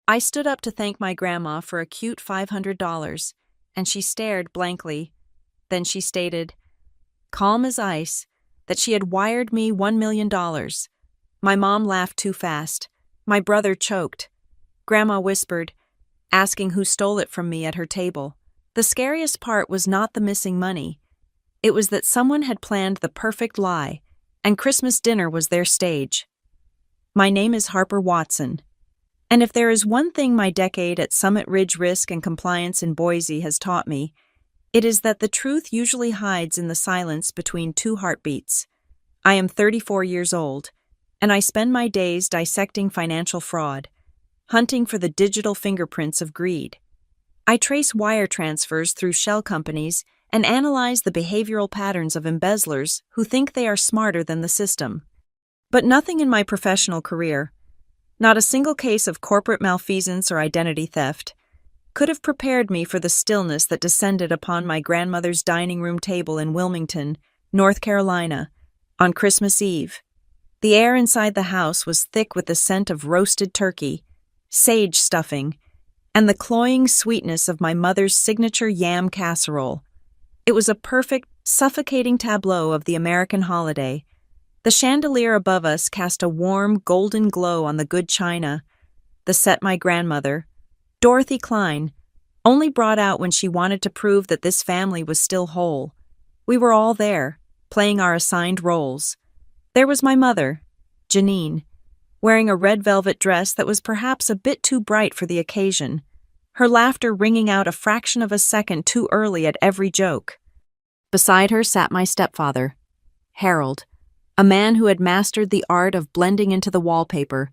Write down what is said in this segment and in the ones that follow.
I stood up to thank my grandma for a cute $500, and she stared blankly. Then she stated, calm as ice, that she had wired me $1 million. My mom laughed too fast. My brother choked. Grandma whispered, asking who stole it from me at her table. The scariest part was not the missing money. It was that someone had planned the perfect lie, and Christmas dinner was their stage. My name is Harper Watson, and if there is one thing my decade at Summit Ridge Risk and Compliance in Boise has taught me, it is that the truth usually hides in the silence between two heartbeats. I am 34 years old, and I spend my days dissecting financial fraud, hunting for the digital fingerprints of greed. I trace wire transfers through shell companies and analyze the behavioral patterns of embezzlers who think they are smarter than the system. But nothing in my professional career, not a single case of corporate malfeasance or identity theft, could have prepared me for the stillness that descended upon my grandmother's dining room table in Wilmington, North Carolina, on Christmas Eve. The air inside the house was thick with the scent of roasted turkey, sage stuffing, and the cloying sweetness of my mother's signature yam casserole. It was a perfect, suffocating tableau of the American holiday. The chandelier above us cast a warm, golden glow on the good china. The set my grandmother, Dorothy Klein, only brought out when she wanted to prove that this family was still whole. We were all there, playing our assigned roles. There was my mother, Janine, wearing a red velvet dress that was perhaps a bit too bright for the occasion, her laughter ringing out a fraction of a second too early at every joke. Beside her sat my stepfather, Harold, a man who had mastered the art of blending into the wallpaper,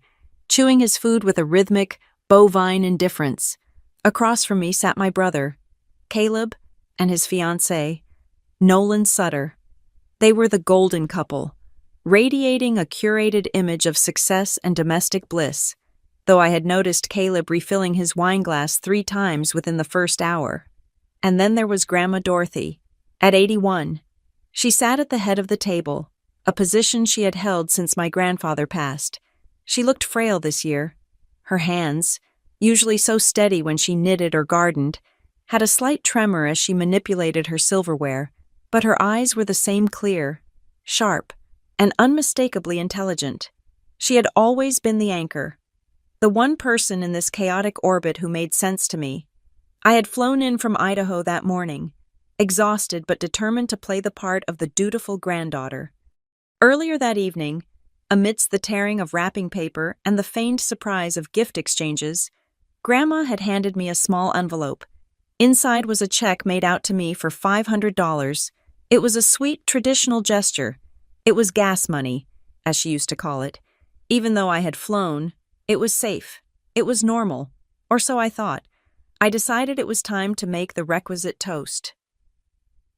chewing his food with a rhythmic, bovine indifference. Across from me sat my brother, Caleb, and his fiancée, Nolan Sutter. They were the golden couple, radiating a curated image of success and domestic bliss, though I had noticed Caleb refilling his wineglass 3 times within the first hour. And then there was Grandma Dorothy, at 81. She sat at the head of the table, a position she had held since my grandfather passed. She looked frail this year. Her hands, usually so steady when she knitted or gardened, had a slight tremor as she manipulated her silverware, but her eyes were the same clear, sharp, and unmistakably intelligent. She had always been the anchor, the one person in this chaotic orbit who made sense to me. I had flown in from Idaho that morning, exhausted but determined to play the part of the dutiful granddaughter. Earlier that evening, amidst the tearing of wrapping paper and the feigned surprise of gift exchanges, Grandma had handed me a small envelope. Inside was a check made out to me for $500. It was a sweet, traditional gesture. It was gas money, as she used to call it. Even though I had flown, it was safe. It was normal, or so I thought. I decided it was time to make the requisite toast.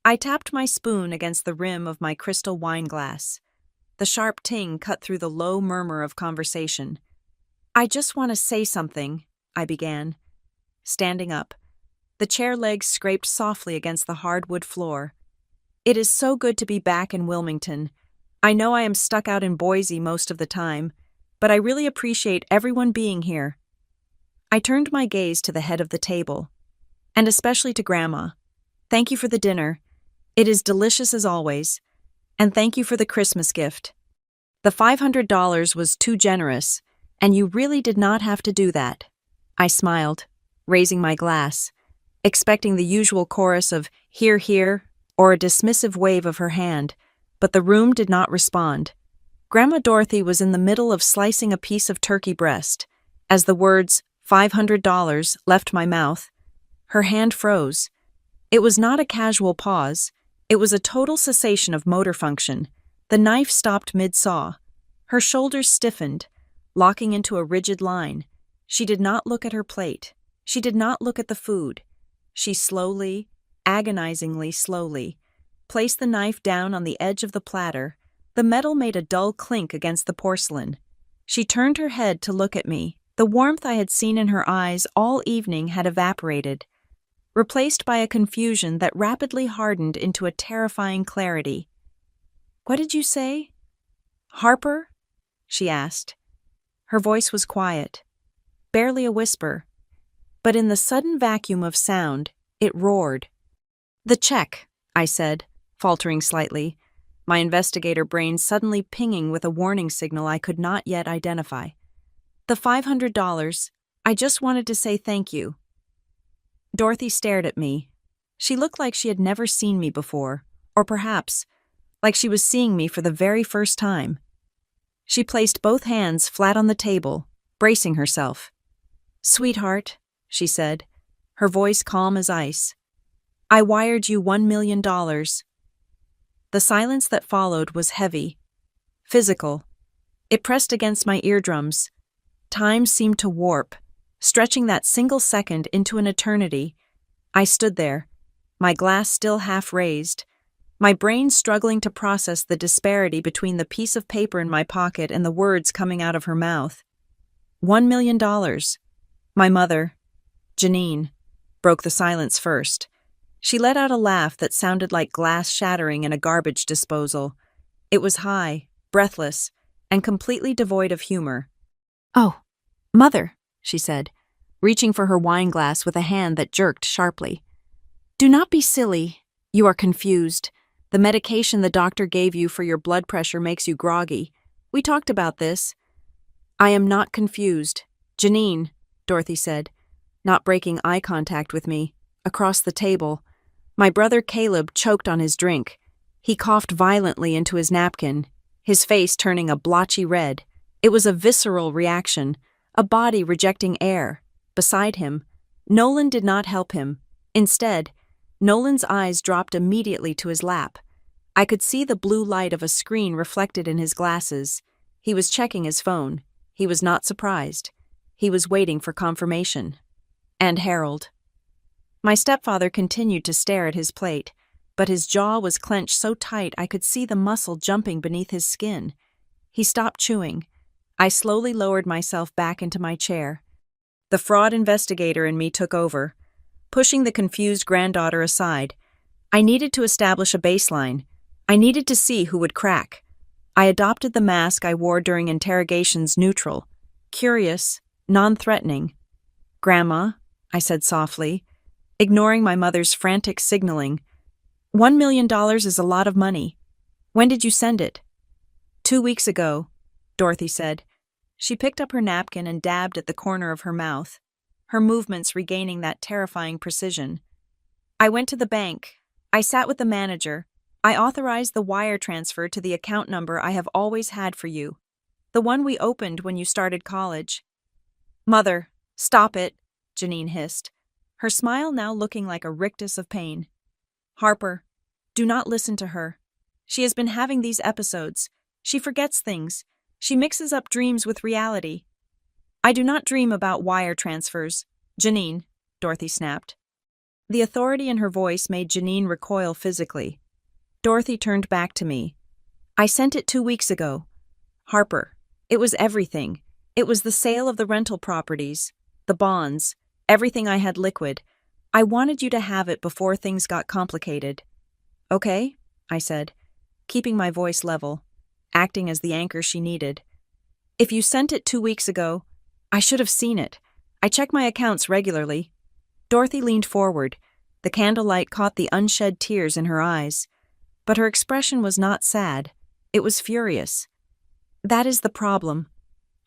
I tapped my spoon against the rim of my crystal wine glass. The sharp ting cut through the low murmur of conversation. I just want to say something, I began, standing up. The chair legs scraped softly against the hardwood floor. It is so good to be back in Wilmington. I know I am stuck out in Boise most of the time, but I really appreciate everyone being here. I turned my gaze to the head of the table, and especially to Grandma. Thank you for the dinner. It is delicious as always. And thank you for the Christmas gift. The $500 was too generous, and you really did not have to do that. I smiled, raising my glass, expecting the usual chorus of "hear, hear," or a dismissive wave of her hand, but the room did not respond. Grandma Dorothy was in the middle of slicing a piece of turkey breast. As the words $500 left my mouth, her hand froze. It was not a casual pause. It was a total cessation of motor function. The knife stopped mid-saw. Her shoulders stiffened, locking into a rigid line. She did not look at her plate. She did not look at the food. She slowly, agonizingly slowly, placed the knife down on the edge of the platter. The metal made a dull clink against the porcelain. She turned her head to look at me. The warmth I had seen in her eyes all evening had evaporated, replaced by a confusion that rapidly hardened into a terrifying clarity. "What did you say? Harper?" she asked. Her voice was quiet. barely a whisper. But in the sudden vacuum of sound, it roared. "The check," I said, faltering slightly, my investigator brain suddenly pinging with a warning signal I could not yet identify. "The $500. I just wanted to say thank you." Dorothy stared at me. She looked like she had never seen me before, or perhaps, like she was seeing me for the very first time. She placed both hands flat on the table, bracing herself. "Sweetheart," she said, her voice calm as ice, "I wired you $1 million. The silence that followed was heavy, physical. It pressed against my eardrums. Time seemed to warp, stretching that single second into an eternity. I stood there, my glass still half raised, my brain struggling to process the disparity between the piece of paper in my pocket and the words coming out of her mouth. $1 million. My mother, Janine, broke the silence first. She let out a laugh that sounded like glass shattering in a garbage disposal. It was high, breathless, and completely devoid of humor. "Oh, Mother," she said, reaching for her wine glass with a hand that jerked sharply. "Do not be silly. You are confused. The medication the doctor gave you for your blood pressure makes you groggy. We talked about this." "I am not confused. Janine," Dorothy said, not breaking eye contact with me, across the table. My brother Caleb choked on his drink. He coughed violently into his napkin, his face turning a blotchy red. It was a visceral reaction, a body rejecting air. Beside him, Nolan did not help him. Instead, Nolan's eyes dropped immediately to his lap. I could see the blue light of a screen reflected in his glasses. He was checking his phone. He was not surprised. He was waiting for confirmation. And Harold. My stepfather continued to stare at his plate, but his jaw was clenched so tight I could see the muscle jumping beneath his skin. He stopped chewing. I slowly lowered myself back into my chair. The fraud investigator in me took over, pushing the confused granddaughter aside. I needed to establish a baseline. I needed to see who would crack. I adopted the mask I wore during interrogations, neutral, curious, non-threatening. "Grandma," I said softly, ignoring my mother's frantic signaling. $1 million is a lot of money. When did you send it?" 2 weeks ago, Dorothy said. She picked up her napkin and dabbed at the corner of her mouth, her movements regaining that terrifying precision. "I went to the bank. I sat with the manager. I authorized the wire transfer to the account number I have always had for you, the one we opened when you started college." "Mother, stop it," Janine hissed, her smile now looking like a rictus of pain. "Harper, do not listen to her. She has been having these episodes. She forgets things. She mixes up dreams with reality." "I do not dream about wire transfers, Janine," Dorothy snapped. The authority in her voice made Janine recoil physically. Dorothy turned back to me. "I sent it 2 weeks ago. Harper, it was everything. It was the sale of the rental properties, the bonds, everything I had liquid. I wanted you to have it before things got complicated." "Okay," I said, keeping my voice level, acting as the anchor she needed. "If you sent it 2 weeks ago, I should have seen it. I check my accounts regularly." Dorothy leaned forward. The candlelight caught the unshed tears in her eyes. But her expression was not sad. It was furious. "That is the problem.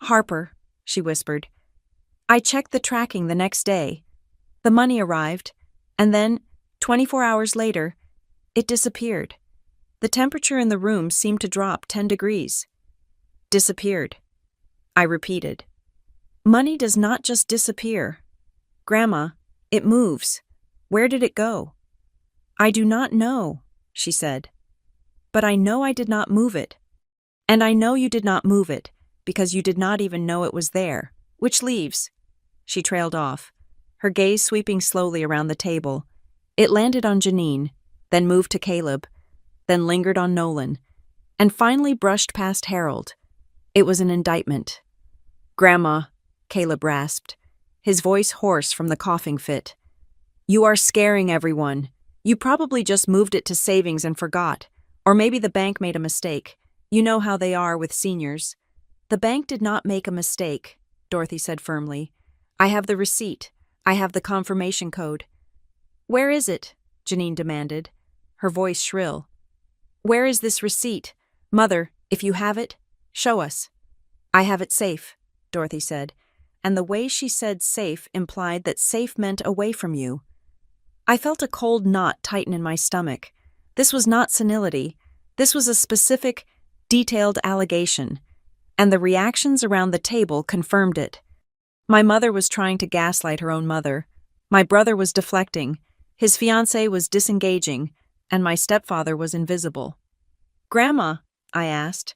Harper," she whispered. "I checked the tracking the next day. The money arrived, and then, 24 hours later, it disappeared. The temperature in the room seemed to drop 10 degrees. Disappeared." I repeated. "Money does not just disappear. Grandma, it moves. Where did it go?" "I do not know," she said. "But I know I did not move it. And I know you did not move it, because you did not even know it was there. Which leaves..." She trailed off, her gaze sweeping slowly around the table. It landed on Janine, then moved to Caleb, then lingered on Nolan, and finally brushed past Harold. It was an indictment. "Grandma," Caleb rasped, his voice hoarse from the coughing fit. "You are scaring everyone. You probably just moved it to savings and forgot. Or maybe the bank made a mistake. You know how they are with seniors." "The bank did not make a mistake," Dorothy said firmly. I have the receipt. I have the confirmation code. Where is it? Janine demanded, her voice shrill. Where is this receipt? Mother, if you have it, show us. I have it safe, Dorothy said, and the way she said safe implied that safe meant away from you. I felt a cold knot tighten in my stomach. This was not senility. This was a specific, detailed allegation, and the reactions around the table confirmed it. My mother was trying to gaslight her own mother. My brother was deflecting. His fiancée was disengaging, and my stepfather was invisible. Grandma, I asked,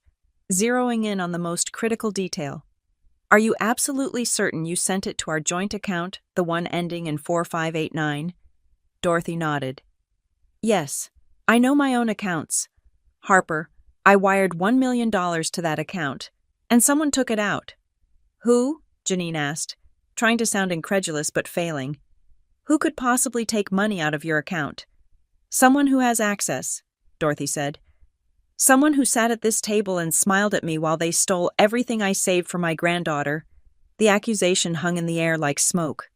zeroing in on the most critical detail. Are you absolutely certain you sent it to our joint account, the one ending in 4589? Dorothy nodded. Yes, I know my own accounts. Harper, I wired $1 million to that account, and someone took it out. Who? Janine asked, trying to sound incredulous but failing. Who could possibly take money out of your account? Someone who has access, Dorothy said. Someone who sat at this table and smiled at me while they stole everything I saved for my granddaughter. The accusation hung in the air like smoke.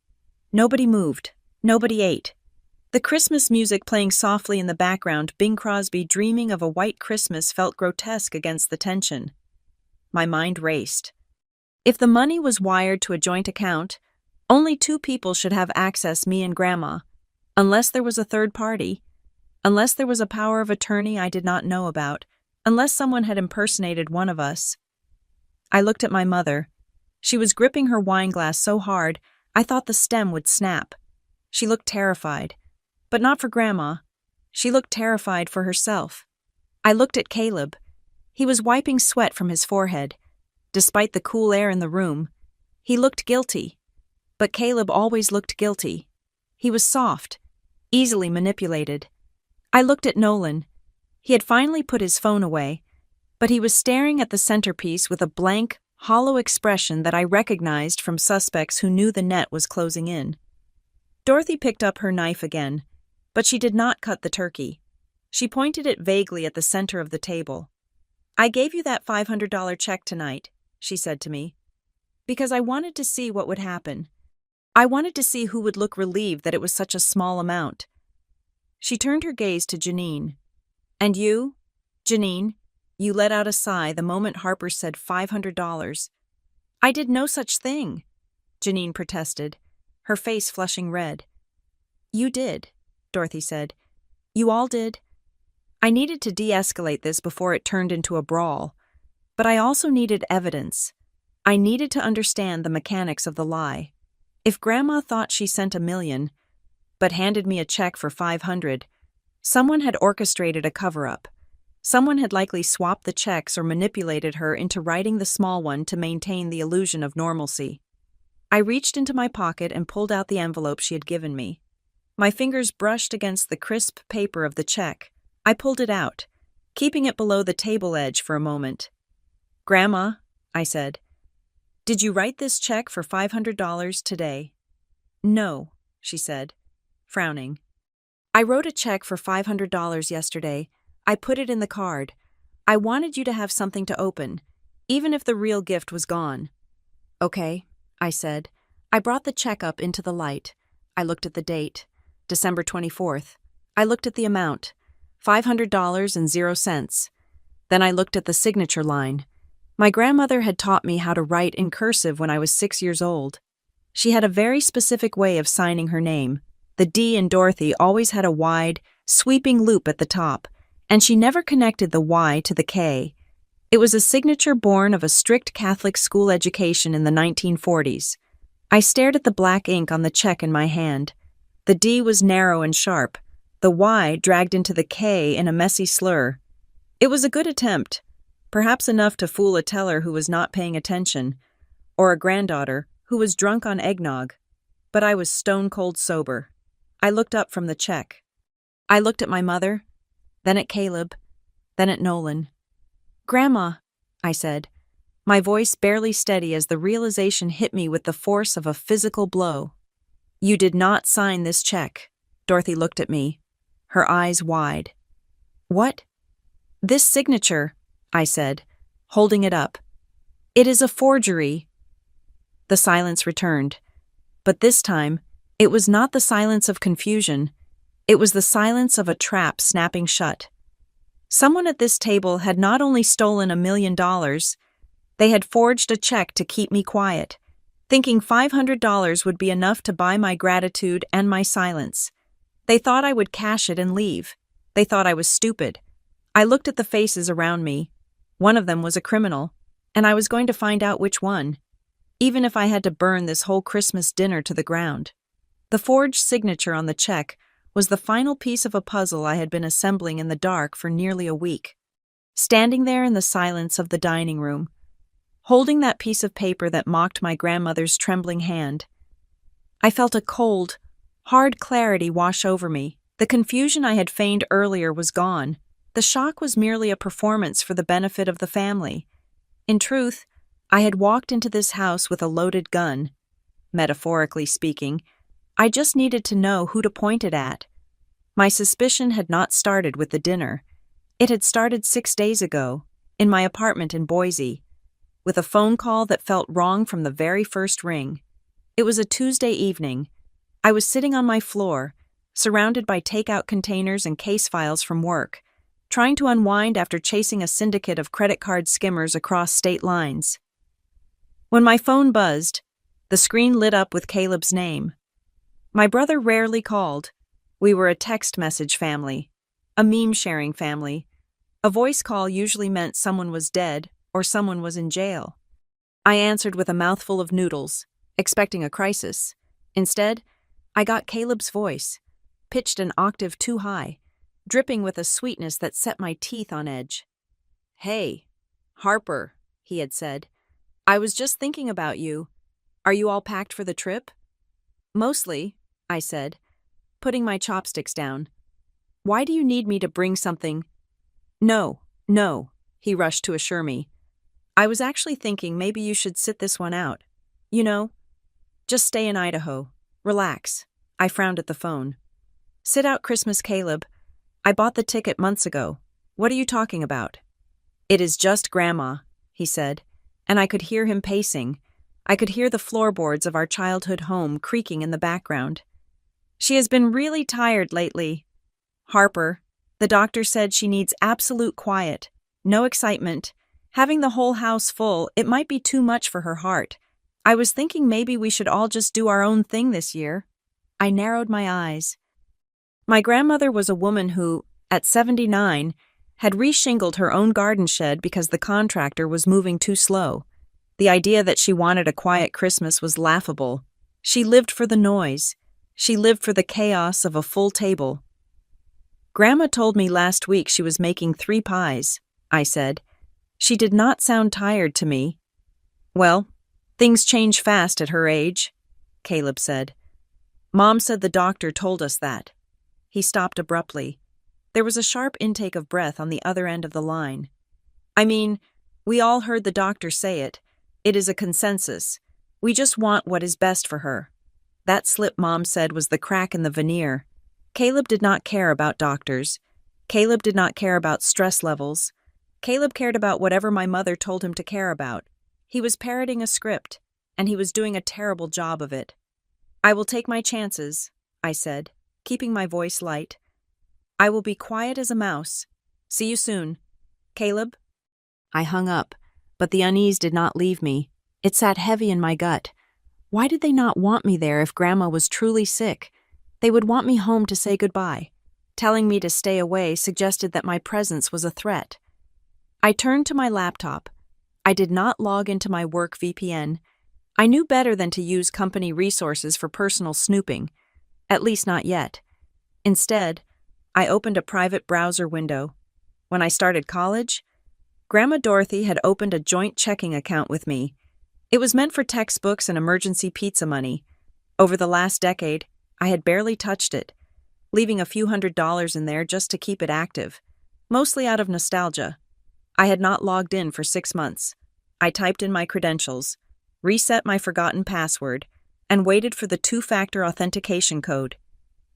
Nobody moved. Nobody ate. The Christmas music playing softly in the background, Bing Crosby dreaming of a white Christmas, felt grotesque against the tension. My mind raced. If the money was wired to a joint account, only two people should have access, me and Grandma, unless there was a third party, unless there was a power of attorney I did not know about, unless someone had impersonated one of us. I looked at my mother. She was gripping her wine glass so hard, I thought the stem would snap. She looked terrified. But not for Grandma. She looked terrified for herself. I looked at Caleb. He was wiping sweat from his forehead. Despite the cool air in the room, he looked guilty. But Caleb always looked guilty. He was soft, easily manipulated. I looked at Nolan. He had finally put his phone away, but he was staring at the centerpiece with a blank, hollow expression that I recognized from suspects who knew the net was closing in. Dorothy picked up her knife again, but she did not cut the turkey. She pointed it vaguely at the center of the table. I gave you that $500 check tonight, she said to me, because I wanted to see what would happen. I wanted to see who would look relieved that it was such a small amount. She turned her gaze to Janine. And you, Janine, you let out a sigh the moment Harper said $500. I did no such thing, Janine protested, her face flushing red. You did, Dorothy said. You all did. I needed to de-escalate this before it turned into a brawl, but I also needed evidence. I needed to understand the mechanics of the lie. If Grandma thought she sent $1 million, but handed me a check for $500, someone had orchestrated a cover-up. Someone had likely swapped the checks or manipulated her into writing the small one to maintain the illusion of normalcy. I reached into my pocket and pulled out the envelope she had given me. My fingers brushed against the crisp paper of the check. I pulled it out, keeping it below the table edge for a moment. Grandma, I said, did you write this check for $500 today? No, she said, frowning. I wrote a check for $500 yesterday. I put it in the card. I wanted you to have something to open, even if the real gift was gone. Okay, I said. I brought the check up into the light. I looked at the date, December 24th. I looked at the amount, $500.00. Then I looked at the signature line. My grandmother had taught me how to write in cursive when I was 6 years old. She had a very specific way of signing her name. The D in Dorothy always had a wide, sweeping loop at the top, and she never connected the Y to the K. It was a signature born of a strict Catholic school education in the 1940s. I stared at the black ink on the check in my hand. The D was narrow and sharp. The Y dragged into the K in a messy slur. It was a good attempt, perhaps enough to fool a teller who was not paying attention, or a granddaughter who was drunk on eggnog. But I was stone-cold sober. I looked up from the check. I looked at my mother, then at Caleb, then at Nolan. Grandma, I said, my voice barely steady as the realization hit me with the force of a physical blow. You did not sign this check. Dorothy looked at me, her eyes wide. What? This signature, I said, holding it up. It is a forgery. The silence returned. But this time, it was not the silence of confusion. It was the silence of a trap snapping shut. Someone at this table had not only stolen $1 million, they had forged a check to keep me quiet, thinking $500 would be enough to buy my gratitude and my silence. They thought I would cash it and leave. They thought I was stupid. I looked at the faces around me. One of them was a criminal, and I was going to find out which one, even if I had to burn this whole Christmas dinner to the ground. The forged signature on the check was the final piece of a puzzle I had been assembling in the dark for nearly a week. Standing there in the silence of the dining room, holding that piece of paper that mocked my grandmother's trembling hand, I felt a cold, hard clarity wash over me. The confusion I had feigned earlier was gone. The shock was merely a performance for the benefit of the family. In truth, I had walked into this house with a loaded gun. Metaphorically speaking, I just needed to know who to point it at. My suspicion had not started with the dinner. It had started 6 days ago, in my apartment in Boise, with a phone call that felt wrong from the very first ring. It was a Tuesday evening. I was sitting on my floor, surrounded by takeout containers and case files from work, trying to unwind after chasing a syndicate of credit card skimmers across state lines. When my phone buzzed, the screen lit up with Caleb's name. My brother rarely called. We were a text message family, a meme-sharing family. A voice call usually meant someone was dead or someone was in jail. I answered with a mouthful of noodles, expecting a crisis. Instead, I got Caleb's voice, pitched an octave too high, dripping with a sweetness that set my teeth on edge. "Hey, Harper," he had said. "I was just thinking about you. Are you all packed for the trip?" "Mostly," I said, putting my chopsticks down. "Why do you need me to bring something?" No, he rushed to assure me. "I was actually thinking maybe you should sit this one out. You know, just stay in Idaho. Relax." I frowned at the phone. "Sit out Christmas, Caleb. I bought the ticket months ago. What are you talking about?" "It is just Grandma," he said, and I could hear him pacing. I could hear the floorboards of our childhood home creaking in the background. "She has been really tired lately. Harper, the doctor said she needs absolute quiet, no excitement. Having the whole house full, it might be too much for her heart. I was thinking maybe we should all just do our own thing this year." I narrowed my eyes. My grandmother was a woman who, at 79, had reshingled her own garden shed because the contractor was moving too slow. The idea that she wanted a quiet Christmas was laughable. She lived for the noise. She lived for the chaos of a full table. "Grandma told me last week she was making 3 pies, I said. She did not sound tired to me. "Well, things change fast at her age," Caleb said. "Mom said the doctor told us that." He stopped abruptly. There was a sharp intake of breath on the other end of the line. "I mean, we all heard the doctor say it. It is a consensus. We just want what is best for her." That slip Mom said was the crack in the veneer. Caleb did not care about doctors. Caleb did not care about stress levels. Caleb cared about whatever my mother told him to care about. He was parroting a script, and he was doing a terrible job of it. "I will take my chances," I said, keeping my voice light. "I will be quiet as a mouse. See you soon. Caleb?" I hung up, but the unease did not leave me. It sat heavy in my gut. Why did they not want me there if Grandma was truly sick? They would want me home to say goodbye. Telling me to stay away suggested that my presence was a threat. I turned to my laptop. I did not log into my work VPN. I knew better than to use company resources for personal snooping, at least not yet. Instead, I opened a private browser window. When I started college, Grandma Dorothy had opened a joint checking account with me. It was meant for textbooks and emergency pizza money. Over the last decade, I had barely touched it, leaving a few $100s in there just to keep it active, mostly out of nostalgia. I had not logged in for 6 months. I typed in my credentials, reset my forgotten password, and waited for the 2-factor authentication code.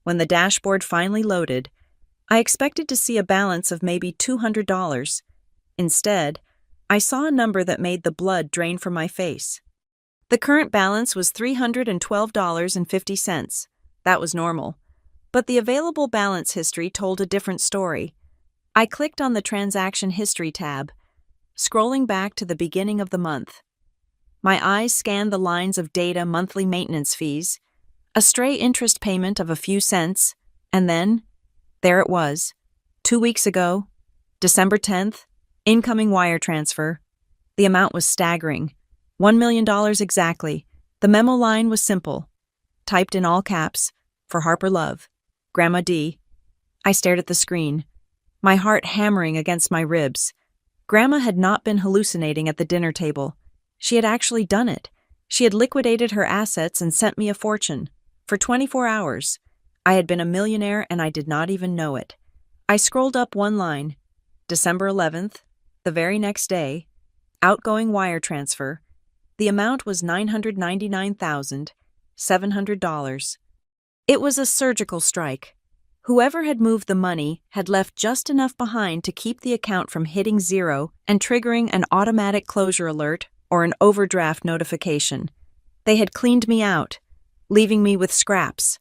When the dashboard finally loaded, I expected to see a balance of maybe $200. Instead, I saw a number that made the blood drain from my face. The current balance was $312.50. That was normal. But the available balance history told a different story. I clicked on the Transaction History tab, scrolling back to the beginning of the month. My eyes scanned the lines of data monthly maintenance fees, a stray interest payment of a few cents, and then, there it was. 2 weeks ago, December 10th, incoming wire transfer. The amount was staggering. $1 million exactly. The memo line was simple. Typed in all caps, for Harper Love, Grandma D. I stared at the screen, my heart hammering against my ribs. Grandma had not been hallucinating at the dinner table. She had actually done it. She had liquidated her assets and sent me a fortune. For 24 hours. I had been a millionaire and I did not even know it. I scrolled up one line. December 11th, the very next day, outgoing wire transfer. The amount was $999,700. It was a surgical strike. Whoever had moved the money had left just enough behind to keep the account from hitting zero and triggering an automatic closure alert or an overdraft notification. They had cleaned me out, leaving me with scraps.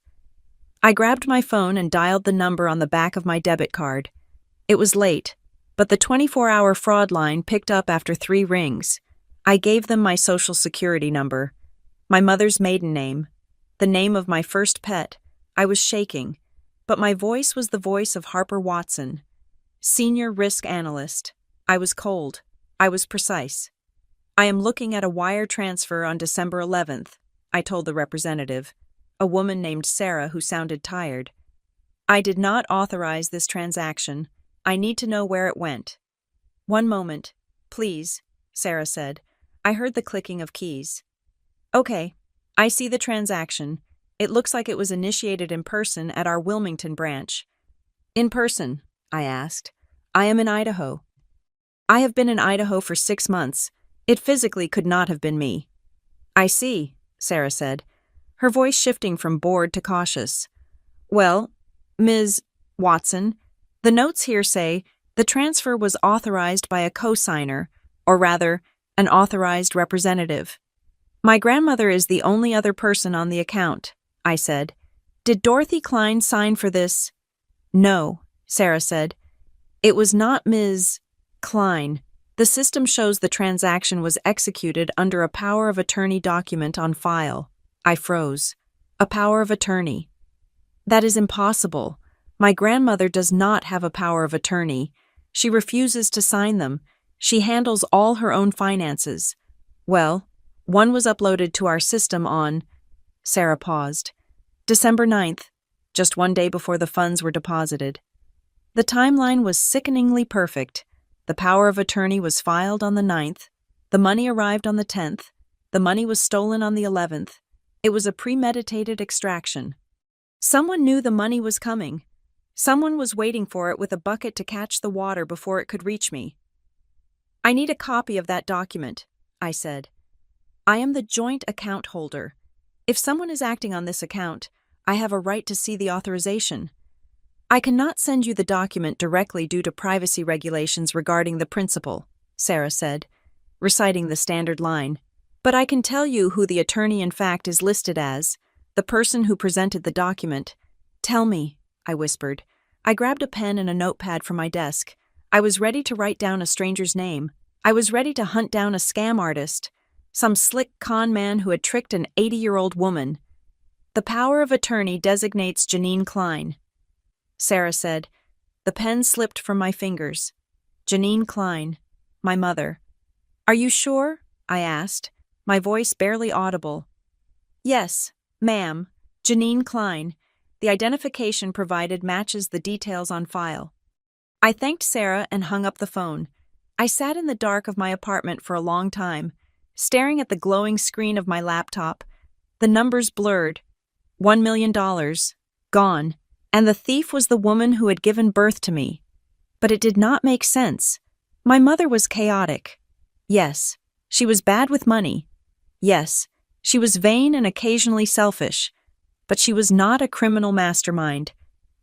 I grabbed my phone and dialed the number on the back of my debit card. It was late, but the 24-hour fraud line picked up after 3 rings. I gave them my social security number, my mother's maiden name, the name of my first pet. I was shaking, but my voice was the voice of Harper Watson, senior risk analyst. I was cold. I was precise. I am looking at a wire transfer on December 11th, I told the representative, a woman named Sarah who sounded tired. I did not authorize this transaction. I need to know where it went. One moment, please, Sarah said. I heard the clicking of keys. Okay, I see the transaction. It looks like it was initiated in person at our Wilmington branch. In person, I asked. I am in Idaho. I have been in Idaho for 6 months. It physically could not have been me. I see, Sarah said, her voice shifting from bored to cautious. Well, Ms. Watson, the notes here say the transfer was authorized by a co-signer, or rather, an authorized representative. My grandmother is the only other person on the account, I said. Did Dorothy Klein sign for this? No, Sarah said. It was not Ms. Klein. The system shows the transaction was executed under a power of attorney document on file. I froze. A power of attorney. That is impossible. My grandmother does not have a power of attorney. She refuses to sign them. She handles all her own finances. Well, one was uploaded to our system on... Sarah paused. December 9th, just 1 day before the funds were deposited. The timeline was sickeningly perfect. The power of attorney was filed on the 9th. The money arrived on the 10th. The money was stolen on the 11th. It was a premeditated extraction. Someone knew the money was coming. Someone was waiting for it with a bucket to catch the water before it could reach me. I need a copy of that document, I said. I am the joint account holder. If someone is acting on this account, I have a right to see the authorization. I cannot send you the document directly due to privacy regulations regarding the principal, Sarah said, reciting the standard line. But I can tell you who the attorney-in-fact is listed as, the person who presented the document. Tell me, I whispered. I grabbed a pen and a notepad from my desk. I was ready to write down a stranger's name. I was ready to hunt down a scam artist, some slick con man who had tricked an 80-year-old woman. The power of attorney designates Janine Klein. Sarah said. The pen slipped from my fingers. Janine Klein, my mother. Are you sure? I asked, my voice barely audible. Yes, ma'am, Janine Klein. The identification provided matches the details on file. I thanked Sarah and hung up the phone. I sat in the dark of my apartment for a long time, staring at the glowing screen of my laptop. The numbers blurred. $1 million. Gone. And the thief was the woman who had given birth to me. But it did not make sense. My mother was chaotic. Yes, she was bad with money. Yes, she was vain and occasionally selfish. But she was not a criminal mastermind.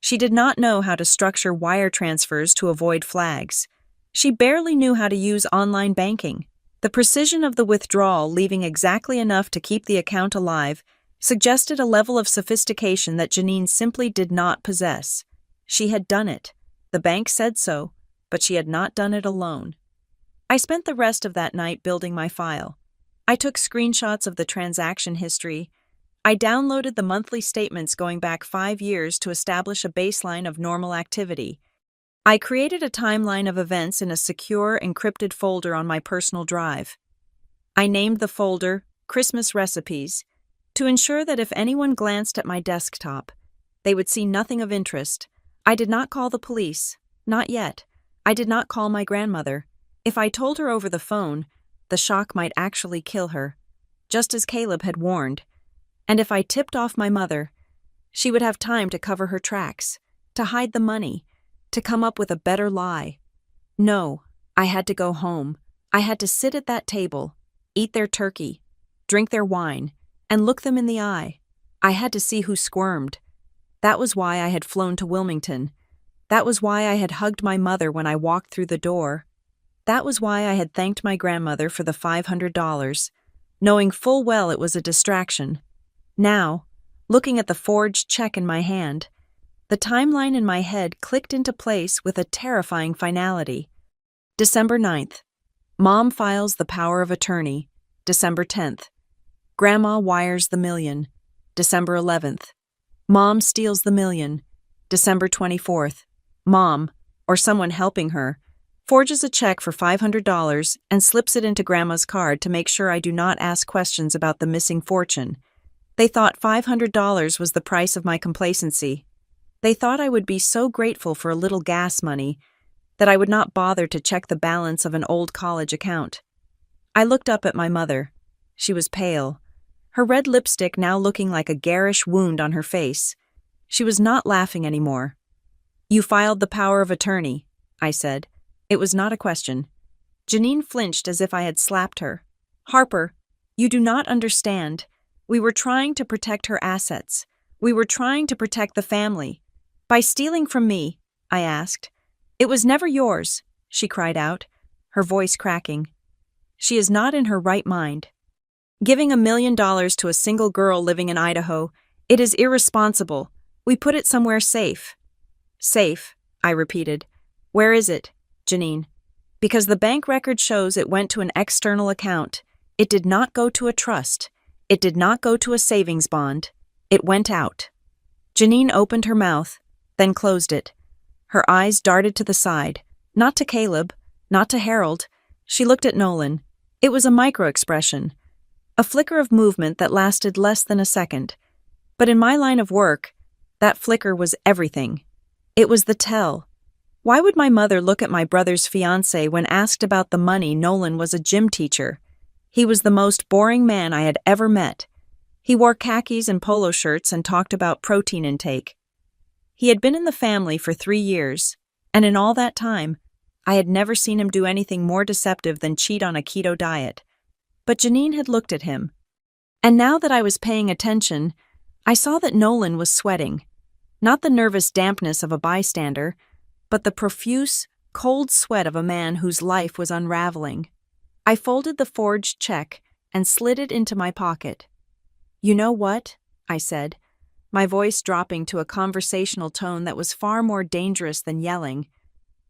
She did not know how to structure wire transfers to avoid flags. She barely knew how to use online banking. The precision of the withdrawal, leaving exactly enough to keep the account alive, suggested a level of sophistication that Janine simply did not possess. She had done it. The bank said so, but she had not done it alone. I spent the rest of that night building my file. I took screenshots of the transaction history. I downloaded the monthly statements going back 5 years to establish a baseline of normal activity. I created a timeline of events in a secure, encrypted folder on my personal drive. I named the folder Christmas Recipes to ensure that if anyone glanced at my desktop, they would see nothing of interest. I did not call the police. Not yet. I did not call my grandmother. If I told her over the phone, the shock might actually kill her, just as Caleb had warned. And if I tipped off my mother, she would have time to cover her tracks, to hide the money, to come up with a better lie. No, I had to go home. I had to sit at that table, eat their turkey, drink their wine, and look them in the eye. I had to see who squirmed. That was why I had flown to Wilmington. That was why I had hugged my mother when I walked through the door. That was why I had thanked my grandmother for the $500, knowing full well it was a distraction. Now, looking at the forged check in my hand, the timeline in my head clicked into place with a terrifying finality. December 9th. Mom files the power of attorney. December 10th. Grandma wires the $1 million. December 11th. Mom steals the $1 million. December 24th. Mom, or someone helping her, forges a check for $500 and slips it into Grandma's card to make sure I do not ask questions about the missing fortune. They thought $500 was the price of my complacency. They thought I would be so grateful for a little gas money that I would not bother to check the balance of an old college account. I looked up at my mother. She was pale, her red lipstick now looking like a garish wound on her face. She was not laughing anymore. "You filed the power of attorney," I said. It was not a question. Janine flinched as if I had slapped her. "Harper, you do not understand. We were trying to protect her assets. We were trying to protect the family. By stealing from me?" I asked. "It was never yours," she cried out, her voice cracking. "She is not in her right mind. Giving $1 million to a single girl living in Idaho, it is irresponsible. We put it somewhere safe." "Safe," I repeated. "Where is it, Janine?" "Because the bank record shows it went to an external account. It did not go to a trust. It did not go to a savings bond. It went out." Janine opened her mouth, then closed it. Her eyes darted to the side, not to Caleb, not to Harold. She looked at Nolan. It was a micro-expression, a flicker of movement that lasted less than a second. But in my line of work, that flicker was everything. It was the tell. Why would my mother look at my brother's fiancé when asked about the money? Nolan was a gym teacher. He was the most boring man I had ever met. He wore khakis and polo shirts and talked about protein intake. He had been in the family for 3 years, and in all that time, I had never seen him do anything more deceptive than cheat on a keto diet. But Janine had looked at him. And now that I was paying attention, I saw that Nolan was sweating. Not the nervous dampness of a bystander, but the profuse, cold sweat of a man whose life was unraveling. I folded the forged check and slid it into my pocket. "You know what?" I said, my voice dropping to a conversational tone that was far more dangerous than yelling.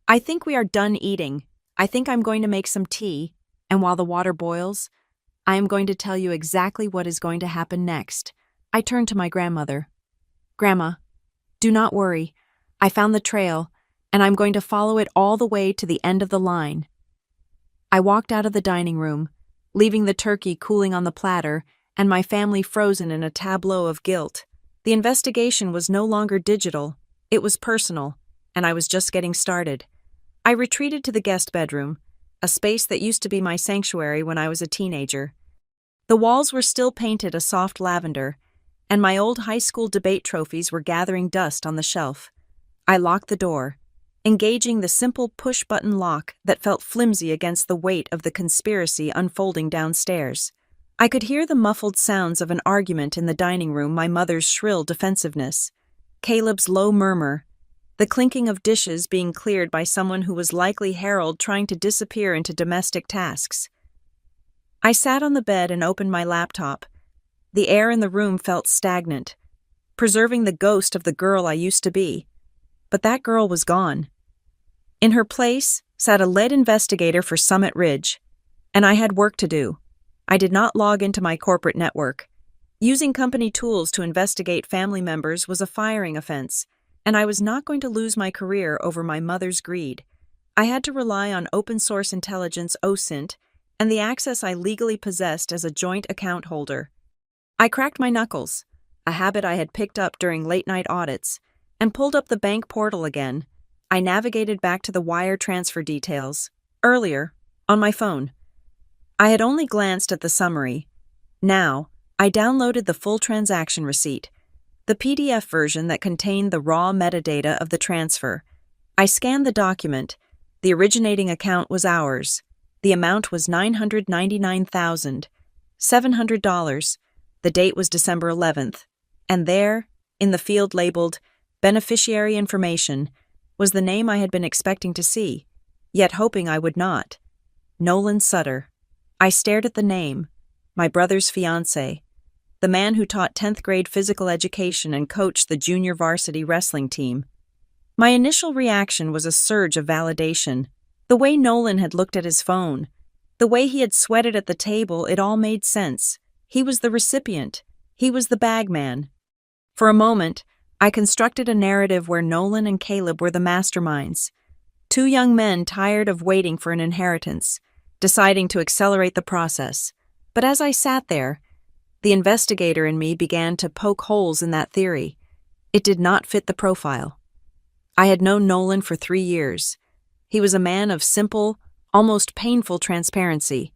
"I think we are done eating. I think I'm going to make some tea, and while the water boils, I am going to tell you exactly what is going to happen next." I turned to my grandmother. "Grandma, do not worry. I found the trail, and I'm going to follow it all the way to the end of the line." I walked out of the dining room, leaving the turkey cooling on the platter and my family frozen in a tableau of guilt. The investigation was no longer digital, it was personal, and I was just getting started. I retreated to the guest bedroom, a space that used to be my sanctuary when I was a teenager. The walls were still painted a soft lavender, and my old high school debate trophies were gathering dust on the shelf. I locked the door, engaging the simple push-button lock that felt flimsy against the weight of the conspiracy unfolding downstairs. I could hear the muffled sounds of an argument in the dining room, my mother's shrill defensiveness, Caleb's low murmur, the clinking of dishes being cleared by someone who was likely Harold trying to disappear into domestic tasks. I sat on the bed and opened my laptop. The air in the room felt stagnant, preserving the ghost of the girl I used to be. But that girl was gone. In her place sat a lead investigator for Summit Ridge, and I had work to do. I did not log into my corporate network. Using company tools to investigate family members was a firing offense, and I was not going to lose my career over my mother's greed. I had to rely on open-source intelligence OSINT and the access I legally possessed as a joint account holder. I cracked my knuckles, a habit I had picked up during late-night audits, and pulled up the bank portal again. I navigated back to the wire transfer details, earlier, on my phone. I had only glanced at the summary. Now, I downloaded the full transaction receipt, the PDF version that contained the raw metadata of the transfer. I scanned the document. The originating account was ours. The amount was $999,700. The date was December 11th. And there, in the field labeled Beneficiary Information, was the name I had been expecting to see, yet hoping I would not. Nolan Sutter. I stared at the name, my brother's fiancé, the man who taught 10th grade physical education and coached the junior varsity wrestling team. My initial reaction was a surge of validation. The way Nolan had looked at his phone, the way he had sweated at the table, it all made sense. He was the recipient. He was the bagman. For a moment, I constructed a narrative where Nolan and Caleb were the masterminds. Two young men tired of waiting for an inheritance, deciding to accelerate the process. But as I sat there, the investigator in me began to poke holes in that theory. It did not fit the profile. I had known Nolan for 3 years. He was a man of simple, almost painful transparency.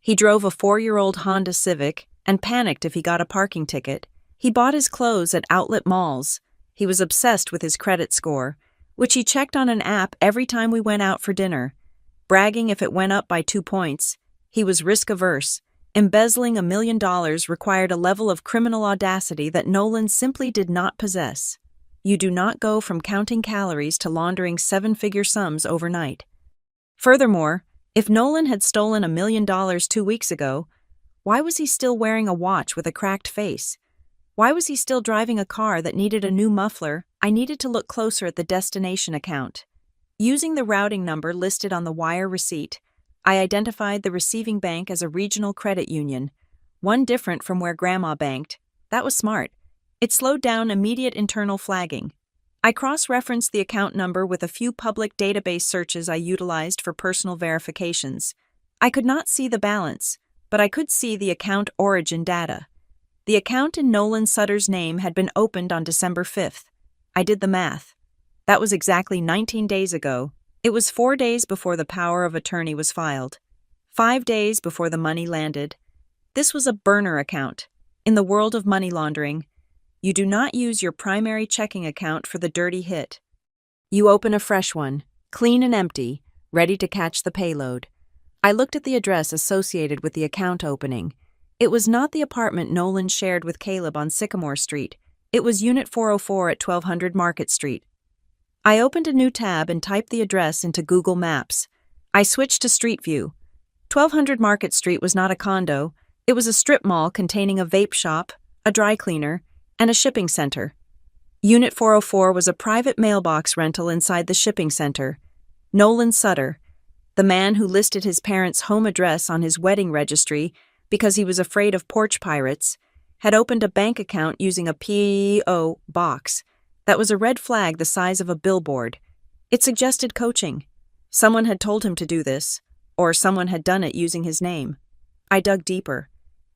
He drove a 4-year-old Honda Civic and panicked if he got a parking ticket. He bought his clothes at outlet malls. He was obsessed with his credit score, which he checked on an app every time we went out for dinner, bragging if it went up by 2 points. He was risk-averse. Embezzling $1 million required a level of criminal audacity that Nolan simply did not possess. You do not go from counting calories to laundering 7-figure sums overnight. Furthermore, if Nolan had stolen $1 million 2 weeks ago, why was he still wearing a watch with a cracked face? Why was he still driving a car that needed a new muffler? I needed to look closer at the destination account. Using the routing number listed on the wire receipt, I identified the receiving bank as a regional credit union, one different from where Grandma banked. That was smart. It slowed down immediate internal flagging. I cross-referenced the account number with a few public database searches I utilized for personal verifications. I could not see the balance, but I could see the account origin data. The account in Nolan Sutter's name had been opened on December 5th. I did the math. That was exactly 19 days ago. It was 4 days before the power of attorney was filed. 5 days before the money landed. This was a burner account. In the world of money laundering, you do not use your primary checking account for the dirty hit. You open a fresh one, clean and empty, ready to catch the payload. I looked at the address associated with the account opening. It was not the apartment Nolan shared with Caleb on Sycamore Street. It was Unit 404 at 1200 Market Street. I opened a new tab and typed the address into Google Maps. I switched to Street View. 1200 Market Street was not a condo. It was a strip mall containing a vape shop, a dry cleaner, and a shipping center. Unit 404 was a private mailbox rental inside the shipping center. Nolan Sutter, the man who listed his parents' home address on his wedding registry because he was afraid of porch pirates, had opened a bank account using a P.O. box. That was a red flag the size of a billboard. It suggested coaching. Someone had told him to do this, or someone had done it using his name. I dug deeper.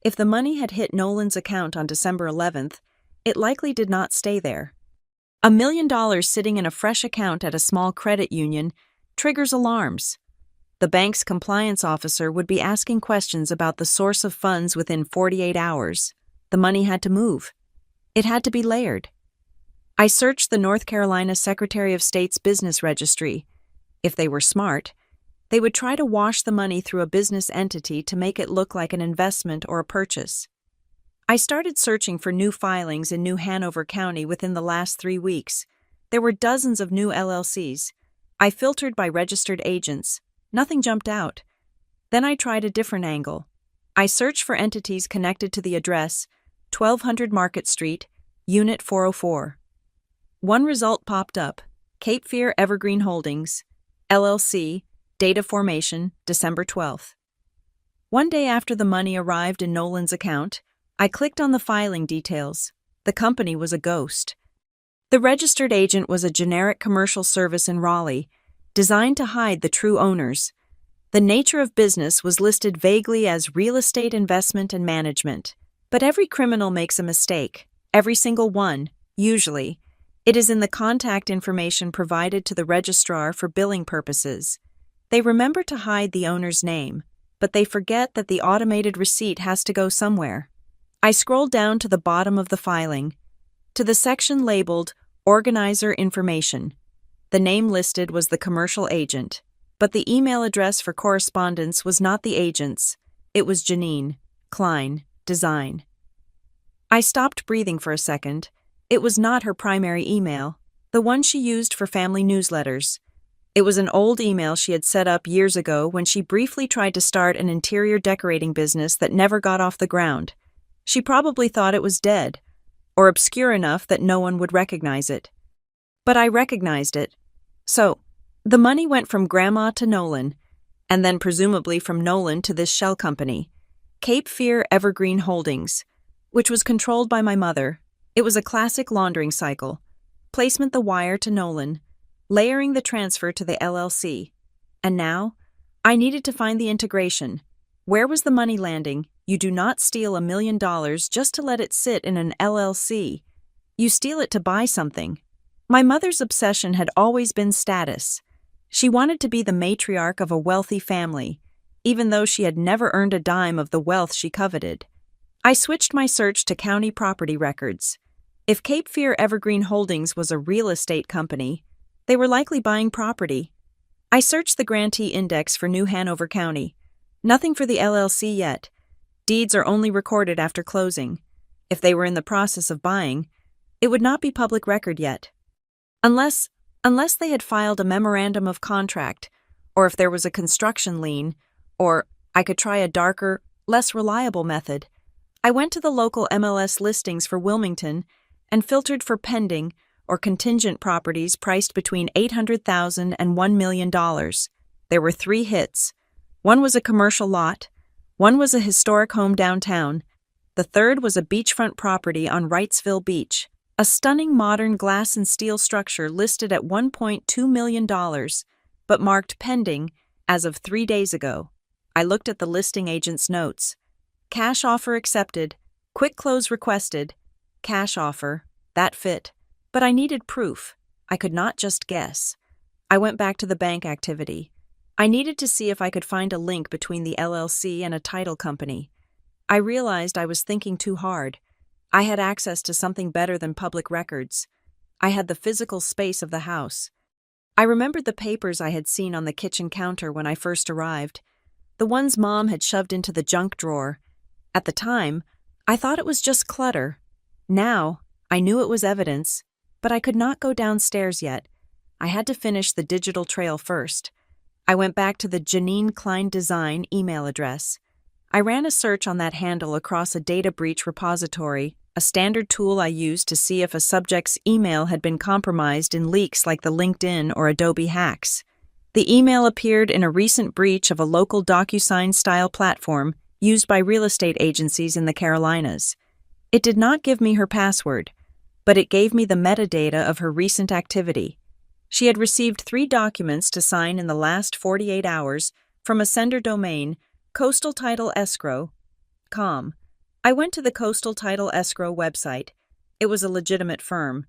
If the money had hit Nolan's account on December 11th, it likely did not stay there. $1 million sitting in a fresh account at a small credit union triggers alarms. The bank's compliance officer would be asking questions about the source of funds within 48 hours. The money had to move. It had to be layered. I searched the North Carolina Secretary of State's business registry. If they were smart, they would try to wash the money through a business entity to make it look like an investment or a purchase. I started searching for new filings in New Hanover County within the last 3 weeks. There were dozens of new LLCs. I filtered by registered agents. Nothing jumped out. Then I tried a different angle. I searched for entities connected to the address 1200 Market Street, Unit 404. One result popped up: Cape Fear Evergreen Holdings, LLC, date of formation, December 12th. One day after the money arrived in Nolan's account, I clicked on the filing details. The company was a ghost. The registered agent was a generic commercial service in Raleigh, designed to hide the true owners. The nature of business was listed vaguely as real estate investment and management. But every criminal makes a mistake, every single one, usually. It is in the contact information provided to the registrar for billing purposes. They remember to hide the owner's name, but they forget that the automated receipt has to go somewhere. I scrolled down to the bottom of the filing, to the section labeled Organizer Information. The name listed was the commercial agent, but the email address for correspondence was not the agent's. It was Janine Klein Design. I stopped breathing for a second. It was not her primary email, the one she used for family newsletters. It was an old email she had set up years ago when she briefly tried to start an interior decorating business that never got off the ground. She probably thought it was dead, or obscure enough that no one would recognize it. But I recognized it. So, the money went from Grandma to Nolan, and then presumably from Nolan to this shell company, Cape Fear Evergreen Holdings, which was controlled by my mother. It was a classic laundering cycle: placement the wire to Nolan, layering the transfer to the LLC. And now, I needed to find the integration. Where was the money landing? You do not steal $1 million just to let it sit in an LLC. You steal it to buy something. My mother's obsession had always been status. She wanted to be the matriarch of a wealthy family, even though she had never earned a dime of the wealth she coveted. I switched my search to county property records. If Cape Fear Evergreen Holdings was a real estate company, they were likely buying property. I searched the grantee index for New Hanover County. Nothing for the LLC yet. Deeds are only recorded after closing. If they were in the process of buying, it would not be public record yet. Unless they had filed a memorandum of contract, or if there was a construction lien, or I could try a darker, less reliable method. I went to the local MLS listings for Wilmington and filtered for pending or contingent properties priced between $800,000 and $1 million. There were 3 hits. One was a commercial lot, one was a historic home downtown, the third was a beachfront property on Wrightsville Beach, a stunning modern glass and steel structure listed at $1.2 million, but marked pending as of 3 days ago. I looked at the listing agent's notes. Cash offer accepted, quick close requested, cash offer, that fit. But I needed proof. I could not just guess. I went back to the bank activity. I needed to see if I could find a link between the LLC and a title company. I realized I was thinking too hard. I had access to something better than public records. I had the physical space of the house. I remembered the papers I had seen on the kitchen counter when I first arrived, the ones Mom had shoved into the junk drawer. At the time, I thought it was just clutter. Now, I knew it was evidence, but I could not go downstairs yet. I had to finish the digital trail first. I went back to the Janine Klein Design email address. I ran a search on that handle across a data breach repository, a standard tool I used to see if a subject's email had been compromised in leaks like the LinkedIn or Adobe hacks. The email appeared in a recent breach of a local DocuSign-style platform used by real estate agencies in the Carolinas. It did not give me her password, but it gave me the metadata of her recent activity. She had received 3 documents to sign in the last 48 hours from a sender domain, Coastal Title Escrow.com. I went to the Coastal Title Escrow website. It was a legitimate firm.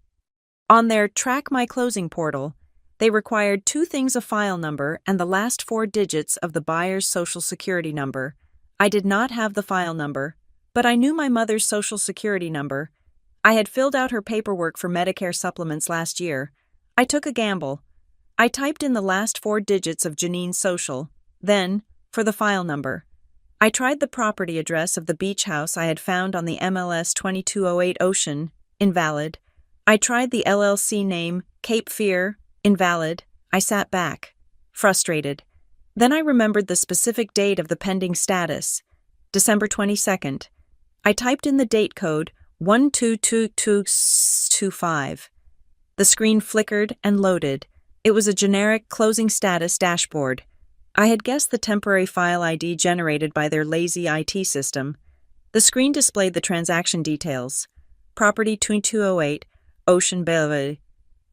On their Track My Closing portal, they required 2 things: a file number and the last 4 digits of the buyer's social security number. I did not have the file number, but I knew my mother's social security number. I had filled out her paperwork for Medicare supplements last year. I took a gamble. I typed in the last 4 digits of Janine's social, then, for the file number. I tried the property address of the beach house I had found on the MLS 2208 Ocean, invalid. I tried the LLC name, Cape Fear, invalid. I sat back, frustrated. Then I remembered the specific date of the pending status, December 22nd. I typed in the date code 122225. The screen flickered and loaded. It was a generic closing status dashboard. I had guessed the temporary file ID generated by their lazy IT system. The screen displayed the transaction details. Property 2208, Ocean Boulevard,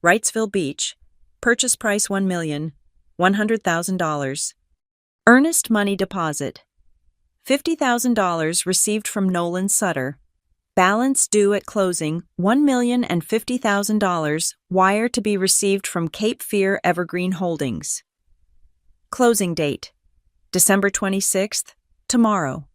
Wrightsville Beach. Purchase price $1,100,000. Earnest money deposit. $50,000 received from Nolan Sutter. Balance due at closing $1,050,000. Wire to be received from Cape Fear Evergreen Holdings. Closing date. December 26th, tomorrow.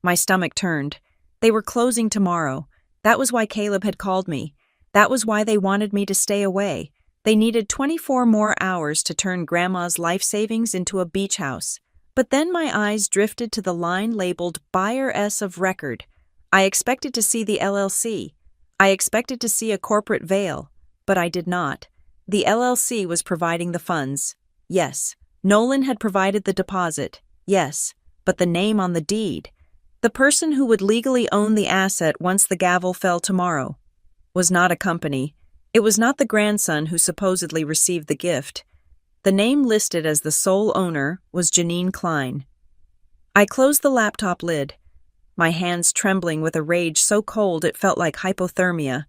My stomach turned. They were closing tomorrow. That was why Caleb had called me. That was why they wanted me to stay away. They needed 24 more hours to turn Grandma's life savings into a beach house. But then my eyes drifted to the line labeled Buyer S of Record. I expected to see the LLC. I expected to see a corporate veil, but I did not. The LLC was providing the funds. Yes. Nolan had provided the deposit. Yes. But the name on the deed, the person who would legally own the asset once the gavel fell tomorrow, was not a company. It was not the grandson who supposedly received the gift. The name listed as the sole owner was Janine Klein. I closed the laptop lid, my hands trembling with a rage so cold it felt like hypothermia.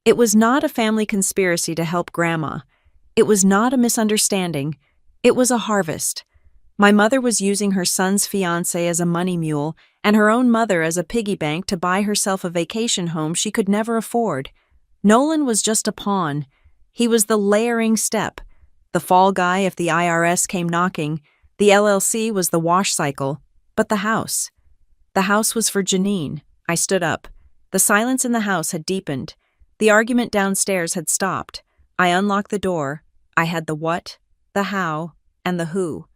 It was not a family conspiracy to help Grandma. It was not a misunderstanding. It was a harvest. My mother was using her son's fiancé as a money mule and her own mother as a piggy bank to buy herself a vacation home she could never afford. Nolan was just a pawn. He was the layering step, the fall guy if the IRS came knocking. The LLC was the wash cycle. But the house was for Janine. I stood up. The silence in the house had deepened. The argument downstairs had stopped. I unlocked the door. I had the what, the how, and the who.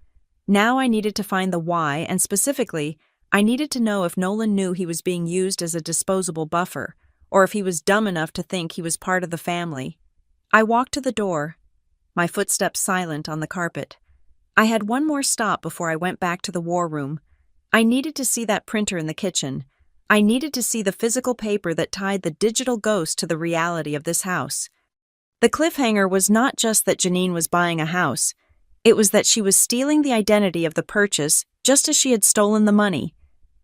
Now I needed to find the why, and specifically, I needed to know if Nolan knew he was being used as a disposable buffer, or if he was dumb enough to think he was part of the family. I walked to the door, my footsteps silent on the carpet. I had one more stop before I went back to the war room. I needed to see that printer in the kitchen. I needed to see the physical paper that tied the digital ghost to the reality of this house. The cliffhanger was not just that Janine was buying a house. It was that she was stealing the identity of the purchase just as she had stolen the money.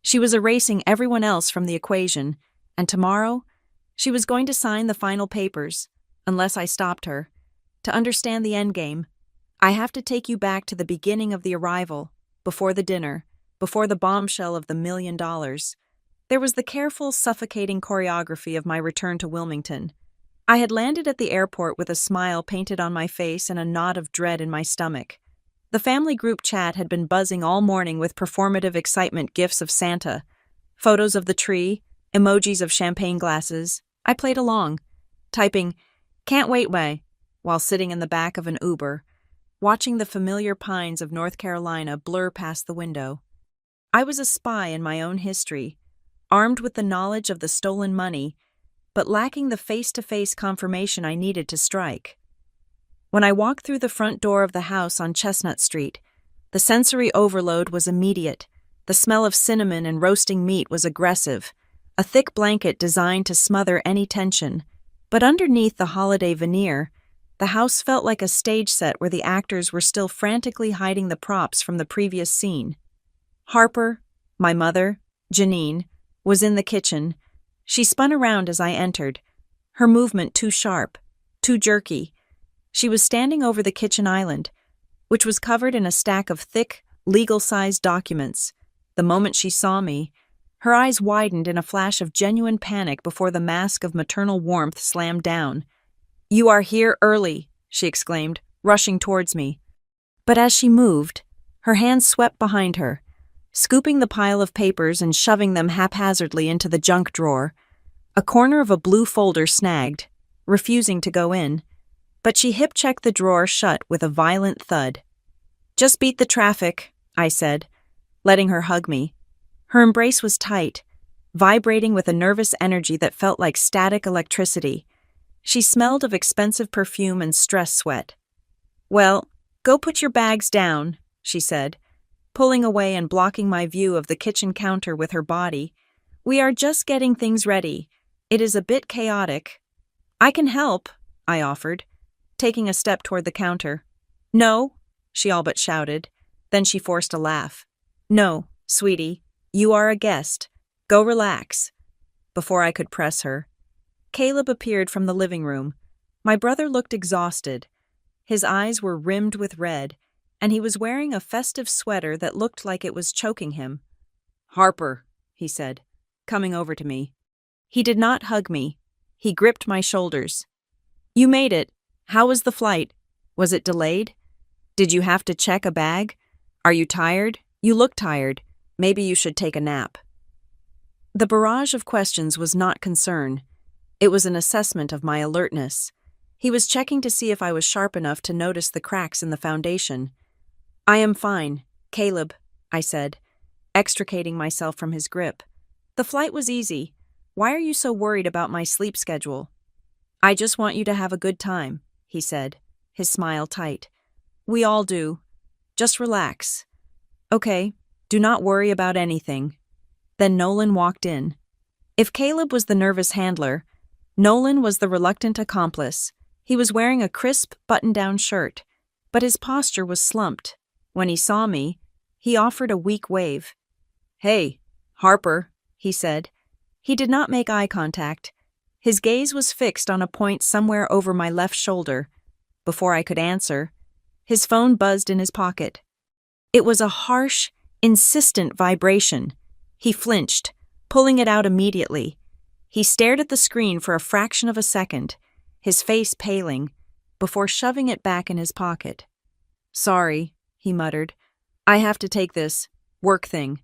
She was erasing everyone else from the equation, and tomorrow, she was going to sign the final papers, unless I stopped her. To understand the endgame, I have to take you back to the beginning of the arrival, before the dinner, before the bombshell of the $1 million. There was the careful, suffocating choreography of my return to Wilmington. I had landed at the airport with a smile painted on my face and a knot of dread in my stomach. The family group chat had been buzzing all morning with performative excitement gifs of Santa, photos of the tree, emojis of champagne glasses. I played along, typing, "Can't wait way," while sitting in the back of an Uber, watching the familiar pines of North Carolina blur past the window. I was a spy in my own history, armed with the knowledge of the stolen money, but lacking the face-to-face confirmation I needed to strike. When I walked through the front door of the house on Chestnut Street, the sensory overload was immediate. The smell of cinnamon and roasting meat was aggressive, a thick blanket designed to smother any tension. But underneath the holiday veneer, the house felt like a stage set where the actors were still frantically hiding the props from the previous scene. Harper, my mother, Janine, was in the kitchen. She spun around as I entered, her movement too sharp, too jerky. She was standing over the kitchen island, which was covered in a stack of thick, legal-sized documents. The moment she saw me, her eyes widened in a flash of genuine panic before the mask of maternal warmth slammed down. "You are here early," she exclaimed, rushing towards me. But as she moved, her hands swept behind her, scooping the pile of papers and shoving them haphazardly into the junk drawer. A corner of a blue folder snagged, refusing to go in, but she hip-checked the drawer shut with a violent thud. "Just beat the traffic," I said, letting her hug me. Her embrace was tight, vibrating with a nervous energy that felt like static electricity. She smelled of expensive perfume and stress sweat. "Well, go put your bags down," she said. pulling away and blocking my view of the kitchen counter with her body. "We are just getting things ready. It is a bit chaotic." "I can help," I offered, taking a step toward the counter. "No," she all but shouted. Then she forced a laugh. "No, sweetie, you are a guest. Go relax." Before I could press her, Caleb appeared from the living room. My brother looked exhausted. His eyes were rimmed with red, and he was wearing a festive sweater that looked like it was choking him. "Harper," he said, coming over to me. He did not hug me. He gripped my shoulders. "You made it. How was the flight? Was it delayed? Did you have to check a bag? Are you tired? You look tired. Maybe you should take a nap." The barrage of questions was not concern. It was an assessment of my alertness. He was checking to see if I was sharp enough to notice the cracks in the foundation. "I am fine, Caleb," I said, extricating myself from his grip. "The flight was easy. Why are you so worried about my sleep schedule?" "I just want you to have a good time," he said, his smile tight. "We all do. Just relax." "Okay, do not worry about anything." Then Nolan walked in. If Caleb was the nervous handler, Nolan was the reluctant accomplice. He was wearing a crisp, button-down shirt, but his posture was slumped. When he saw me, he offered a weak wave. "Hey, Harper," he said. He did not make eye contact. His gaze was fixed on a point somewhere over my left shoulder. Before I could answer, his phone buzzed in his pocket. It was a harsh, insistent vibration. He flinched, pulling it out immediately. He stared at the screen for a fraction of a second, his face paling, before shoving it back in his pocket. "Sorry," he muttered. "I have to take this work thing."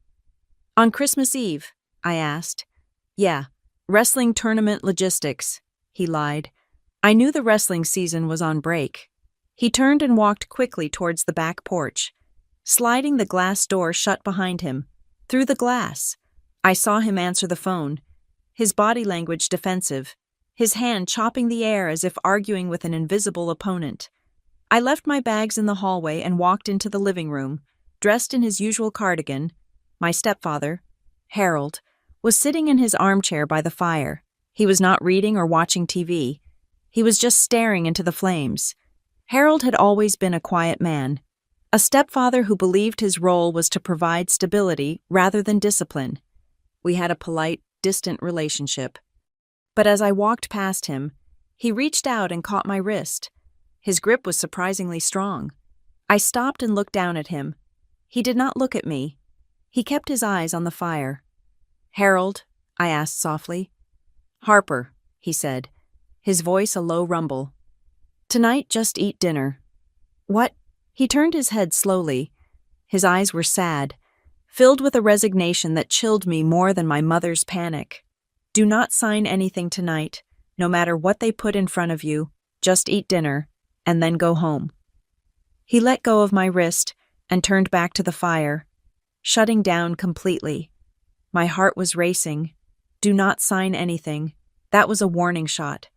"On Christmas Eve?" I asked. "Yeah, wrestling tournament logistics," he lied. I knew the wrestling season was on break. He turned and walked quickly towards the back porch, sliding the glass door shut behind him. Through the glass, I saw him answer the phone, his body language defensive, his hand chopping the air as if arguing with an invisible opponent. I left my bags in the hallway and walked into the living room, dressed in his usual cardigan. My stepfather, Harold, was sitting in his armchair by the fire. He was not reading or watching TV. He was just staring into the flames. Harold had always been a quiet man, a stepfather who believed his role was to provide stability rather than discipline. We had a polite, distant relationship. But as I walked past him, he reached out and caught my wrist. His grip was surprisingly strong. I stopped and looked down at him. He did not look at me. He kept his eyes on the fire. "Harold?" I asked softly. "Harper," he said, his voice a low rumble. "Tonight, just eat dinner." "What?" He turned his head slowly. His eyes were sad, filled with a resignation that chilled me more than my mother's panic. "Do not sign anything tonight, no matter what they put in front of you. Just eat dinner, and then go home." He let go of my wrist and turned back to the fire, shutting down completely. My heart was racing. Do not sign anything. That was a warning shot.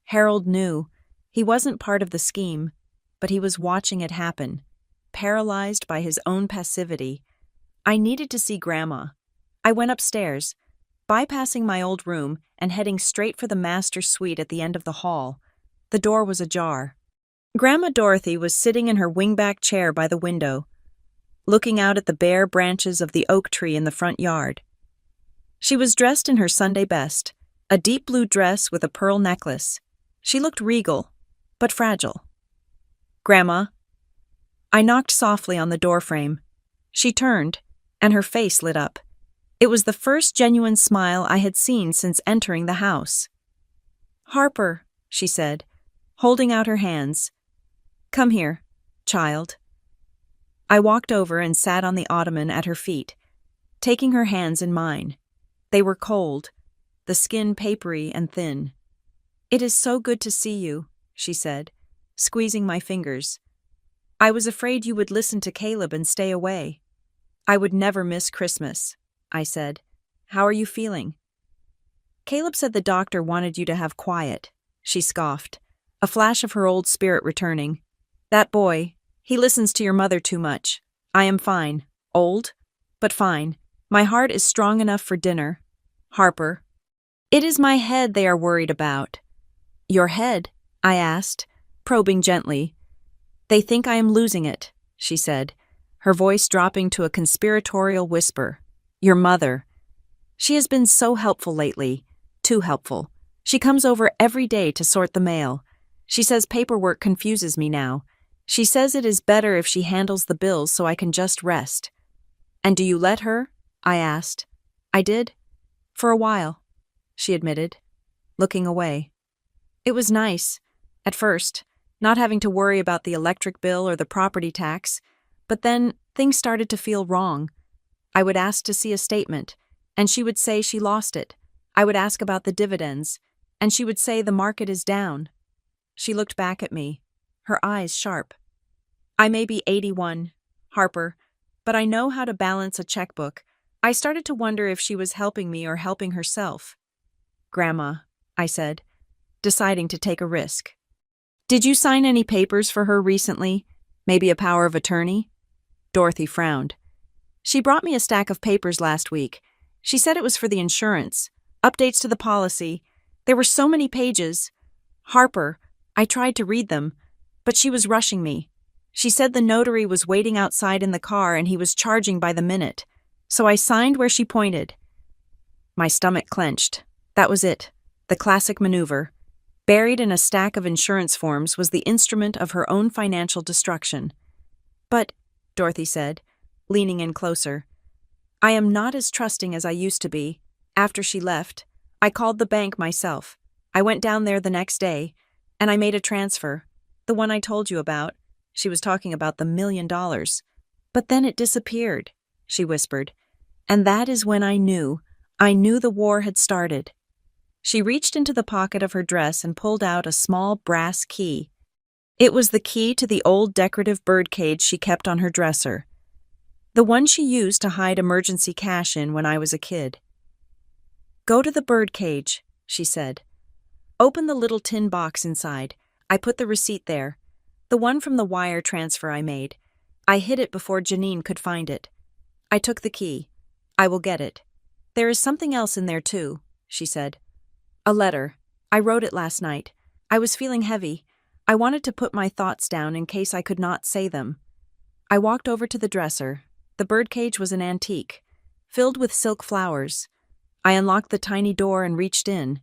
Harold knew. He wasn't part of the scheme, but he was watching it happen, paralyzed by his own passivity. I needed to see Grandma. I went upstairs, bypassing my old room and heading straight for the master suite at the end of the hall. The door was ajar. Grandma Dorothy was sitting in her wingback chair by the window, looking out at the bare branches of the oak tree in the front yard. She was dressed in her Sunday best, a deep blue dress with a pearl necklace. She looked regal, but fragile. "Grandma." I knocked softly on the doorframe. She turned, and her face lit up. It was the first genuine smile I had seen since entering the house. "Harper," she said, holding out her hands. "Come here, child." I walked over and sat on the ottoman at her feet, taking her hands in mine. They were cold, the skin papery and thin. "It is so good to see you," she said, squeezing my fingers. "I was afraid you would listen to Caleb and stay away." "I would never miss Christmas," I said. "How are you feeling?" "Caleb said the doctor wanted you to have quiet," she scoffed, a flash of her old spirit returning. "That boy, he listens to your mother too much. I am fine." Old? But fine. My heart is strong enough for dinner. Harper. It is my head they are worried about. Your head? I asked, probing gently. They think I am losing it, she said, her voice dropping to a conspiratorial whisper. Your mother. She has been so helpful lately. Too helpful. She comes over every day to sort the mail. She says paperwork confuses me now. She says it is better if she handles the bills so I can just rest. And do you let her? I asked. I did. For a while, she admitted, looking away. It was nice, at first, not having to worry about the electric bill or the property tax, but then things started to feel wrong. I would ask to see a statement, and she would say she lost it. I would ask about the dividends, and she would say the market is down. She looked back at me, her eyes sharp. I may be 81, Harper, but I know how to balance a checkbook. I started to wonder if she was helping me or helping herself. Grandma, I said, deciding to take a risk. Did you sign any papers for her recently? Maybe a power of attorney? Dorothy frowned. She brought me a stack of papers last week. She said it was for the insurance, updates to the policy. There were so many pages. Harper, I tried to read them, but she was rushing me. She said the notary was waiting outside in the car and he was charging by the minute. So I signed where she pointed. My stomach clenched. That was it. The classic maneuver. Buried in a stack of insurance forms was the instrument of her own financial destruction. But, Dorothy said, leaning in closer, I am not as trusting as I used to be. After she left, I called the bank myself. I went down there the next day, and I made a transfer. The one I told you about. She was talking about the $1 million. But then it disappeared, she whispered. And that is when I knew the war had started. She reached into the pocket of her dress and pulled out a small brass key. It was the key to the old decorative birdcage she kept on her dresser. The one she used to hide emergency cash in when I was a kid. Go to the birdcage, she said. Open the little tin box inside. I put the receipt there. The one from the wire transfer I made. I hid it before Janine could find it. I took the key. I will get it. There is something else in there too, she said. A letter. I wrote it last night. I was feeling heavy. I wanted to put my thoughts down in case I could not say them. I walked over to the dresser. The birdcage was an antique, filled with silk flowers. I unlocked the tiny door and reached in,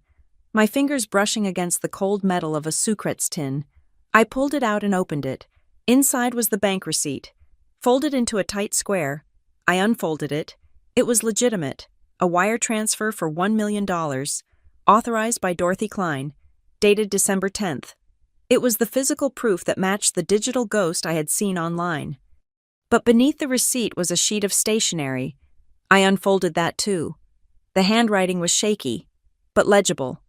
my fingers brushing against the cold metal of a Sucrets tin. I pulled it out and opened it. Inside was the bank receipt, folded into a tight square. I unfolded it. It was legitimate, a wire transfer for $1 million, authorized by Dorothy Klein, dated December 10th. It was the physical proof that matched the digital ghost I had seen online. But beneath the receipt was a sheet of stationery. I unfolded that too. The handwriting was shaky, but legible.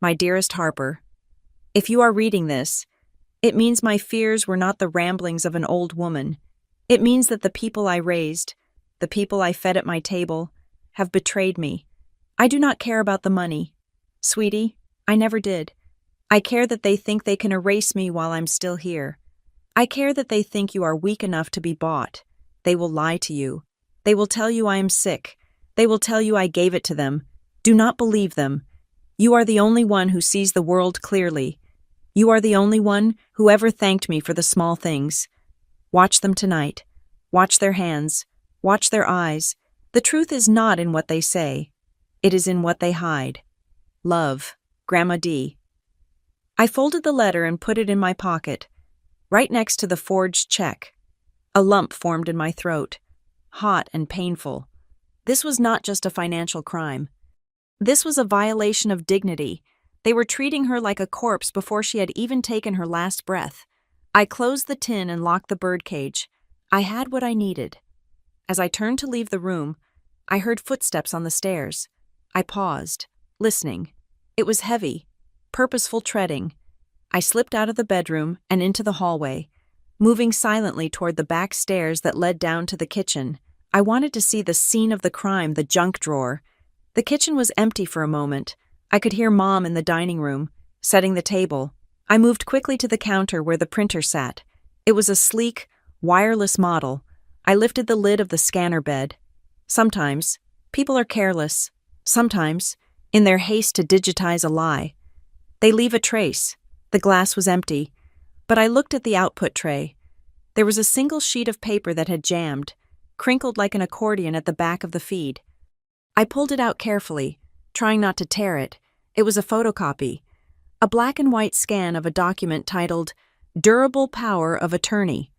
My dearest Harper, if you are reading this, it means my fears were not the ramblings of an old woman. It means that the people I raised, the people I fed at my table, have betrayed me. I do not care about the money. Sweetie, I never did. I care that they think they can erase me while I'm still here. I care that they think you are weak enough to be bought. They will lie to you. They will tell you I am sick. They will tell you I gave it to them. Do not believe them. You are the only one who sees the world clearly. You are the only one who ever thanked me for the small things. Watch them tonight. Watch their hands. Watch their eyes. The truth is not in what they say. It is in what they hide. Love, Grandma D. I folded the letter and put it in my pocket, right next to the forged check. A lump formed in my throat, hot and painful. This was not just a financial crime. This was a violation of dignity. They were treating her like a corpse before she had even taken her last breath. I closed the tin and locked the birdcage. I had what I needed. As I turned to leave the room, I heard footsteps on the stairs. I paused, listening. It was heavy, purposeful treading. I slipped out of the bedroom and into the hallway, moving silently toward the back stairs that led down to the kitchen. I wanted to see the scene of the crime, the junk drawer. The kitchen was empty for a moment. I could hear Mom in the dining room, setting the table. I moved quickly to the counter where the printer sat. It was a sleek, wireless model. I lifted the lid of the scanner bed. Sometimes, people are careless. Sometimes, in their haste to digitize a lie, they leave a trace. The glass was empty, but I looked at the output tray. There was a single sheet of paper that had jammed, crinkled like an accordion at the back of the feed. I pulled it out carefully, trying not to tear it. It was a photocopy, a black and white scan of a document titled Durable Power of Attorney.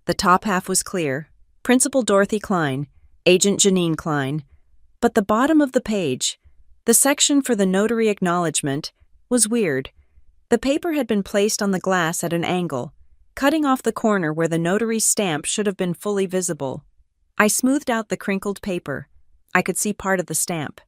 The top half was clear, Principal Dorothy Klein, Agent Janine Klein, but the bottom of the page, the section for the notary acknowledgement, was weird. The paper had been placed on the glass at an angle, cutting off the corner where the notary's stamp should have been fully visible. I smoothed out the crinkled paper. I could see part of the stamp.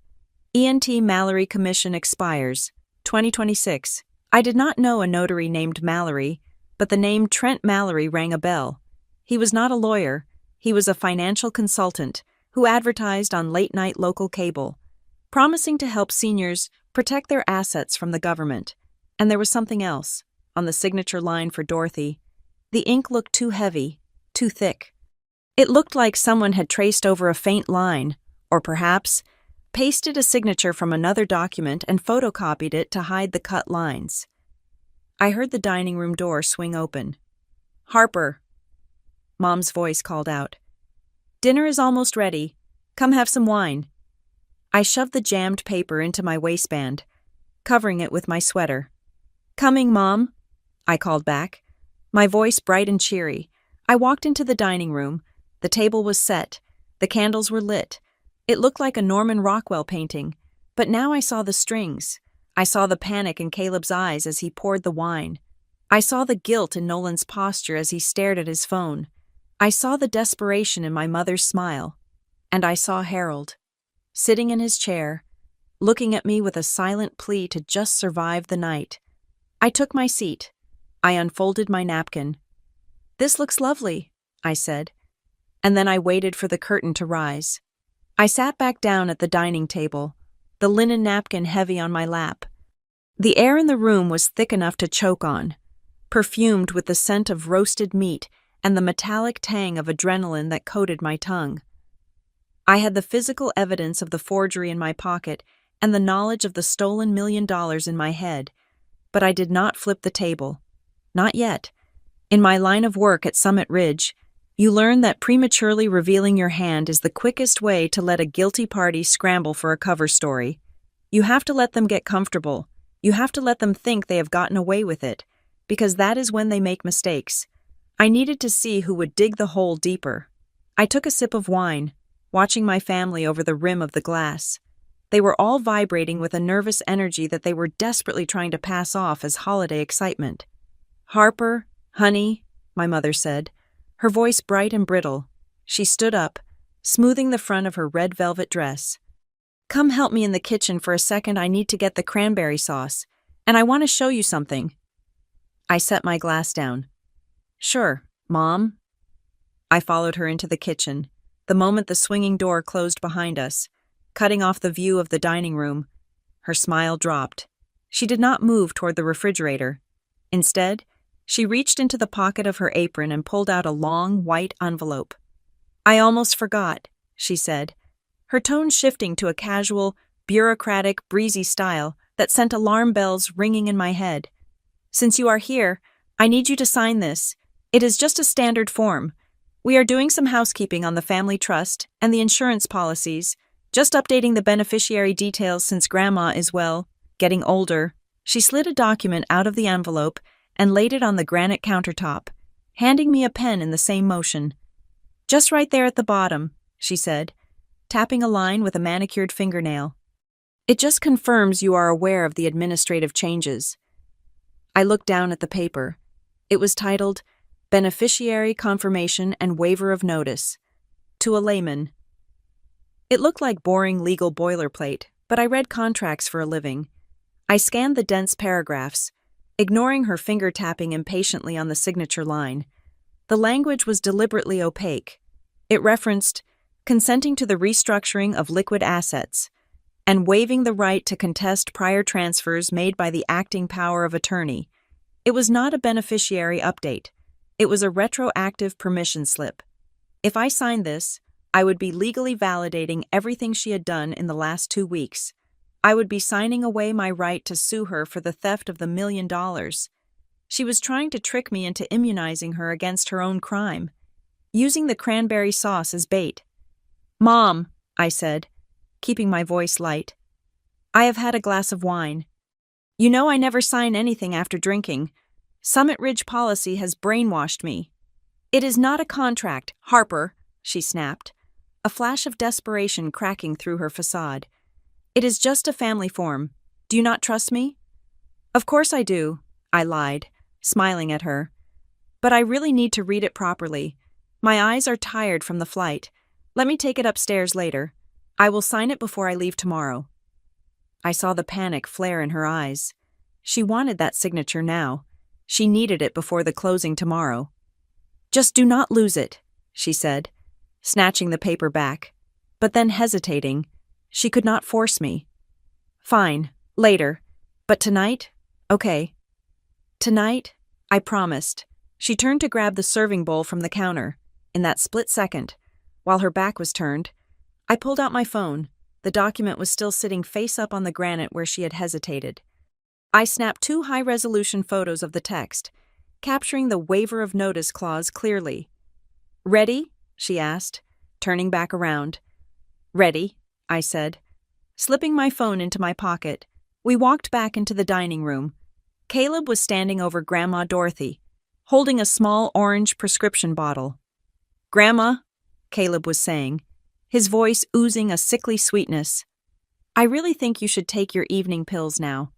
E.N.T. Mallory Commission expires, 2026. I did not know a notary named Mallory, but the name Trent Mallory rang a bell. He was not a lawyer. He was a financial consultant who advertised on late-night local cable, promising to help seniors protect their assets from the government. And there was something else. On the signature line for Dorothy, the ink looked too heavy, too thick. It looked like someone had traced over a faint line, or perhaps pasted a signature from another document and photocopied it to hide the cut lines. I heard the dining room door swing open. "Harper," Mom's voice called out. "Dinner is almost ready. Come have some wine." I shoved the jammed paper into my waistband, covering it with my sweater. "Coming, Mom," I called back, my voice bright and cheery. I walked into the dining room. The table was set. The candles were lit. It looked like a Norman Rockwell painting, but now I saw the strings. I saw the panic in Caleb's eyes as he poured the wine. I saw the guilt in Nolan's posture as he stared at his phone. I saw the desperation in my mother's smile. And I saw Harold, sitting in his chair, looking at me with a silent plea to just survive the night. I took my seat. I unfolded my napkin. "This looks lovely," I said, and then I waited for the curtain to rise. I sat back down at the dining table, the linen napkin heavy on my lap. The air in the room was thick enough to choke on, perfumed with the scent of roasted meat and the metallic tang of adrenaline that coated my tongue. I had the physical evidence of the forgery in my pocket and the knowledge of the stolen $1 million in my head, but I did not flip the table. Not yet. In my line of work at Summit Ridge, you learn that prematurely revealing your hand is the quickest way to let a guilty party scramble for a cover story. You have to let them get comfortable. You have to let them think they have gotten away with it, because that is when they make mistakes. I needed to see who would dig the hole deeper. I took a sip of wine, watching my family over the rim of the glass. They were all vibrating with a nervous energy that they were desperately trying to pass off as holiday excitement. "Harper, honey," my mother said, her voice bright and brittle. She stood up, smoothing the front of her red velvet dress. "Come help me in the kitchen for a second. I need to get the cranberry sauce, and I want to show you something." I set my glass down. "Sure, Mom." I followed her into the kitchen, the moment the swinging door closed behind us, cutting off the view of the dining room. Her smile dropped. She did not move toward the refrigerator. Instead, she reached into the pocket of her apron and pulled out a long, white envelope. "I almost forgot," she said, her tone shifting to a casual, bureaucratic, breezy style that sent alarm bells ringing in my head. "Since you are here, I need you to sign this. It is just a standard form. We are doing some housekeeping on the family trust and the insurance policies, just updating the beneficiary details since Grandma is, well, getting older." She slid a document out of the envelope and laid it on the granite countertop, handing me a pen in the same motion. "Just right there at the bottom," she said, tapping a line with a manicured fingernail. "It just confirms you are aware of the administrative changes." I looked down at the paper. It was titled, "Beneficiary Confirmation and Waiver of Notice. To a Layman." It looked like boring legal boilerplate, but I read contracts for a living. I scanned the dense paragraphs, ignoring her finger tapping impatiently on the signature line. The language was deliberately opaque. It referenced consenting to the restructuring of liquid assets and waiving the right to contest prior transfers made by the acting power of attorney. It was not a beneficiary update. It was a retroactive permission slip. If I signed this, I would be legally validating everything she had done in the last 2 weeks. I would be signing away my right to sue her for the theft of the $1 million. She was trying to trick me into immunizing her against her own crime, using the cranberry sauce as bait. "Mom," I said, keeping my voice light, "I have had a glass of wine. You know I never sign anything after drinking. Summit Ridge policy has brainwashed me." "It is not a contract, Harper," she snapped, a flash of desperation cracking through her facade. "It is just a family form. Do you not trust me?" "Of course I do," I lied, smiling at her. "But I really need to read it properly. My eyes are tired from the flight. Let me take it upstairs later. I will sign it before I leave tomorrow." I saw the panic flare in her eyes. She wanted that signature now. She needed it before the closing tomorrow. "Just do not lose it," she said, snatching the paper back, but then hesitating. She could not force me. "Fine, later. But tonight? Okay." "Tonight?" I promised. She turned to grab the serving bowl from the counter. In that split second, while her back was turned, I pulled out my phone. The document was still sitting face up on the granite where she had hesitated. I snapped 2 high-resolution photos of the text, capturing the waiver of notice clause clearly. "Ready?" she asked, turning back around. "Ready," I said. Slipping my phone into my pocket, we walked back into the dining room. Caleb was standing over Grandma Dorothy, holding a small orange prescription bottle. "Grandma," Caleb was saying, his voice oozing a sickly sweetness, "I really think you should take your evening pills now.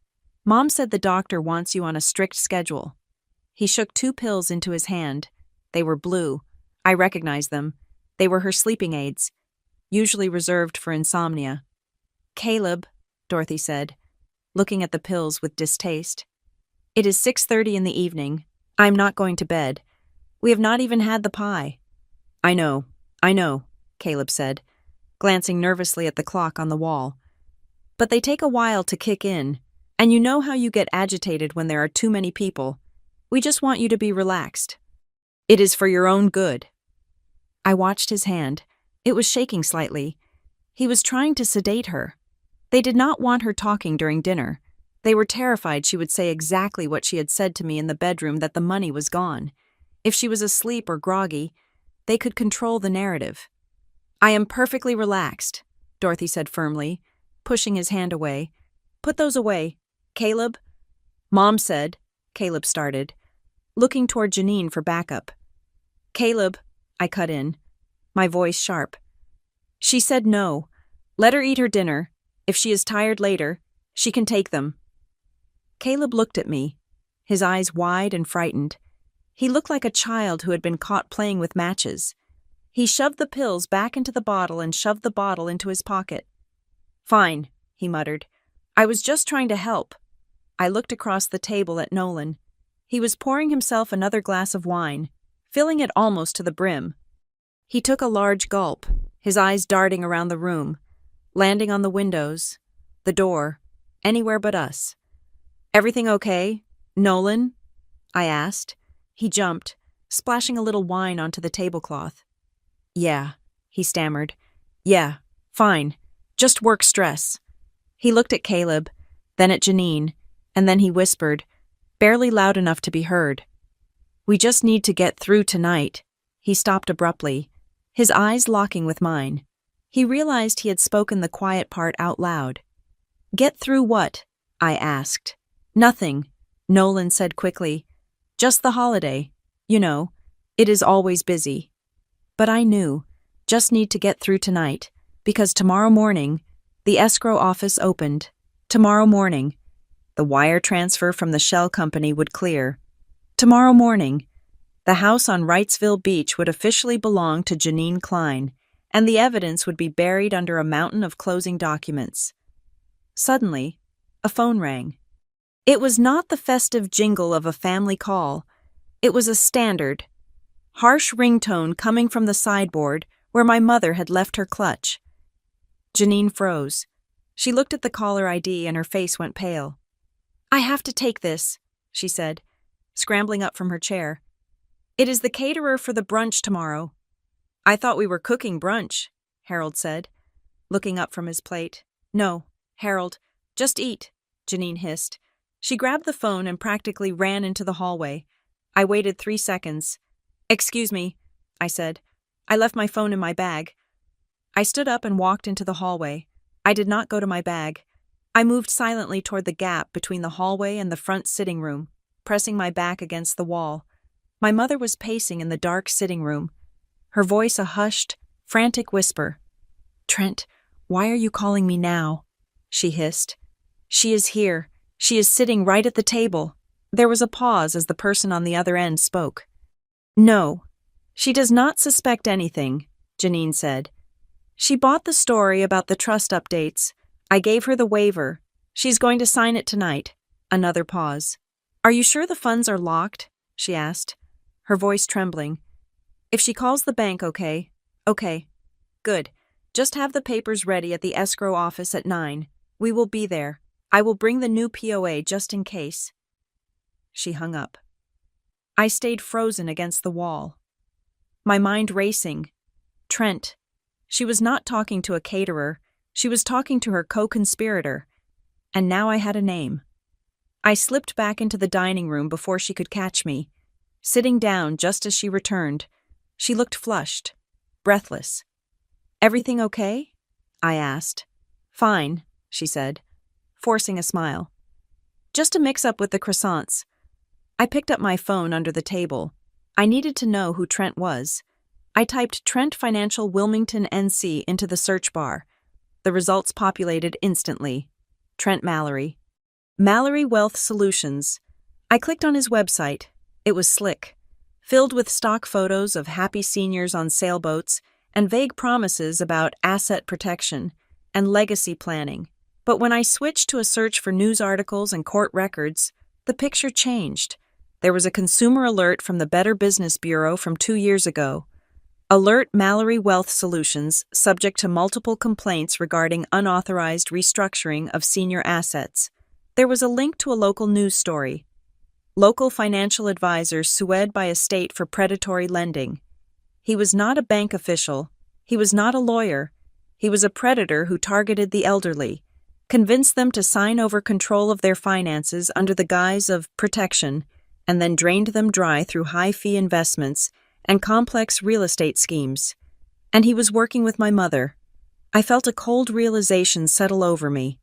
Mom said the doctor wants you on a strict schedule." He shook 2 pills into his hand. They were blue. I recognized them. They were her sleeping aids, usually reserved for insomnia. "Caleb," Dorothy said, looking at the pills with distaste. "It is 6:30 in the evening. I am not going to bed. We have not even had the pie." I know, Caleb said, glancing nervously at the clock on the wall. "But they take a while to kick in, and you know how you get agitated when there are too many people. We just want you to be relaxed. It is for your own good." I watched his hand. It was shaking slightly. He was trying to sedate her. They did not want her talking during dinner. They were terrified she would say exactly what she had said to me in the bedroom, that the money was gone. If she was asleep or groggy, they could control the narrative. "I am perfectly relaxed," Dorothy said firmly, pushing his hand away. "Put those away. Caleb?" "Mom said," Caleb started, looking toward Janine for backup. "Caleb," I cut in, my voice sharp. "She said no. Let her eat her dinner. If she is tired later, she can take them." Caleb looked at me, his eyes wide and frightened. He looked like a child who had been caught playing with matches. He shoved the pills back into the bottle and shoved the bottle into his pocket. "Fine," he muttered. "I was just trying to help." I looked across the table at Nolan. He was pouring himself another glass of wine, filling it almost to the brim. He took a large gulp, his eyes darting around the room, landing on the windows, the door, anywhere but us. "Everything okay, Nolan?" I asked. He jumped, splashing a little wine onto the tablecloth. "Yeah," he stammered. "Yeah, fine. Just work stress." He looked at Caleb, then at Janine, and then he whispered, barely loud enough to be heard. "We just need to get through tonight." He stopped abruptly, his eyes locking with mine. He realized he had spoken the quiet part out loud. "Get through what?" I asked. "Nothing," Nolan said quickly. "Just the holiday. You know, it is always busy." But I knew, just need to get through tonight, because tomorrow morning, the escrow office opened. Tomorrow morning, the wire transfer from the shell company would clear. Tomorrow morning, the house on Wrightsville Beach would officially belong to Janine Klein, and the evidence would be buried under a mountain of closing documents. Suddenly, a phone rang. It was not the festive jingle of a family call. It was a standard, harsh ringtone coming from the sideboard where my mother had left her clutch. Janine froze. She looked at the caller ID and her face went pale. "I have to take this," she said, scrambling up from her chair. "It is the caterer for the brunch tomorrow." I thought we were cooking brunch, Harold said, looking up from his plate. No, Harold, just eat, Janine hissed. She grabbed the phone and practically ran into the hallway. I waited 3 seconds. Excuse me, I said. I left my phone in my bag. I stood up and walked into the hallway. I did not go to my bag. I moved silently toward the gap between the hallway and the front sitting room, pressing my back against the wall. My mother was pacing in the dark sitting room, her voice a hushed, frantic whisper. Trent, why are you calling me now? She hissed. She is here. She is sitting right at the table. There was a pause as the person on the other end spoke. No, she does not suspect anything, Janine said. She bought the story about the trust updates. I gave her the waiver. She's going to sign it tonight. Another pause. Are you sure the funds are locked? She asked, her voice trembling. If she calls the bank, okay. Okay. Good. Just have the papers ready at the escrow office at 9. We will be there. I will bring the new POA just in case. She hung up. I stayed frozen against the wall, my mind racing. Trent. She was not talking to a caterer. She was talking to her co-conspirator. And now I had a name. I slipped back into the dining room before she could catch me, sitting down just as she returned. She looked flushed, breathless. Everything okay? I asked. Fine, she said, forcing a smile. Just a mix-up with the croissants. I picked up my phone under the table. I needed to know who Trent was. I typed Trent Financial Wilmington, NC into the search bar. The results populated instantly. Trent Mallory. Mallory Wealth Solutions. I clicked on his website. It was slick, filled with stock photos of happy seniors on sailboats and vague promises about asset protection and legacy planning. But when I switched to a search for news articles and court records, the picture changed. There was a consumer alert from the Better Business Bureau from 2 years ago. Alert Mallory Wealth Solutions subject to multiple complaints regarding unauthorized restructuring of senior assets. There was a link to a local news story. Local financial advisor sued by a state for predatory lending. He was not a bank official. He was not a lawyer. He was a predator who targeted the elderly, convinced them to sign over control of their finances under the guise of protection, and then drained them dry through high-fee investments and complex real estate schemes. And he was working with my mother. I felt a cold realization settle over me.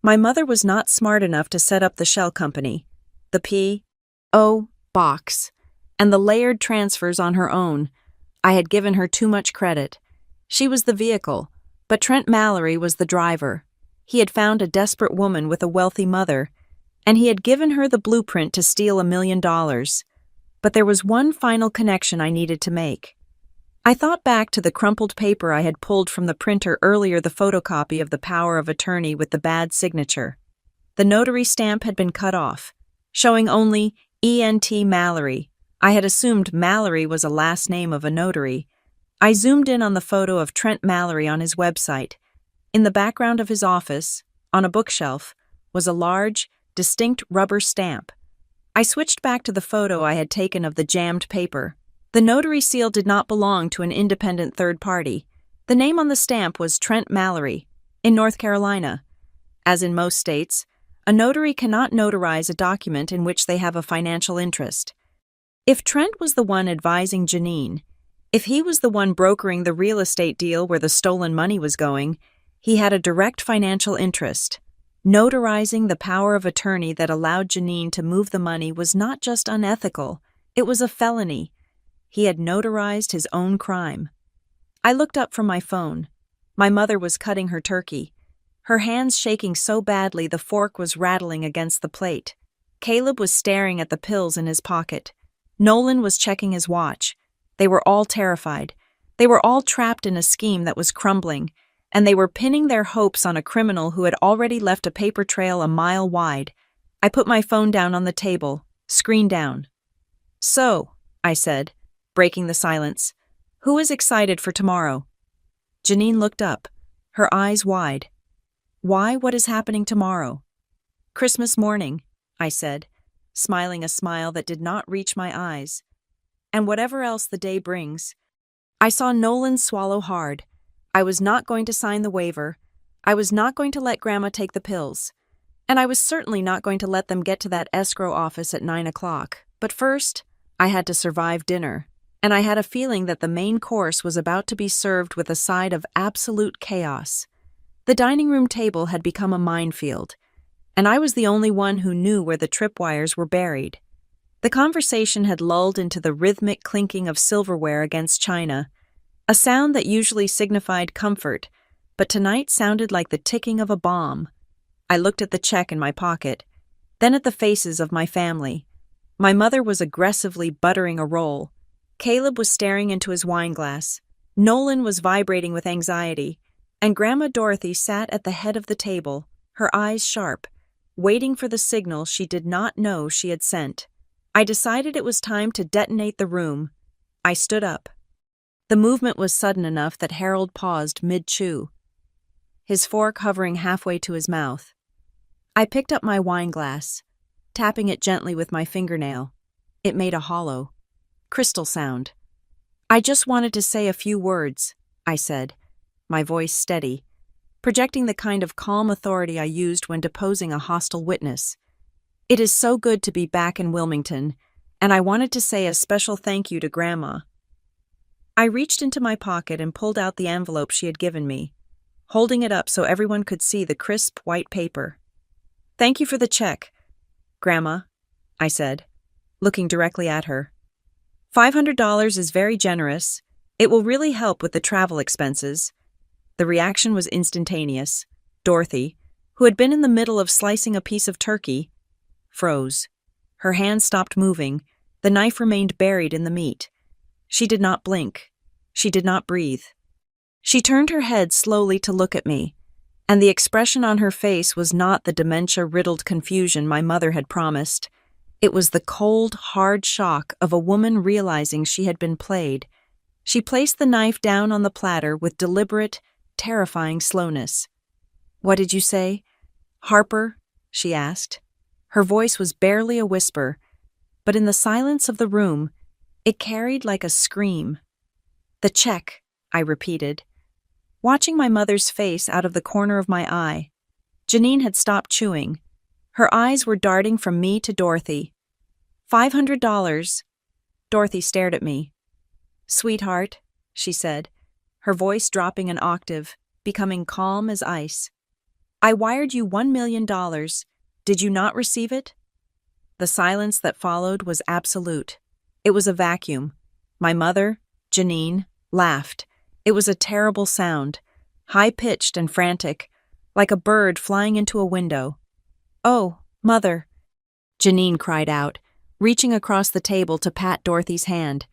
My mother was not smart enough to set up the shell company, the P.O. box, and the layered transfers on her own. I had given her too much credit. She was the vehicle, but Trent Mallory was the driver. He had found a desperate woman with a wealthy mother, and he had given her the blueprint to steal $1 million. But there was one final connection I needed to make. I thought back to the crumpled paper I had pulled from the printer earlier, the photocopy of the power of attorney with the bad signature. The notary stamp had been cut off, showing only E.N.T. Mallory. I had assumed Mallory was a last name of a notary. I zoomed in on the photo of Trent Mallory on his website. In the background of his office, on a bookshelf, was a large, distinct rubber stamp. I switched back to the photo I had taken of the jammed paper. The notary seal did not belong to an independent third party. The name on the stamp was Trent Mallory, in North Carolina. As in most states, a notary cannot notarize a document in which they have a financial interest. If Trent was the one advising Janine, if he was the one brokering the real estate deal where the stolen money was going, he had a direct financial interest. Notarizing the power of attorney that allowed Janine to move the money was not just unethical, it was a felony. He had notarized his own crime. I looked up from my phone. My mother was cutting her turkey, her hands shaking so badly the fork was rattling against the plate. Caleb was staring at the pills in his pocket. Nolan was checking his watch. They were all terrified. They were all trapped in a scheme that was crumbling, and they were pinning their hopes on a criminal who had already left a paper trail a mile wide. I put my phone down on the table, screen down. So, I said, breaking the silence, who is excited for tomorrow? Janine looked up, her eyes wide. Why, what is happening tomorrow? Christmas morning, I said, smiling a smile that did not reach my eyes. And whatever else the day brings. I saw Nolan swallow hard. I was not going to sign the waiver. I was not going to let Grandma take the pills. And I was certainly not going to let them get to that escrow office at 9 o'clock. But first, I had to survive dinner. And I had a feeling that the main course was about to be served with a side of absolute chaos. The dining room table had become a minefield, and I was the only one who knew where the tripwires were buried. The conversation had lulled into the rhythmic clinking of silverware against china, a sound that usually signified comfort, but tonight sounded like the ticking of a bomb. I looked at the check in my pocket, then at the faces of my family. My mother was aggressively buttering a roll. Caleb was staring into his wine glass. Nolan was vibrating with anxiety, and Grandma Dorothy sat at the head of the table, her eyes sharp, waiting for the signal she did not know she had sent. I decided it was time to detonate the room. I stood up. The movement was sudden enough that Harold paused mid-chew, his fork hovering halfway to his mouth. I picked up my wine glass, tapping it gently with my fingernail. It made a hollow, crystal sound. "I just wanted to say a few words," I said, my voice steady, projecting the kind of calm authority I used when deposing a hostile witness. "It is so good to be back in Wilmington, and I wanted to say a special thank you to Grandma." I reached into my pocket and pulled out the envelope she had given me, holding it up so everyone could see the crisp white paper. "Thank you for the check, Grandma," I said, looking directly at her. $500 is very generous. It will really help with the travel expenses." The reaction was instantaneous. Dorothy, who had been in the middle of slicing a piece of turkey, froze. Her hand stopped moving. The knife remained buried in the meat. She did not blink. She did not breathe. She turned her head slowly to look at me, and the expression on her face was not the dementia-riddled confusion my mother had promised. It was the cold, hard shock of a woman realizing she had been played. She placed the knife down on the platter with deliberate, terrifying slowness. "What did you say, Harper?" she asked. Her voice was barely a whisper, but in the silence of the room, it carried like a scream. "The check," I repeated, watching my mother's face out of the corner of my eye. Janine had stopped chewing. Her eyes were darting from me to Dorothy. $500. Dorothy stared at me. "Sweetheart," she said, her voice dropping an octave, becoming calm as ice. "I wired you $1 million. Did you not receive it?" The silence that followed was absolute. It was a vacuum. My mother, Janine, laughed. It was a terrible sound, high-pitched and frantic, like a bird flying into a window. "Oh, Mother," Janine cried out, reaching across the table to pat Dorothy's hand.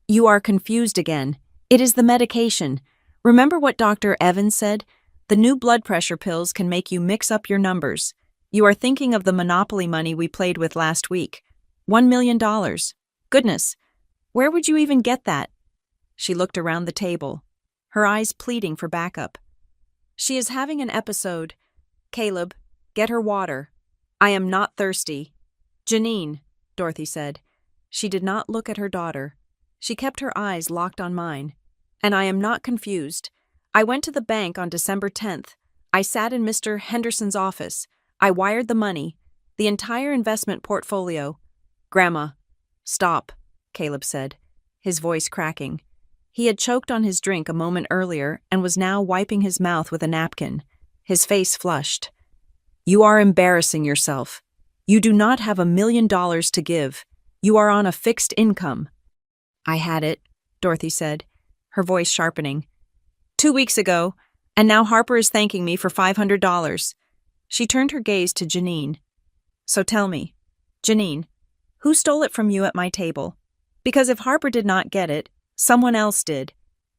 "You are confused again. It is the medication. Remember what Dr. Evans said? The new blood pressure pills can make you mix up your numbers. You are thinking of the Monopoly money we played with last week. $1 million. Goodness, where would you even get that?" She looked around the table, her eyes pleading for backup. "She is having an episode. Caleb, get her water. I am not thirsty." "Janine," Dorothy said. She did not look at her daughter. She kept her eyes locked on mine. "And I am not confused. I went to the bank on December 10th. I sat in Mr. Henderson's office. I wired the money, the entire investment portfolio." "Grandma." "Stop," Caleb said, his voice cracking. He had choked on his drink a moment earlier and was now wiping his mouth with a napkin, his face flushed. "You are embarrassing yourself. You do not have $1 million to give. You are on a fixed income." "I had it," Dorothy said, her voice sharpening. 2 weeks ago, and now Harper is thanking me for $500. She turned her gaze to Janine. "So tell me, Janine, who stole it from you at my table? Because if Harper did not get it, someone else did."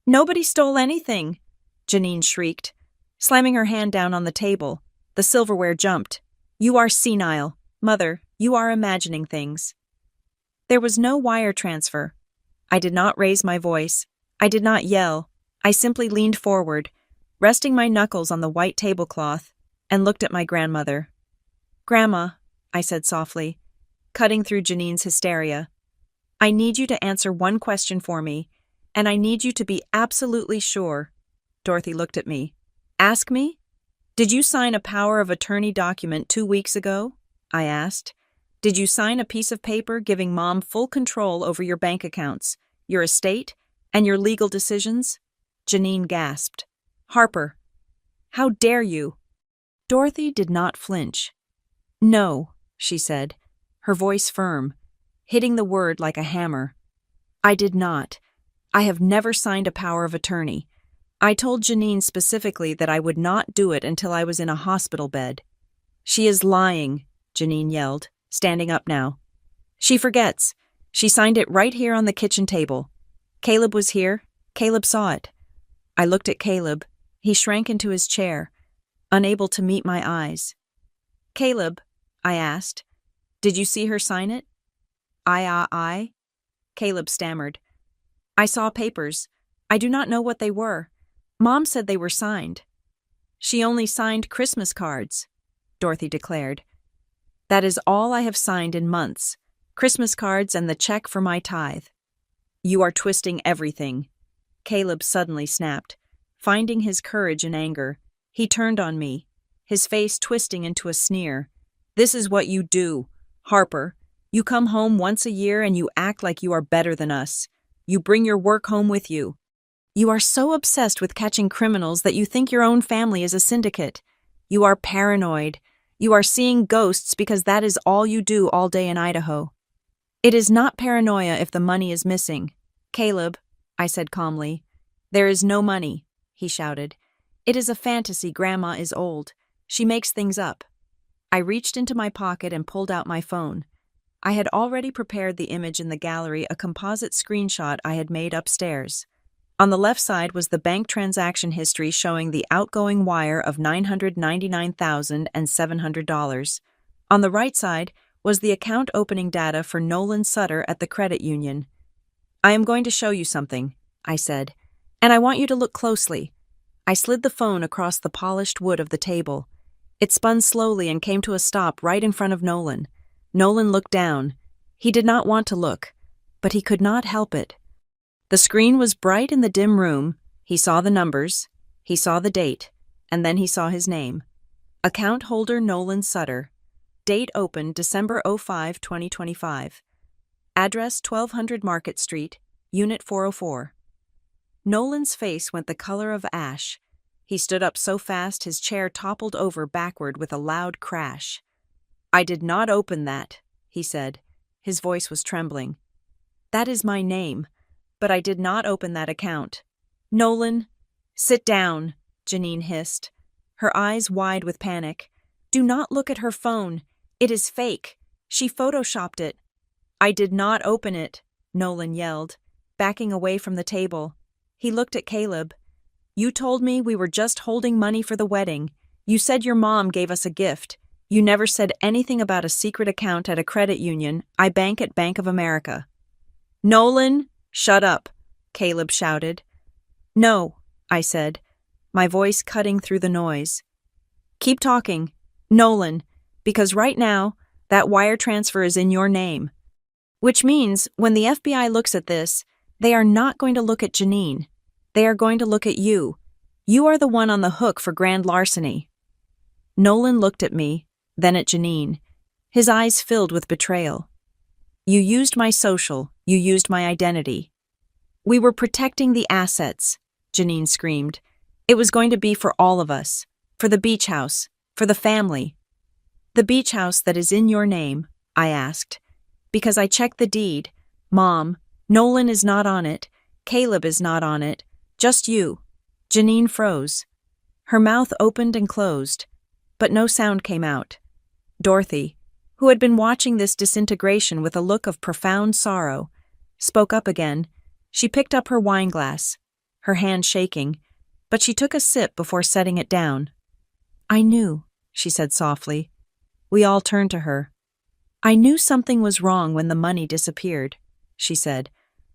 "Nobody stole anything," Janine shrieked, slamming her hand down on the table. The silverware jumped. "You are senile. Mother, you are imagining things." There was no wire transfer. I did not raise my voice. I did not yell. I simply leaned forward, resting my knuckles on the white tablecloth, and looked at my grandmother. "Grandma," I said softly, cutting through Janine's hysteria, "I need you to answer one question for me. And I need you to be absolutely sure. Dorothy looked at me. Ask me? Did you sign a power of attorney document 2 weeks ago? I asked. Did you sign a piece of paper giving Mom full control over your bank accounts, your estate, and your legal decisions? Janine gasped. Harper, how dare you? Dorothy did not flinch. No, she said, her voice firm, hitting the word like a hammer. I did not. I have never signed a power of attorney. I told Janine specifically that I would not do it until I was in a hospital bed. She is lying, Janine yelled, standing up now. She forgets. She signed it right here on the kitchen table. Caleb was here. Caleb saw it. I looked at Caleb. He shrank into his chair, unable to meet my eyes. Caleb, I asked, did you see her sign it? I. Caleb stammered. I saw papers. I do not know what they were. Mom said they were signed. She only signed Christmas cards, Dorothy declared. That is all I have signed in months. Christmas cards and the check for my tithe. You are twisting everything. Caleb suddenly snapped. Finding his courage in anger, he turned on me, his face twisting into a sneer. This is what you do, Harper. You come home once a year and you act like you are better than us. You bring your work home with you. You are so obsessed with catching criminals that you think your own family is a syndicate. You are paranoid. You are seeing ghosts because that is all you do all day in Idaho. It is not paranoia if the money is missing. Caleb, I said calmly. There is no money, he shouted. It is a fantasy. Grandma is old. She makes things up. I reached into my pocket and pulled out my phone. I had already prepared the image in the gallery, a composite screenshot I had made upstairs. On the left side was the bank transaction history showing the outgoing wire of $999,700. On the right side was the account opening data for Nolan Sutter at the credit union. I am going to show you something, I said, and I want you to look closely. I slid the phone across the polished wood of the table. It spun slowly and came to a stop right in front of Nolan. Nolan looked down. He did not want to look, but he could not help it. The screen was bright in the dim room. He saw the numbers, he saw the date, and then he saw his name. Account holder Nolan Sutter. Date opened December 05, 2025. Address 1200 Market Street, Unit 404. Nolan's face went the color of ash. He stood up so fast his chair toppled over backward with a loud crash. I did not open that, he said. His voice was trembling. That is my name, but I did not open that account. Nolan, sit down, Janine hissed, her eyes wide with panic. Do not look at her phone. It is fake. She photoshopped it. I did not open it, Nolan yelled, backing away from the table. He looked at Caleb. You told me we were just holding money for the wedding. You said your mom gave us a gift. You never said anything about a secret account at a credit union. I bank at Bank of America. Nolan, shut up, Caleb shouted. No, I said, my voice cutting through the noise. Keep talking, Nolan, because right now, that wire transfer is in your name. Which means, when the FBI looks at this, they are not going to look at Janine. They are going to look at you. You are the one on the hook for grand larceny. Nolan looked at me, then at Janine. His eyes filled with betrayal. You used my social. You used my identity. We were protecting the assets, Janine screamed. It was going to be for all of us. For the beach house. For the family. The beach house that is in your name, I asked. Because I checked the deed. Mom, Nolan is not on it. Caleb is not on it. Just you. Janine froze. Her mouth opened and closed, but no sound came out. Dorothy, who had been watching this disintegration with a look of profound sorrow, spoke up again. She picked up her wineglass, her hand shaking, but she took a sip before setting it down. I knew, she said softly. We all turned to her. I knew something was wrong when the money disappeared, she said,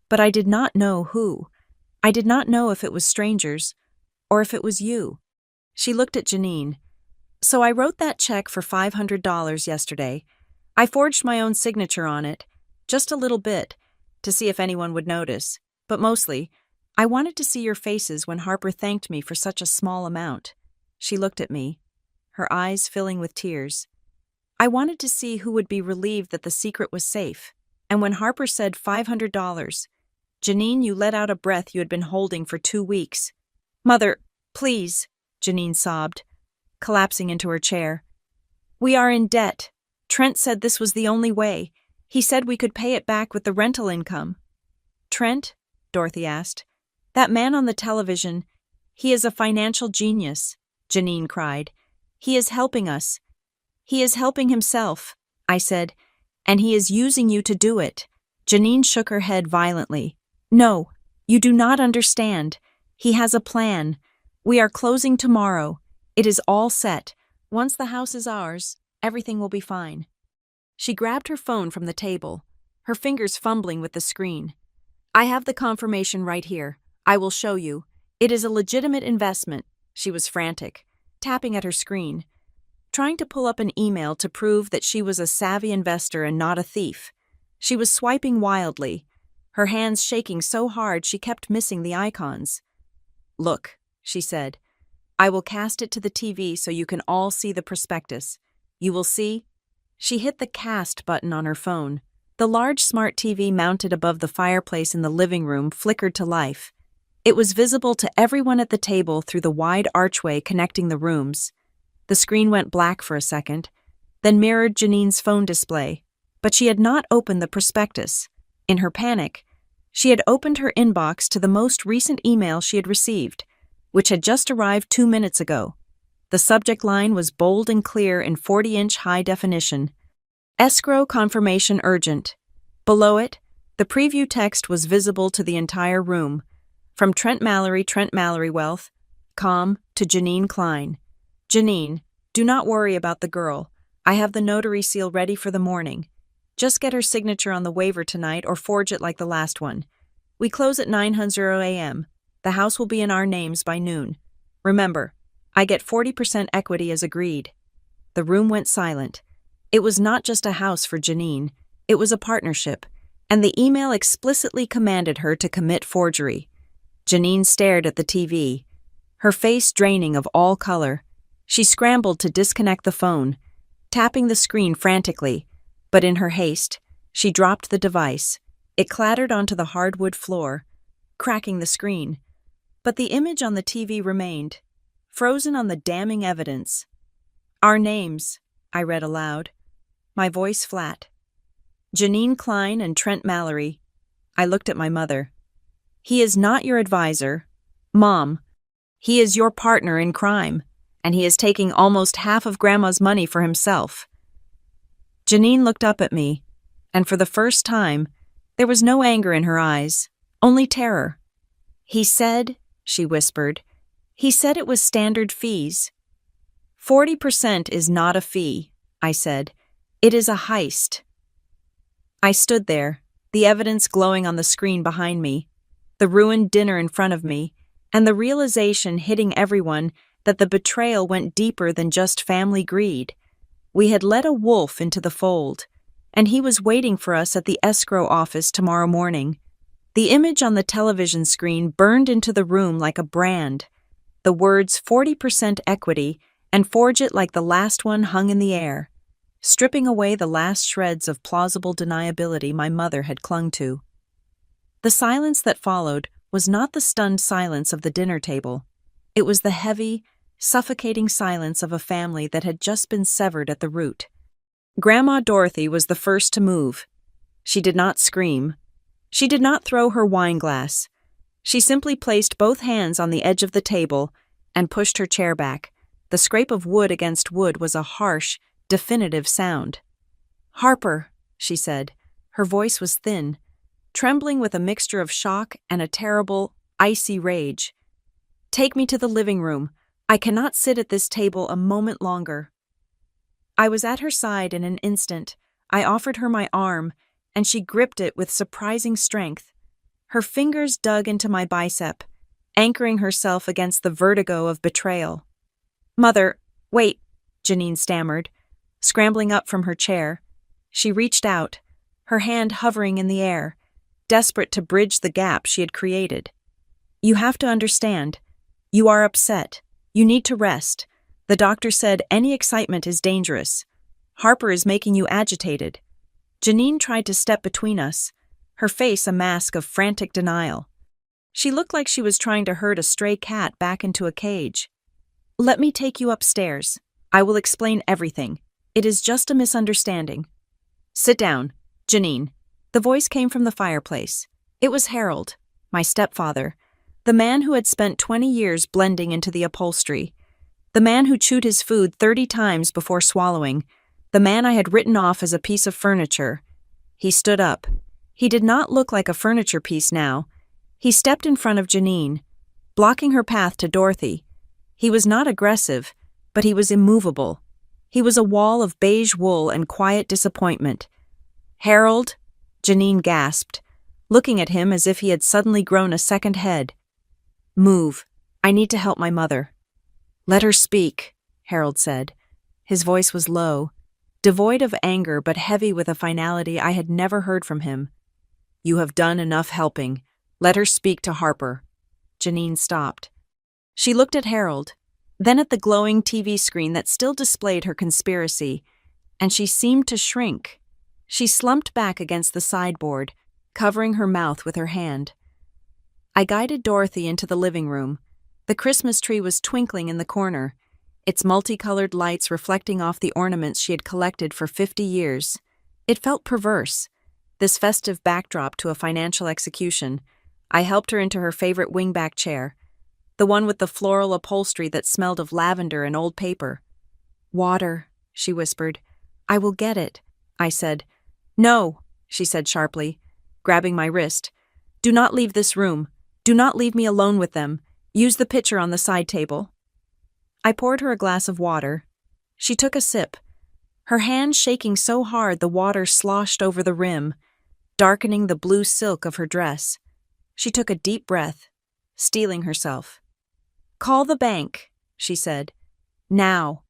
but I did not know who. I did not know if it was strangers or if it was you. She looked at Janine. So I wrote that check for $500 yesterday. I forged my own signature on it, just a little bit, to see if anyone would notice, but mostly I wanted to see your faces when Harper thanked me for such a small amount. She looked at me, her eyes filling with tears. I wanted to see who would be relieved that the secret was safe. And when Harper said $500, Janine, you let out a breath you had been holding for 2 weeks. Mother, please, Janine sobbed, collapsing into her chair. We are in debt. Trent said this was the only way. He said we could pay it back with the rental income. Trent? Dorothy asked. That man on the television, he is a financial genius, Janine cried. He is helping us. He is helping himself, I said, and he is using you to do it. Janine shook her head violently. No, you do not understand. He has a plan. We are closing tomorrow. It is all set. Once the house is ours, everything will be fine. She grabbed her phone from the table, her fingers fumbling with the screen. I have the confirmation right here. I will show you. It is a legitimate investment. She was frantic, tapping at her screen, trying to pull up an email to prove that she was a savvy investor and not a thief. She was swiping wildly, her hands shaking so hard she kept missing the icons. Look, she said. I will cast it to the TV so you can all see the prospectus. You will see. She hit the cast button on her phone. The large smart TV mounted above the fireplace in the living room flickered to life. It was visible to everyone at the table through the wide archway connecting the rooms. The screen went black for a second, then mirrored Janine's phone display, but she had not opened the prospectus. In her panic, she had opened her inbox to the most recent email she had received, which had just arrived 2 minutes ago. The subject line was bold and clear in 40-inch high definition. Escrow confirmation urgent. Below it, the preview text was visible to the entire room, from Trent Mallory Wealth, com, to Janine Klein. Janine, do not worry about the girl. I have the notary seal ready for the morning. Just get her signature on the waiver tonight or forge it like the last one. We close at 9:00 a.m. The house will be in our names by noon. Remember, I get 40% equity as agreed. The room went silent. It was not just a house for Janine. It was a partnership, and the email explicitly commanded her to commit forgery. Janine stared at the TV, her face draining of all color. She scrambled to disconnect the phone, tapping the screen frantically, but in her haste, she dropped the device. It clattered onto the hardwood floor, cracking the screen. But the image on the TV remained, frozen on the damning evidence. Our names, I read aloud, my voice flat. Janine Klein and Trent Mallory. I looked at my mother. He is not your advisor, Mom. He is your partner in crime, and he is taking almost half of Grandma's money for himself. Janine looked up at me, and for the first time, there was no anger in her eyes, only terror. He said, she whispered, he said it was standard fees. 40% is not a fee, I said. It is a heist. I stood there, the evidence glowing on the screen behind me, the ruined dinner in front of me, and the realization hitting everyone that the betrayal went deeper than just family greed. We had let a wolf into the fold, and he was waiting for us at the escrow office tomorrow morning. The image on the television screen burned into the room like a brand. The words 40% equity and forge it like the last one hung in the air, stripping away the last shreds of plausible deniability my mother had clung to. The silence that followed was not the stunned silence of the dinner table. It was the heavy, suffocating silence of a family that had just been severed at the root. Grandma Dorothy was the first to move. She did not scream. She did not throw her wine glass. She simply placed both hands on the edge of the table and pushed her chair back. The scrape of wood against wood was a harsh, definitive sound. Harper, she said. Her voice was thin, trembling with a mixture of shock and a terrible, icy rage. Take me to the living room. I cannot sit at this table a moment longer. I was at her side in an instant. I offered her my arm, and she gripped it with surprising strength. Her fingers dug into my bicep, anchoring herself against the vertigo of betrayal. Mother, wait, Janine stammered, scrambling up from her chair. She reached out, her hand hovering in the air, desperate to bridge the gap she had created. You have to understand. You are upset. You need to rest. The doctor said any excitement is dangerous. Harper is making you agitated." Janine tried to step between us, her face a mask of frantic denial. She looked like she was trying to herd a stray cat back into a cage. "Let me take you upstairs. I will explain everything. It is just a misunderstanding." "Sit down, Janine." The voice came from the fireplace. It was Harold, my stepfather, the man who had spent 20 years blending into the upholstery, the man who chewed his food 30 times before swallowing, the man I had written off as a piece of furniture. He stood up. He did not look like a furniture piece now. He stepped in front of Janine, blocking her path to Dorothy. He was not aggressive, but he was immovable. He was a wall of beige wool and quiet disappointment. "Harold?" Janine gasped, looking at him as if he had suddenly grown a second head. "Move. I need to help my mother." "Let her speak," Harold said. His voice was low, devoid of anger but heavy with a finality I had never heard from him. "You have done enough helping. Let her speak to Harper." Janine stopped. She looked at Harold, then at the glowing TV screen that still displayed her conspiracy, and she seemed to shrink. She slumped back against the sideboard, covering her mouth with her hand. I guided Dorothy into the living room. The Christmas tree was twinkling in the corner, its multicolored lights reflecting off the ornaments she had collected for 50 years. It felt perverse, this festive backdrop to a financial execution. I helped her into her favorite wingback chair, the one with the floral upholstery that smelled of lavender and old paper. "Water," she whispered. "I will get it," I said. "No," she said sharply, grabbing my wrist. "Do not leave this room. Do not leave me alone with them. Use the pitcher on the side table." I poured her a glass of water. She took a sip, her hand shaking so hard the water sloshed over the rim, darkening the blue silk of her dress. She took a deep breath, steeling herself. "Call the bank," she said. "Now."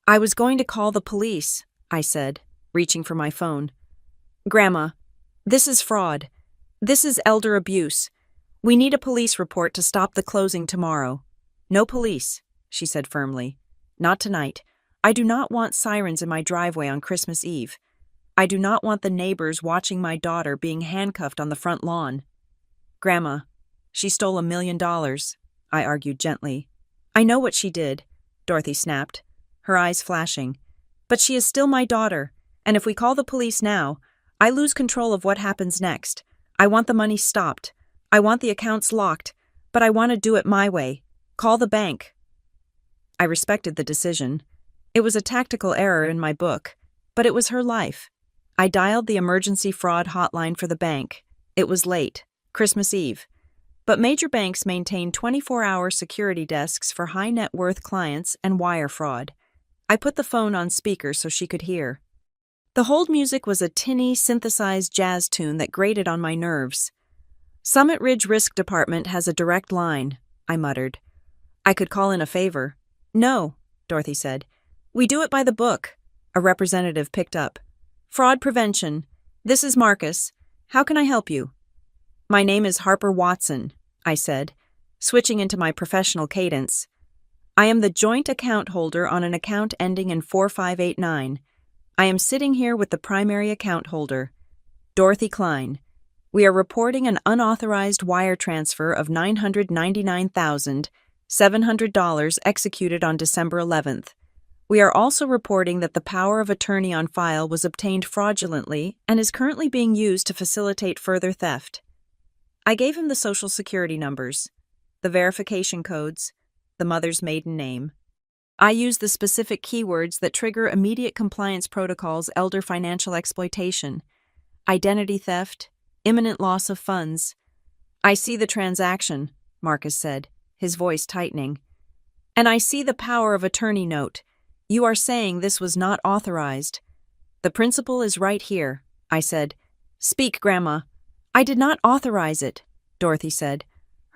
"I was going to call the police," I said, reaching for my phone. "Grandma, this is fraud. This is elder abuse. We need a police report to stop the closing tomorrow." "No police," she said firmly. "Not tonight. I do not want sirens in my driveway on Christmas Eve. I do not want the neighbors watching my daughter being handcuffed on the front lawn." "Grandma, she stole $1 million, I argued gently. "I know what she did," Dorothy snapped, her eyes flashing. "But she is still my daughter, and if we call the police now, I lose control of what happens next. I want the money stopped. I want the accounts locked, but I want to do it my way. Call the bank." I respected the decision. It was a tactical error in my book, but it was her life. I dialed the emergency fraud hotline for the bank. It was late, Christmas Eve. But major banks maintain 24-hour security desks for high-net-worth clients and wire fraud. I put the phone on speaker so she could hear. The hold music was a tinny, synthesized jazz tune that grated on my nerves. "Summit Ridge Risk Department has a direct line," I muttered. "I could call in a favor." "No," Dorothy said. "We do it by the book," a representative picked up. "Fraud prevention. This is Marcus. How can I help you?" "My name is Harper Watson," I said, switching into my professional cadence. "I am the joint account holder on an account ending in 4589. I am sitting here with the primary account holder, Dorothy Klein. We are reporting an unauthorized wire transfer of $999,700 executed on December 11th. We are also reporting that the power of attorney on file was obtained fraudulently and is currently being used to facilitate further theft." I gave him the social security numbers, the verification codes, the mother's maiden name. I used the specific keywords that trigger immediate compliance protocols: elder financial exploitation, identity theft, imminent loss of funds. "I see the transaction," Marcus said, his voice tightening. "And I see the power of attorney note. You are saying this was not authorized." "The principal is right here," I said. "Speak, Grandma." "I did not authorize it," Dorothy said,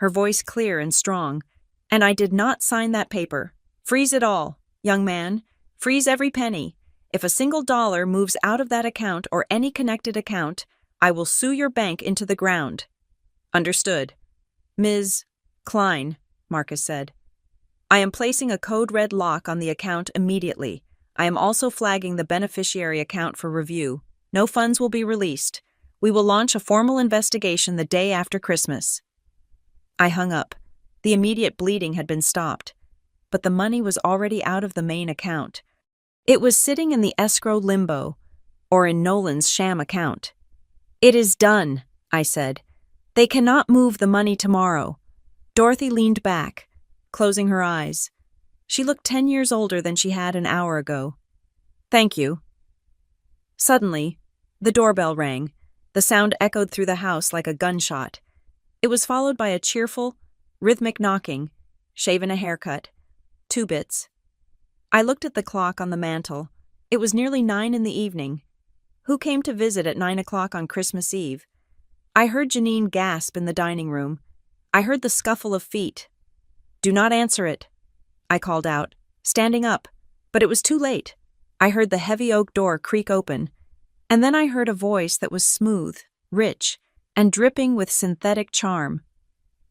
her voice clear and strong. "And I did not sign that paper. Freeze it all, young man. Freeze every penny. If a single dollar moves out of that account or any connected account, I will sue your bank into the ground." "Understood. Ms. Klein, Marcus said. I am placing a code red lock on the account immediately. I am also flagging the beneficiary account for review. No funds will be released. We will launch a formal investigation the day after Christmas. I hung up. The immediate bleeding had been stopped, but the money was already out of the main account. It was sitting in the escrow limbo, or in Nolan's sham account. It is done, I said. They cannot move the money tomorrow. Dorothy leaned back, closing her eyes. She looked 10 years older than she had an hour ago. Thank you. Suddenly, the doorbell rang. The sound echoed through the house like a gunshot. It was followed by a cheerful, rhythmic knocking, shave and a haircut. 2 bits. I looked at the clock on the mantel. It was nearly 9 in the evening. Who came to visit at 9 o'clock on Christmas Eve? I heard Janine gasp in the dining room. I heard the scuffle of feet. Do not answer it, I called out, standing up, but it was too late. I heard the heavy oak door creak open, and then I heard a voice that was smooth, rich, and dripping with synthetic charm.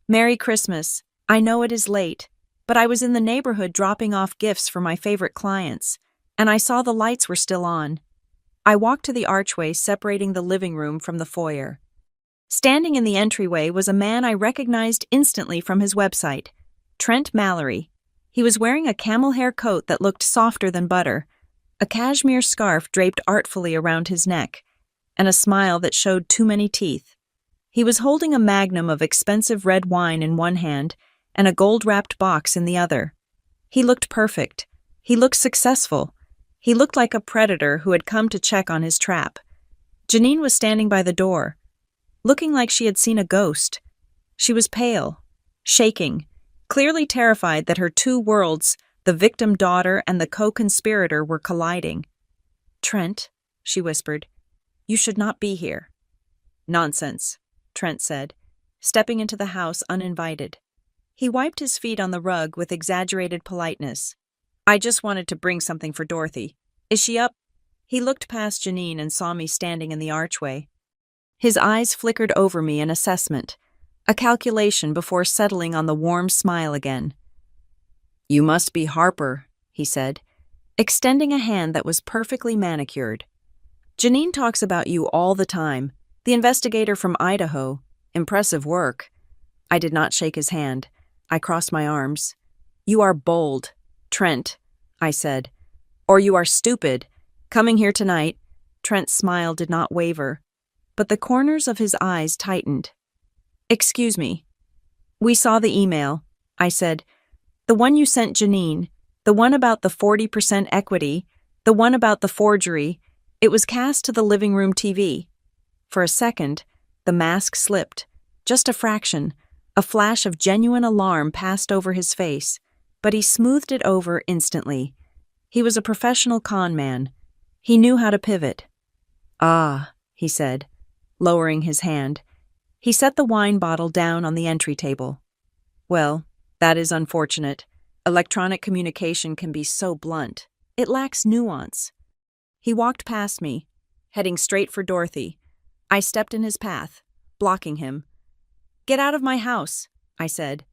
Merry Christmas. I know it is late, but I was in the neighborhood dropping off gifts for my favorite clients, and I saw the lights were still on. I walked to the archway separating the living room from the foyer. Standing in the entryway was a man I recognized instantly from his website, Trent Mallory. He was wearing a camel hair coat that looked softer than butter, a cashmere scarf draped artfully around his neck, and a smile that showed too many teeth. He was holding a magnum of expensive red wine in one hand and a gold-wrapped box in the other. He looked perfect. He looked successful. He looked like a predator who had come to check on his trap. Janine was standing by the door, looking like she had seen a ghost. She was pale, shaking, clearly terrified that her 2 worlds, the victim daughter and the co-conspirator, were colliding. Trent, she whispered, you should not be here. Nonsense, Trent said, stepping into the house uninvited. He wiped his feet on the rug with exaggerated politeness. I just wanted to bring something for Dorothy. Is she up? He looked past Janine and saw me standing in the archway. His eyes flickered over me in assessment, a calculation before settling on the warm smile again. You must be Harper, he said, extending a hand that was perfectly manicured. Janine talks about you all the time, the investigator from Idaho. Impressive work. I did not shake his hand. I crossed my arms. You are bold, Trent, I said. Or you are stupid. Coming here tonight. Trent's smile did not waver, but the corners of his eyes tightened. Excuse me. We saw the email, I said. The one you sent Janine, the one about the 40% equity, the one about the forgery. It was cast to the living room TV. For a second, the mask slipped. Just a fraction. A flash of genuine alarm passed over his face, but he smoothed it over instantly. He was a professional con man. He knew how to pivot. Ah, he said, lowering his hand. He set the wine bottle down on the entry table. Well, that is unfortunate. Electronic communication can be so blunt. It lacks nuance. He walked past me, heading straight for Dorothy. I stepped in his path, blocking him. Get out of my house, I said.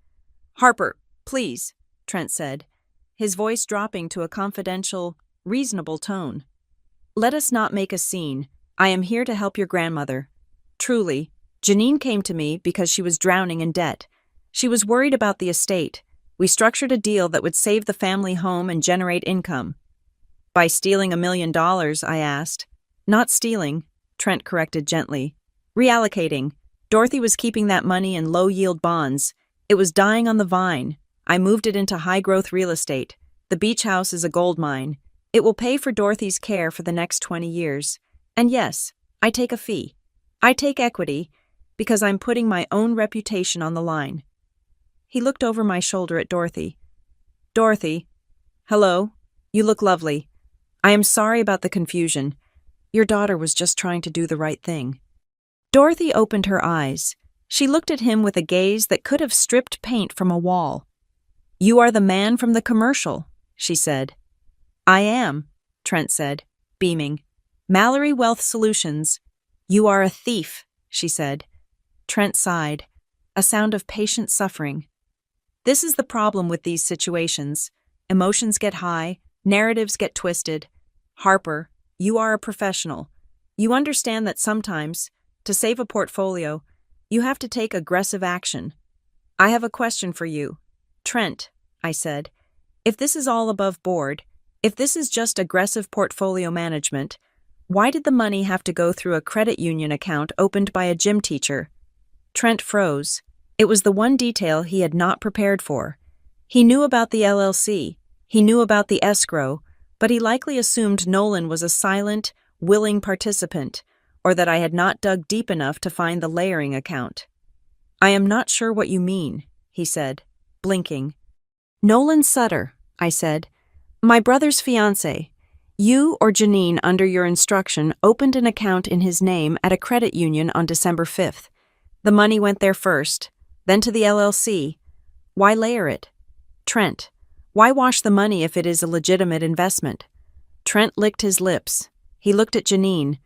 Harper, please, Trent said, his voice dropping to a confidential, reasonable tone. Let us not make a scene. I am here to help your grandmother. Truly, Janine came to me because she was drowning in debt. She was worried about the estate. We structured a deal that would save the family home and generate income. By stealing $1 million, I asked. Not stealing, Trent corrected gently. Reallocating. Dorothy was keeping that money in low-yield bonds. It was dying on the vine. I moved it into high-growth real estate. The beach house is a gold mine. It will pay for Dorothy's care for the next 20 years. And yes, I take a fee. I take equity because I'm putting my own reputation on the line. He looked over my shoulder at Dorothy. Dorothy, hello. You look lovely. I am sorry about the confusion. Your daughter was just trying to do the right thing. Dorothy opened her eyes. She looked at him with a gaze that could have stripped paint from a wall. You are the man from the commercial, she said. I am, Trent said, beaming. Mallory Wealth Solutions. You are a thief, she said. Trent sighed, a sound of patient suffering. This is the problem with these situations. Emotions get high, narratives get twisted. Harper, you are a professional. You understand that sometimes, to save a portfolio, you have to take aggressive action. I have a question for you. Trent, I said, if this is all above board, if this is just aggressive portfolio management, why did the money have to go through a credit union account opened by a gym teacher? Trent froze. It was the one detail he had not prepared for. He knew about the LLC, he knew about the escrow, but he likely assumed Nolan was a silent, willing participant, or that I had not dug deep enough to find the layering account. I am not sure what you mean, he said, blinking. Nolan Sutter, I said. My brother's fiancé. You or Janine, under your instruction, opened an account in his name at a credit union on December 5th. The money went there first, then to the LLC. Why layer it? Trent, why wash the money if it is a legitimate investment? Trent licked his lips. He looked at Janine,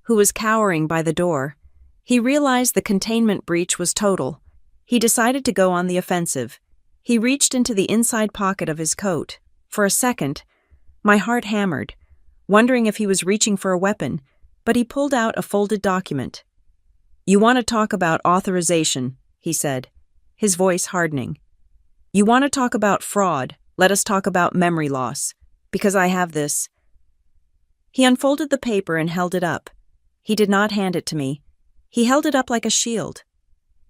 who was cowering by the door. He realized the containment breach was total. He decided to go on the offensive. He reached into the inside pocket of his coat. For a second, my heart hammered, wondering if he was reaching for a weapon, but he pulled out a folded document. You want to talk about authorization, he said, his voice hardening. You want to talk about fraud, let us talk about memory loss, because I have this. He unfolded the paper and held it up. He did not hand it to me. He held it up like a shield.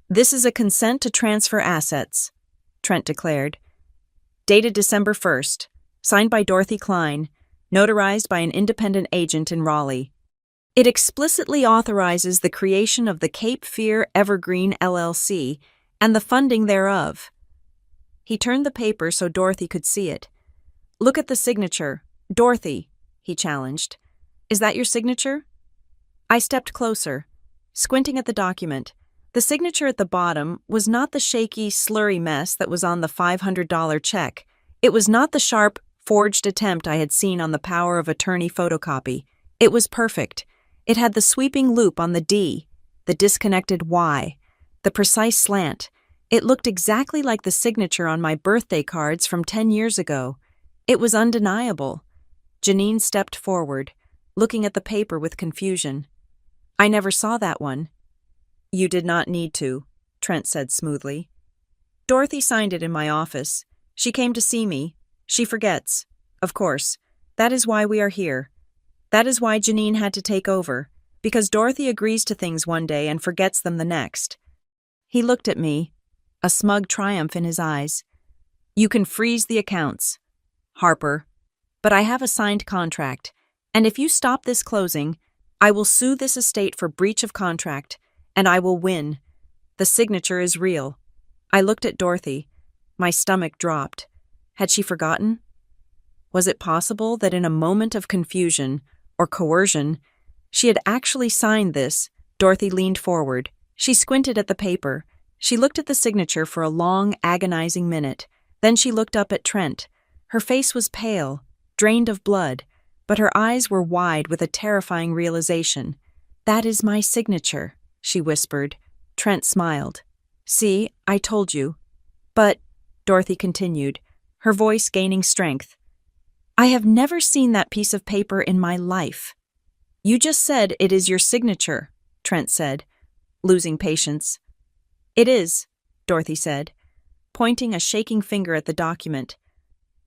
This is a consent to transfer assets, Trent declared. Dated December 1st, signed by Dorothy Klein, notarized by an independent agent in Raleigh. It explicitly authorizes the creation of the Cape Fear Evergreen LLC and the funding thereof. He turned the paper so Dorothy could see it. Look at the signature. Dorothy, he challenged. Is that your signature? I stepped closer, squinting at the document. The signature at the bottom was not the shaky, slurry mess that was on the $500 check. It was not the sharp, forged attempt I had seen on the power of attorney photocopy. It was perfect. It had the sweeping loop on the D, the disconnected Y, the precise slant. It looked exactly like the signature on my birthday cards from 10 years ago. It was undeniable. Janine stepped forward, looking at the paper with confusion. I never saw that one. You did not need to, Trent said smoothly. Dorothy signed it in my office. She came to see me. She forgets. Of course. That is why we are here. That is why Janine had to take over, because Dorothy agrees to things one day and forgets them the next. He looked at me, a smug triumph in his eyes. You can freeze the accounts, Harper, but I have a signed contract, and if you stop this closing, I will sue this estate for breach of contract, and I will win. The signature is real. I looked at Dorothy. My stomach dropped. Had she forgotten? Was it possible that in a moment of confusion, or coercion, she had actually signed this? Dorothy leaned forward. She squinted at the paper. She looked at the signature for a long, agonizing minute. Then she looked up at Trent. Her face was pale, drained of blood, but her eyes were wide with a terrifying realization. That is my signature, she whispered. Trent smiled. See, I told you. But, Dorothy continued, her voice gaining strength, I have never seen that piece of paper in my life. You just said it is your signature, Trent said, losing patience. It is, Dorothy said, pointing a shaking finger at the document.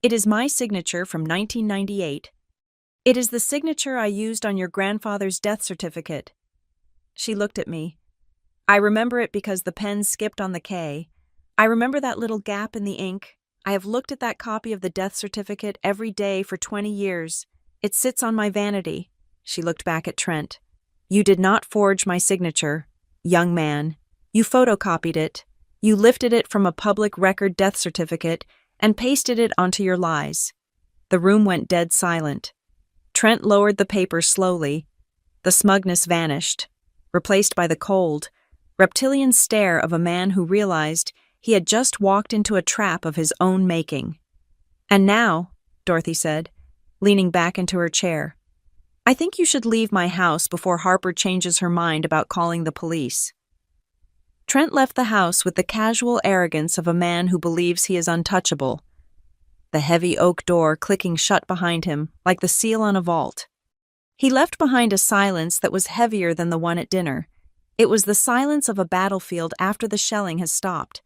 It is my signature from 1998. It is the signature I used on your grandfather's death certificate. She looked at me. I remember it because the pen skipped on the K. I remember that little gap in the ink. I have looked at that copy of the death certificate every day for 20 years. It sits on my vanity. She looked back at Trent. You did not forge my signature, young man. You photocopied it. You lifted it from a public record death certificate and pasted it onto your lies. The room went dead silent. Trent lowered the paper slowly. The smugness vanished, replaced by the cold, reptilian stare of a man who realized he had just walked into a trap of his own making. And now, Dorothy said, leaning back into her chair, I think you should leave my house before Harper changes her mind about calling the police. Trent left the house with the casual arrogance of a man who believes he is untouchable, the heavy oak door clicking shut behind him like the seal on a vault. He left behind a silence that was heavier than the one at dinner. It was the silence of a battlefield after the shelling has stopped,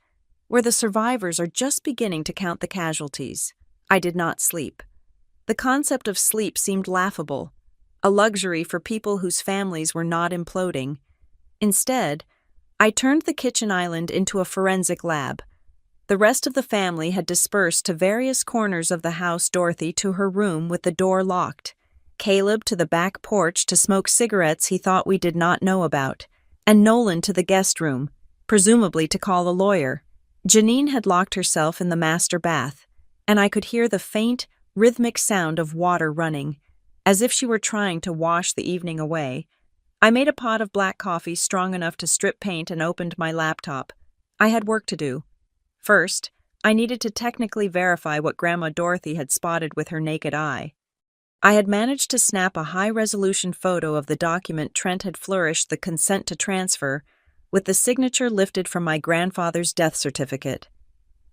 where the survivors are just beginning to count the casualties. I did not sleep. The concept of sleep seemed laughable, a luxury for people whose families were not imploding. Instead, I turned the kitchen island into a forensic lab. The rest of the family had dispersed to various corners of the house, Dorothy to her room with the door locked, Caleb to the back porch to smoke cigarettes he thought we did not know about, and Nolan to the guest room, presumably to call a lawyer. Janine had locked herself in the master bath, and I could hear the faint, rhythmic sound of water running, as if she were trying to wash the evening away. I made a pot of black coffee strong enough to strip paint and opened my laptop. I had work to do. First, I needed to technically verify what Grandma Dorothy had spotted with her naked eye. I had managed to snap a high-resolution photo of the document Trent had flourished the consent to transfer, with the signature lifted from my grandfather's death certificate.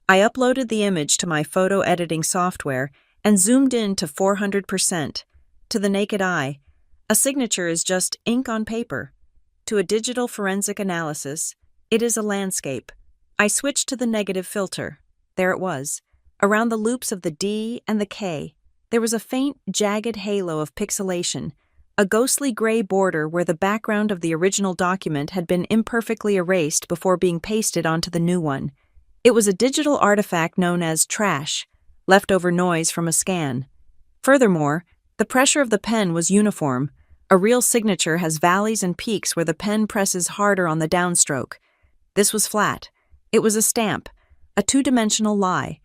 I uploaded the image to my photo editing software and zoomed in to 400%. To the naked eye, a signature is just ink on paper. To a digital forensic analysis, it is a landscape. I switched to the negative filter. There it was. Around the loops of the D and the K, there was a faint, jagged halo of pixelation, a ghostly gray border where the background of the original document had been imperfectly erased before being pasted onto the new one. It was a digital artifact known as trash, leftover noise from a scan. Furthermore, the pressure of the pen was uniform. A real signature has valleys and peaks where the pen presses harder on the downstroke. This was flat. It was a stamp, a two-dimensional lie.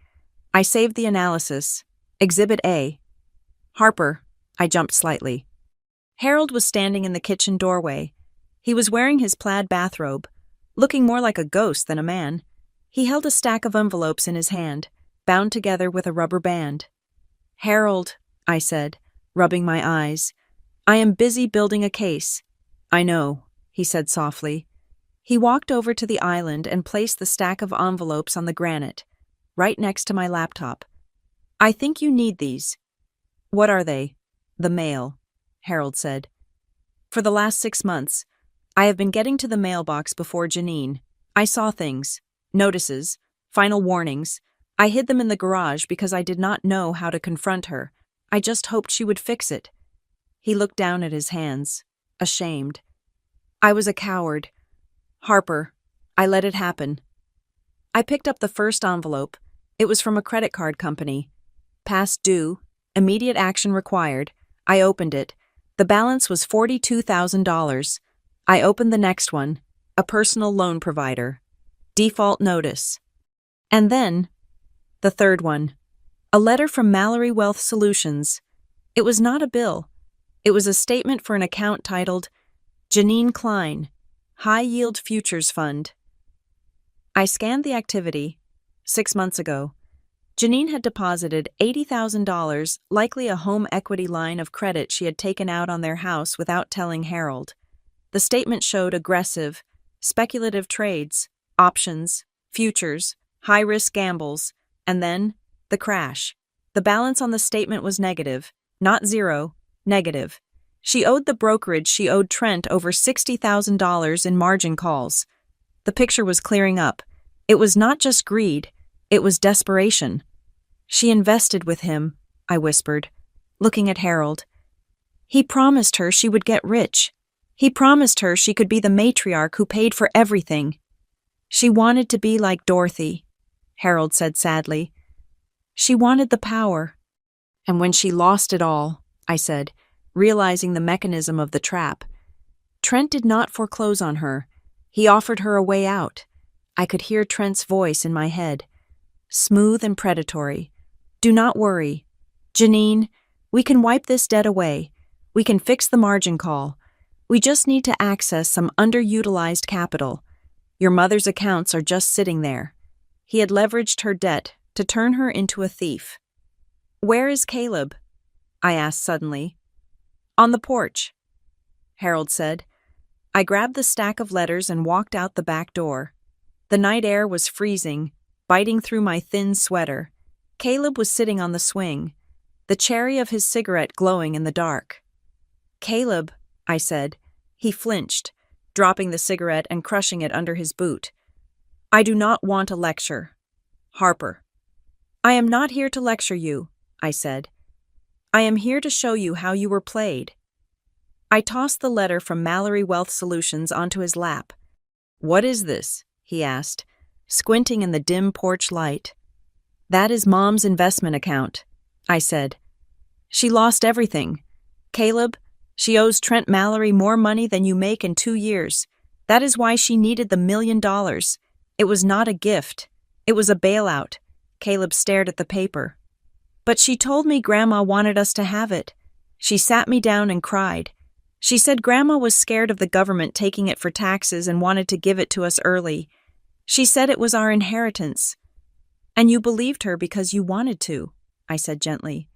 I saved the analysis. Exhibit A. Harper. I jumped slightly. Harold was standing in the kitchen doorway. He was wearing his plaid bathrobe, looking more like a ghost than a man. He held a stack of envelopes in his hand, bound together with a rubber band. "Harold," I said, rubbing my eyes, "I am busy building a case." "I know," he said softly. He walked over to the island and placed the stack of envelopes on the granite, right next to my laptop. "I think you need these." "What are they?" "The mail," Harold said. "For the last 6 months, I have been getting to the mailbox before Janine. I saw things, notices, final warnings. I hid them in the garage because I did not know how to confront her. I just hoped she would fix it." He looked down at his hands, ashamed. "I was a coward. Harper, I let it happen." I picked up the first envelope. It was from a credit card company. Past due, immediate action required. I opened it. The balance was $42,000. I opened the next one, a personal loan provider. Default notice. And then, the third one, a letter from Mallory Wealth Solutions. It was not a bill. It was a statement for an account titled Janine Klein, High Yield Futures Fund. I scanned the activity. 6 months ago, Janine had deposited $80,000, likely a home equity line of credit she had taken out on their house without telling Harold. The statement showed aggressive, speculative trades, options, futures, high-risk gambles, and then the crash. The balance on the statement was negative, not zero, negative. She owed the brokerage she owed Trent over $60,000 in margin calls. The picture was clearing up. It was not just greed, it was desperation. "She invested with him," I whispered, looking at Harold. "He promised her she would get rich. He promised her she could be the matriarch who paid for everything. She wanted to be like Dorothy," Harold said sadly. "She wanted the power. And when she lost it all," I said, realizing the mechanism of the trap, "Trent did not foreclose on her. He offered her a way out." I could hear Trent's voice in my head, smooth and predatory. "Do not worry. Janine, we can wipe this debt away. We can fix the margin call. We just need to access some underutilized capital. Your mother's accounts are just sitting there." He had leveraged her debt to turn her into a thief. "Where is Caleb?" I asked suddenly. "On the porch," Harold said. I grabbed the stack of letters and walked out the back door. The night air was freezing, biting through my thin sweater. Caleb was sitting on the swing, the cherry of his cigarette glowing in the dark. "Caleb," I said. He flinched, dropping the cigarette and crushing it under his boot. "I do not want a lecture." "Harper." "I am not here to lecture you," I said. "I am here to show you how you were played." I tossed the letter from Mallory Wealth Solutions onto his lap. "What is this?" he asked, squinting in the dim porch light. "That is Mom's investment account," I said. "She lost everything. Caleb, she owes Trent Mallory more money than you make in 2 years. That is why she needed the $1 million. It was not a gift. It was a bailout." Caleb stared at the paper. "But she told me Grandma wanted us to have it. She sat me down and cried. She said Grandma was scared of the government taking it for taxes and wanted to give it to us early. She said it was our inheritance." "And you believed her because you wanted to," I said gently.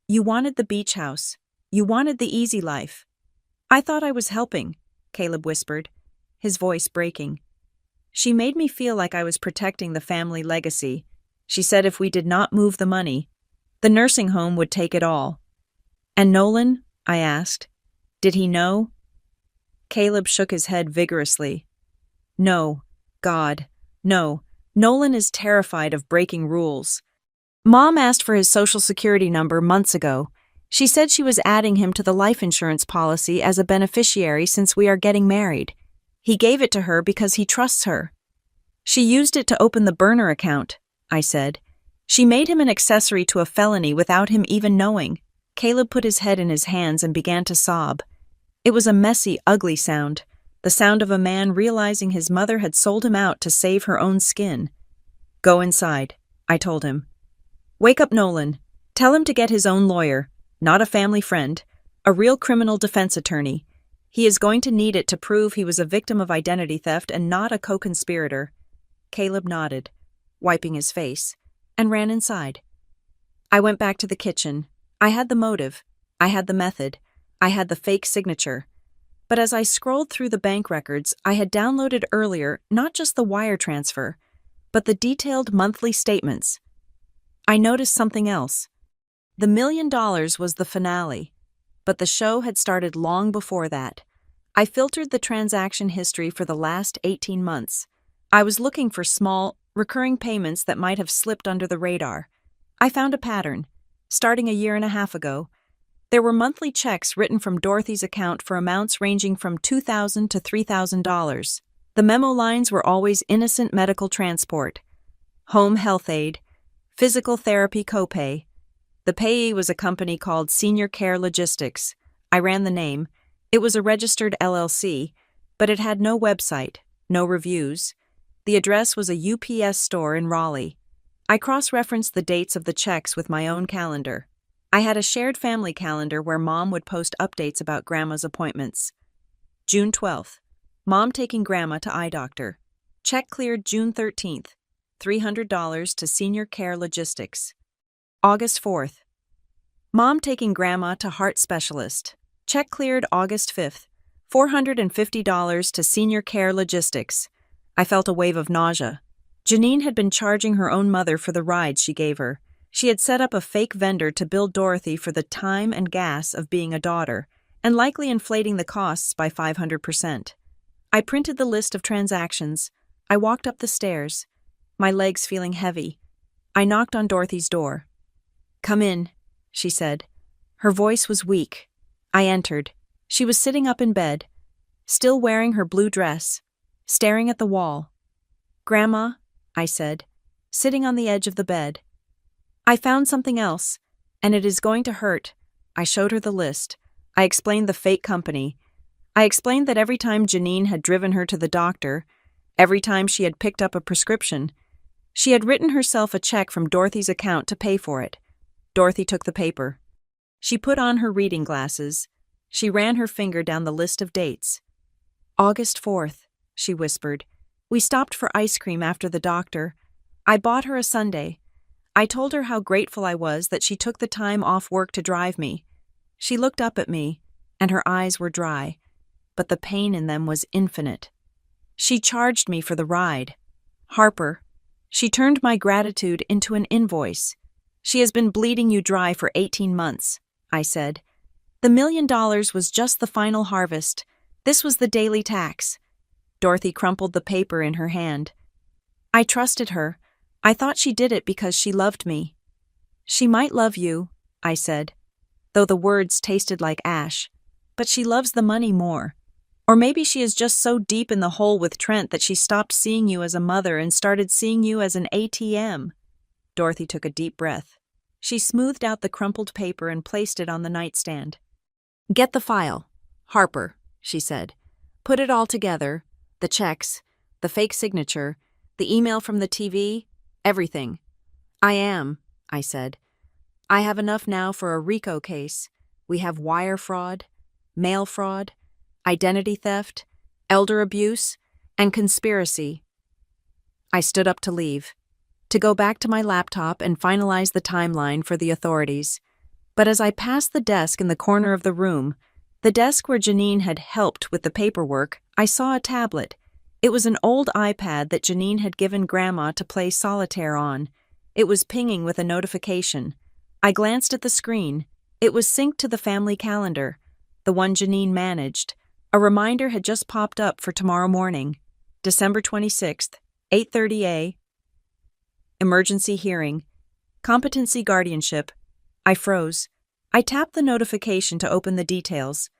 "You wanted the beach house. You wanted the easy life." "I thought I was helping," Caleb whispered, his voice breaking. "She made me feel like I was protecting the family legacy. She said if we did not move the money, the nursing home would take it all." "And Nolan?" I asked. "Did he know?" Caleb shook his head vigorously. "No. God, no. Nolan is terrified of breaking rules. Mom asked for his social security number months ago. She said she was adding him to the life insurance policy as a beneficiary since we are getting married. He gave it to her because he trusts her." "She used it to open the burner account," I said. "She made him an accessory to a felony without him even knowing." Caleb put his head in his hands and began to sob. It was a messy, ugly sound, the sound of a man realizing his mother had sold him out to save her own skin. "Go inside," I told him. "Wake up Nolan. Tell him to get his own lawyer, not a family friend, a real criminal defense attorney. He is going to need it to prove he was a victim of identity theft and not a co-conspirator." Caleb nodded, wiping his face, and ran inside. I went back to the kitchen. I had the motive. I had the method. I had the fake signature. But as I scrolled through the bank records I had downloaded earlier, not just the wire transfer, but the detailed monthly statements, I noticed something else. The $1 million was the finale, but the show had started long before that. I filtered the transaction history for the last 18 months. I was looking for small, recurring payments that might have slipped under the radar. I found a pattern. Starting a year and a half ago, there were monthly checks written from Dorothy's account for amounts ranging from $2,000 to $3,000. The memo lines were always innocent medical transport, home health aid, physical therapy copay. The payee was a company called Senior Care Logistics. I ran the name. It was a registered LLC, but it had no website, no reviews. The address was a UPS store in Raleigh. I cross-referenced the dates of the checks with my own calendar. I had a shared family calendar where Mom would post updates about Grandma's appointments. June 12th. Mom taking Grandma to eye doctor. Check cleared June 13th. $300 to Senior Care Logistics. August 4th. Mom taking Grandma to heart specialist. Check cleared August 5th. $450 to Senior Care Logistics. I felt a wave of nausea. Janine had been charging her own mother for the rides she gave her. She had set up a fake vendor to bill Dorothy for the time and gas of being a daughter, and likely inflating the costs by 500%. I printed the list of transactions. I walked up the stairs, my legs feeling heavy. I knocked on Dorothy's door. "Come in," she said. Her voice was weak. I entered. She was sitting up in bed, still wearing her blue dress, staring at the wall. "Grandma," I said, sitting on the edge of the bed. "I found something else, and it is going to hurt." I showed her the list. I explained the fake company. I explained that every time Janine had driven her to the doctor, every time she had picked up a prescription, she had written herself a check from Dorothy's account to pay for it. Dorothy took the paper. She put on her reading glasses. She ran her finger down the list of dates. "August 4th, she whispered. "We stopped for ice cream after the doctor. I bought her a sundae. I told her how grateful I was that she took the time off work to drive me. She looked up at me, and her eyes were dry, but the pain in them was infinite. She charged me for the ride. Harper. She turned my gratitude into an invoice. She has been bleeding you dry for 18 months, I said. The $1 million was just the final harvest. This was the daily tax. Dorothy crumpled the paper in her hand. I trusted her. I thought she did it because she loved me. She might love you, I said, though the words tasted like ash. But she loves the money more. Or maybe she is just so deep in the hole with Trent that she stopped seeing you as a mother and started seeing you as an ATM. Dorothy took a deep breath. She smoothed out the crumpled paper and placed it on the nightstand. Get the file, Harper, she said. Put it all together, the checks, the fake signature, the email from the TV, everything. I am, I said. I have enough now for a RICO case. We have wire fraud, mail fraud, identity theft, elder abuse, and conspiracy. I stood up to leave, to go back to my laptop and finalize the timeline for the authorities. But as I passed the desk in the corner of the room, the desk where Janine had helped with the paperwork, I saw a tablet. It was an old iPad that Janine had given Grandma to play solitaire on. It was pinging with a notification. I glanced at the screen. It was synced to the family calendar, the one Janine managed. A reminder had just popped up for tomorrow morning, December 26th, 8:30 a.m. Emergency hearing. Competency guardianship. I froze. I tapped the notification to open the details.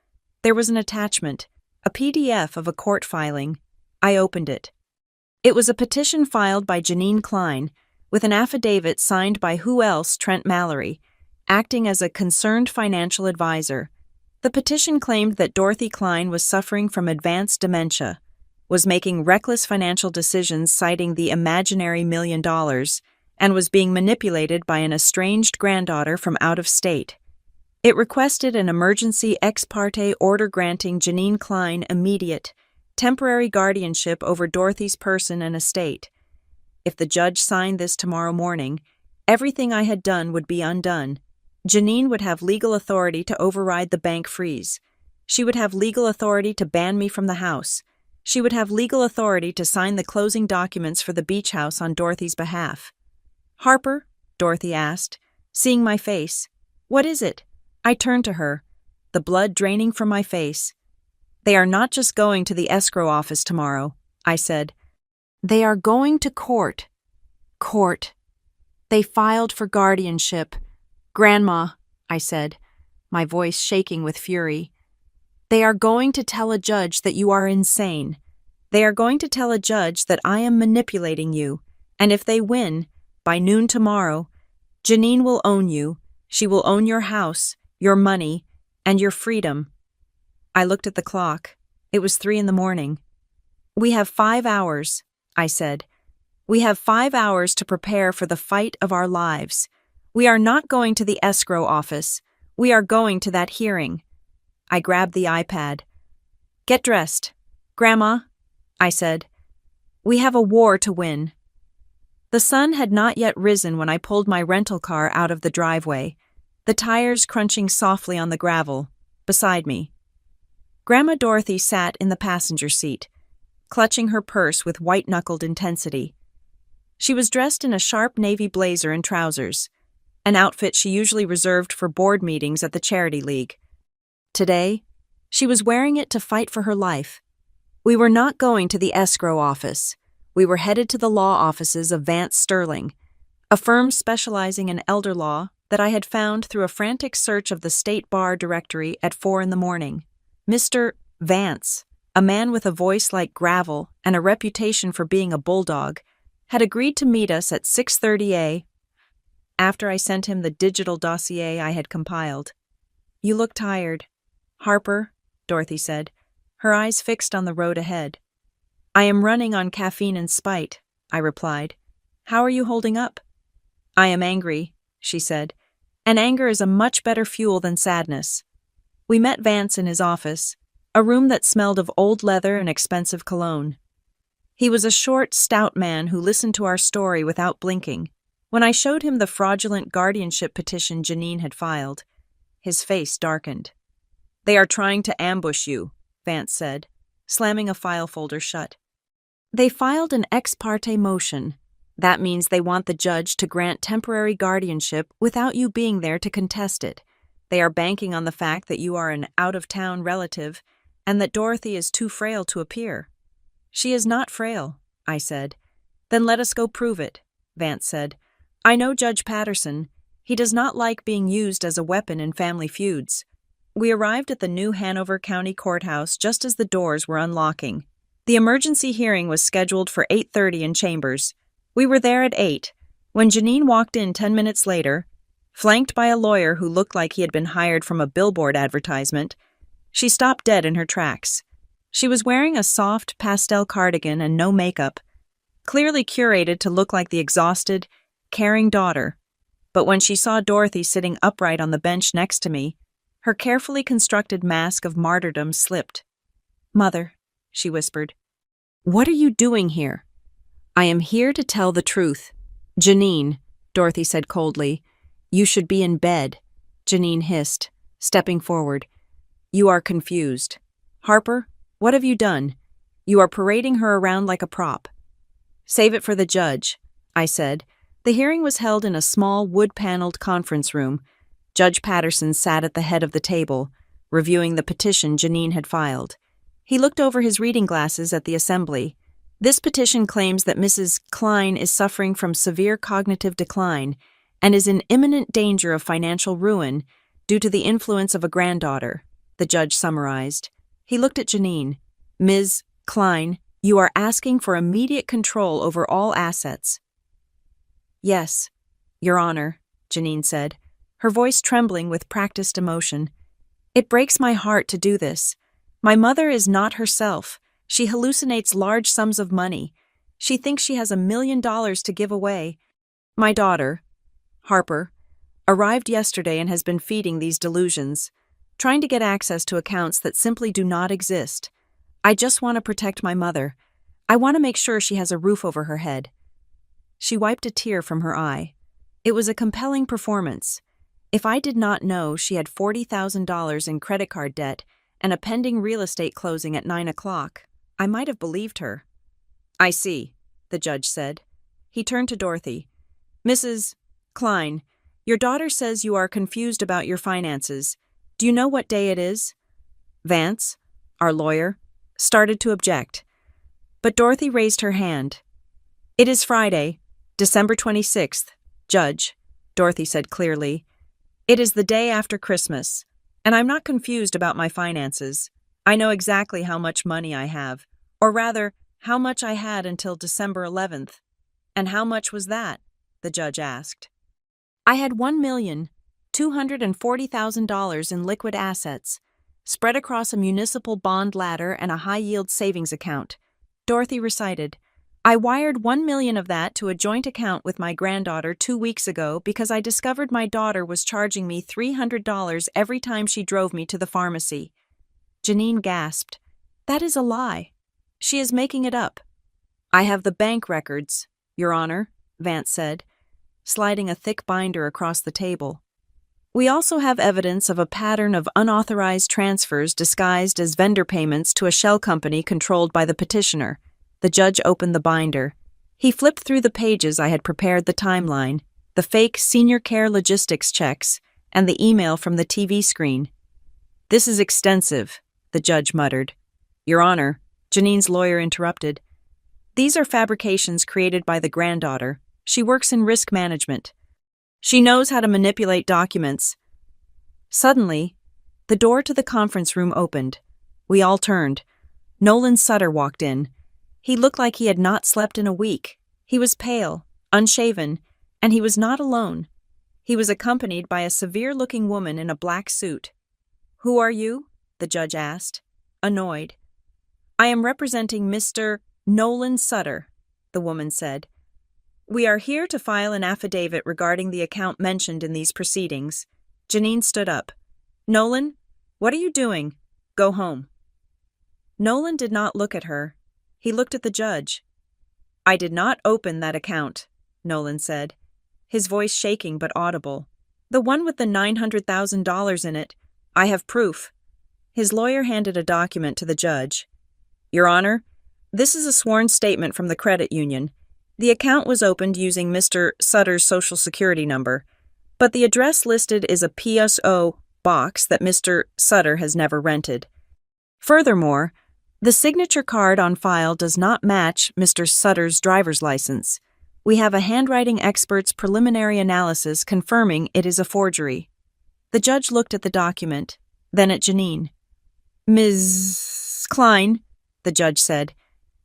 There was an attachment, a PDF of a court filing. I opened it. It was a petition filed by Janine Klein, with an affidavit signed by who else? Trent Mallory, acting as a concerned financial advisor. The petition claimed that Dorothy Klein was suffering from advanced dementia, was making reckless financial decisions citing the imaginary $1 million, and was being manipulated by an estranged granddaughter from out of state. It requested an emergency ex parte order granting Janine Klein immediate, temporary guardianship over Dorothy's person and estate. If the judge signed this tomorrow morning, everything I had done would be undone. Janine would have legal authority to override the bank freeze. She would have legal authority to ban me from the house. She would have legal authority to sign the closing documents for the beach house on Dorothy's behalf. Harper, Dorothy asked, seeing my face. What is it? I turned to her, the blood draining from my face. They are not just going to the escrow office tomorrow, I said. They are going to court. Court. They filed for guardianship. Grandma, I said, my voice shaking with fury. They are going to tell a judge that you are insane. They are going to tell a judge that I am manipulating you, and if they win, by noon tomorrow, Janine will own you. She will own your house, your money, and your freedom. I looked at the clock. It was 3 a.m. We have 5 hours, I said. We have 5 hours to prepare for the fight of our lives. We are not going to the escrow office. We are going to that hearing. I grabbed the iPad. Get dressed. Grandma, I said. We have a war to win. The sun had not yet risen when I pulled my rental car out of the driveway, the tires crunching softly on the gravel, beside me. Grandma Dorothy sat in the passenger seat, clutching her purse with white-knuckled intensity. She was dressed in a sharp navy blazer and trousers, an outfit she usually reserved for board meetings at the Charity League. Today, she was wearing it to fight for her life. We were not going to the escrow office. We were headed to the law offices of Vance Sterling, a firm specializing in elder law that I had found through a frantic search of the state bar directory at 4 a.m. Mr. Vance, a man with a voice like gravel and a reputation for being a bulldog, had agreed to meet us at 6:30 a.m. after I sent him the digital dossier I had compiled. You look tired. Harper, Dorothy said, her eyes fixed on the road ahead. I am running on caffeine and spite, I replied. How are you holding up? I am angry, she said, and anger is a much better fuel than sadness. We met Vance in his office, a room that smelled of old leather and expensive cologne. He was a short, stout man who listened to our story without blinking. When I showed him the fraudulent guardianship petition Janine had filed, his face darkened. They are trying to ambush you, Vance said, slamming a file folder shut. They filed an ex parte motion. That means they want the judge to grant temporary guardianship without you being there to contest it. They are banking on the fact that you are an out-of-town relative and that Dorothy is too frail to appear. She is not frail, I said. Then let us go prove it, Vance said. I know Judge Patterson. He does not like being used as a weapon in family feuds. We arrived at the new Hanover County Courthouse just as the doors were unlocking. The emergency hearing was scheduled for 8:30 in chambers. We were there at 8, when Janine walked in 10 minutes later, flanked by a lawyer who looked like he had been hired from a billboard advertisement. She stopped dead in her tracks. She was wearing a soft pastel cardigan and no makeup, clearly curated to look like the exhausted, caring daughter. But when she saw Dorothy sitting upright on the bench next to me, her carefully constructed mask of martyrdom slipped. "Mother," she whispered, "what are you doing here?" "I am here to tell the truth." "Janine," Dorothy said coldly, "you should be in bed." Janine hissed, stepping forward. "You are confused. Harper, what have you done? You are parading her around like a prop." "Save it for the judge," I said. The hearing was held in a small wood-paneled conference room. Judge Patterson sat at the head of the table, reviewing the petition Janine had filed. He looked over his reading glasses at the assembly. "This petition claims that Mrs. Klein is suffering from severe cognitive decline and is in imminent danger of financial ruin due to the influence of a granddaughter," the judge summarized. He looked at Janine. "Ms. Klein, you are asking for immediate control over all assets." "Yes, Your Honor," Janine said, her voice trembling with practiced emotion. "It breaks my heart to do this. My mother is not herself. She hallucinates large sums of money. She thinks she has $1 million to give away. My daughter, Harper, arrived yesterday and has been feeding these delusions, trying to get access to accounts that simply do not exist. I just want to protect my mother. I want to make sure she has a roof over her head." She wiped a tear from her eye. It was a compelling performance. If I did not know she had $40,000 in credit card debt and a pending real estate closing at 9 o'clock, I might have believed her. "I see," the judge said. He turned to Dorothy. "Mrs. Klein, your daughter says you are confused about your finances. Do you know what day it is?" Vance, our lawyer, started to object. But Dorothy raised her hand. "It is Friday, December 26th, Judge," Dorothy said clearly. "It is the day after Christmas, and I'm not confused about my finances. I know exactly how much money I have, or rather, how much I had until December 11th. "And how much was that?" the judge asked. "I had $1,240,000 in liquid assets, spread across a municipal bond ladder and a high-yield savings account," Dorothy recited. "I wired $1 million of that to a joint account with my granddaughter 2 weeks ago because I discovered my daughter was charging me $300 every time she drove me to the pharmacy." Janine gasped. "That is a lie. She is making it up." "I have the bank records, Your Honor," Vance said, sliding a thick binder across the table. "We also have evidence of a pattern of unauthorized transfers disguised as vendor payments to a shell company controlled by the petitioner." The judge opened the binder. He flipped through the pages I had prepared the timeline, the fake senior care logistics checks, and the email from the TV screen. "This is extensive," the judge muttered. "Your Honor," Janine's lawyer interrupted. "These are fabrications created by the granddaughter. She works in risk management. She knows how to manipulate documents." Suddenly, the door to the conference room opened. We all turned. Nolan Sutter walked in. He looked like he had not slept in a week. He was pale, unshaven, and he was not alone. He was accompanied by a severe-looking woman in a black suit. "Who are you?" the judge asked, annoyed. "I am representing Mr. Nolan Sutter," the woman said. "We are here to file an affidavit regarding the account mentioned in these proceedings." Janine stood up. "Nolan, what are you doing? Go home." Nolan did not look at her. He looked at the judge. "I did not open that account," Nolan said, his voice shaking but audible. "The one with the $900,000 in it. I have proof." His lawyer handed a document to the judge. "Your Honor, This is a sworn statement from the credit union. The account was opened using Mr. Sutter's social security number, but the address listed is a PSO box that Mr. Sutter has never rented. Furthermore, the signature card on file does not match Mr. Sutter's driver's license. We have a handwriting expert's preliminary analysis confirming it is a forgery. The judge looked at the document, then at Janine. Ms. Klein, the judge said,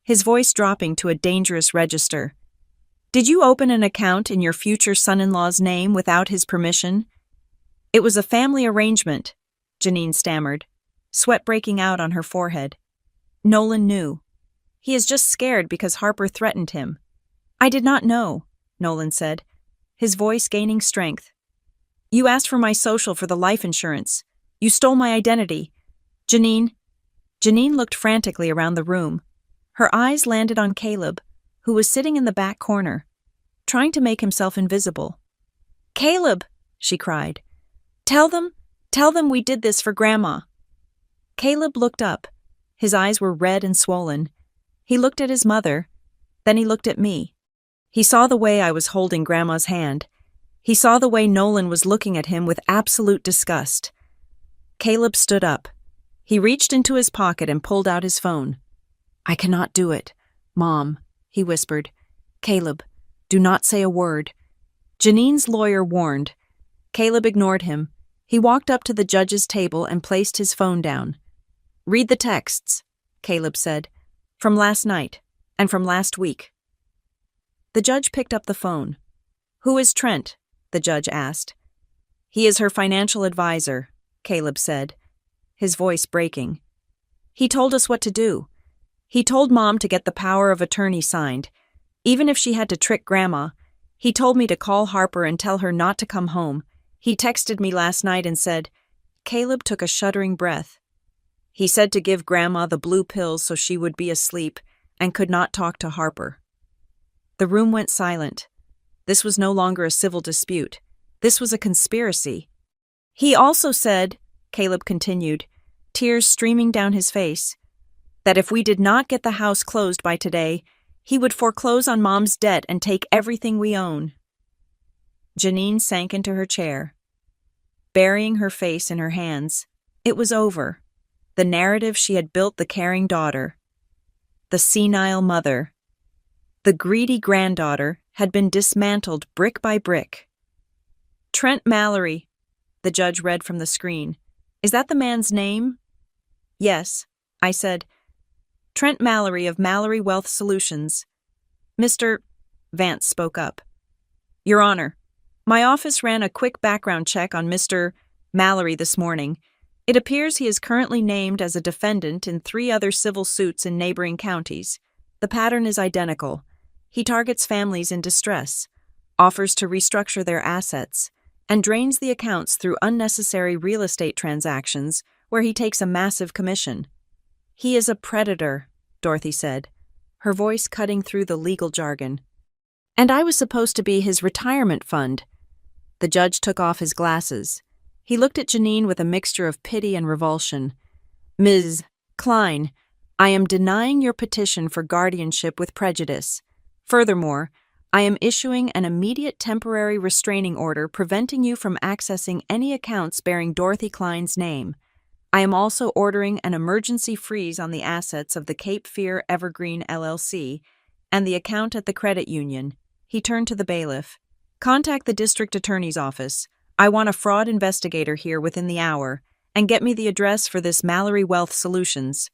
his voice dropping to a dangerous register. Did you open an account in your future son-in-law's name without his permission? It was a family arrangement, Janine stammered, sweat breaking out on her forehead. Nolan knew. He is just scared because Harper threatened him. I did not know, Nolan said, his voice gaining strength. You asked for my social for the life insurance. You stole my identity. Janine looked frantically around the room. Her eyes landed on Caleb, who was sitting in the back corner, trying to make himself invisible. Caleb, she cried. Tell them we did this for Grandma. Caleb looked up. His eyes were red and swollen. He looked at his mother, then he looked at me. He saw the way I was holding Grandma's hand. He saw the way Nolan was looking at him with absolute disgust. Caleb stood up. He reached into his pocket and pulled out his phone. I cannot do it, Mom, he whispered. Caleb, do not say a word. Janine's lawyer warned. Caleb ignored him. He walked up to the judge's table and placed his phone down. Read the texts, Caleb said, from last night and from last week. The judge picked up the phone. Who is Trent? The judge asked. He is her financial advisor, Caleb said, his voice breaking. He told us what to do. He told Mom to get the power of attorney signed. Even if she had to trick Grandma, he told me to call Harper and tell her not to come home. He texted me last night and said, Caleb took a shuddering breath. He said to give Grandma the blue pills so she would be asleep and could not talk to Harper. The room went silent. This was no longer a civil dispute. This was a conspiracy. He also said, Caleb continued, tears streaming down his face, that if we did not get the house closed by today, he would foreclose on Mom's debt and take everything we own. Janine sank into her chair, burying her face in her hands. It was over. The narrative she had built, the caring daughter, the senile mother, the greedy granddaughter, had been dismantled brick by brick. Trent Mallory, the judge read from the screen. Is that the man's name? Yes, I said. Trent Mallory of Mallory Wealth Solutions. Mr. Vance spoke up. Your Honor, my office ran a quick background check on Mr. Mallory this morning. It appears he is currently named as a defendant in 3 other civil suits in neighboring counties. The pattern is identical. He targets families in distress, offers to restructure their assets, and drains the accounts through unnecessary real estate transactions where he takes a massive commission. He is a predator, Dorothy said, her voice cutting through the legal jargon. And I was supposed to be his retirement fund. The judge took off his glasses. He looked at Janine with a mixture of pity and revulsion. Ms. Klein, I am denying your petition for guardianship with prejudice. Furthermore, I am issuing an immediate temporary restraining order preventing you from accessing any accounts bearing Dorothy Klein's name. I am also ordering an emergency freeze on the assets of the Cape Fear Evergreen LLC and the account at the credit union. He turned to the bailiff. Contact the district attorney's office. I want a fraud investigator here within the hour, and get me the address for this Mallory Wealth Solutions.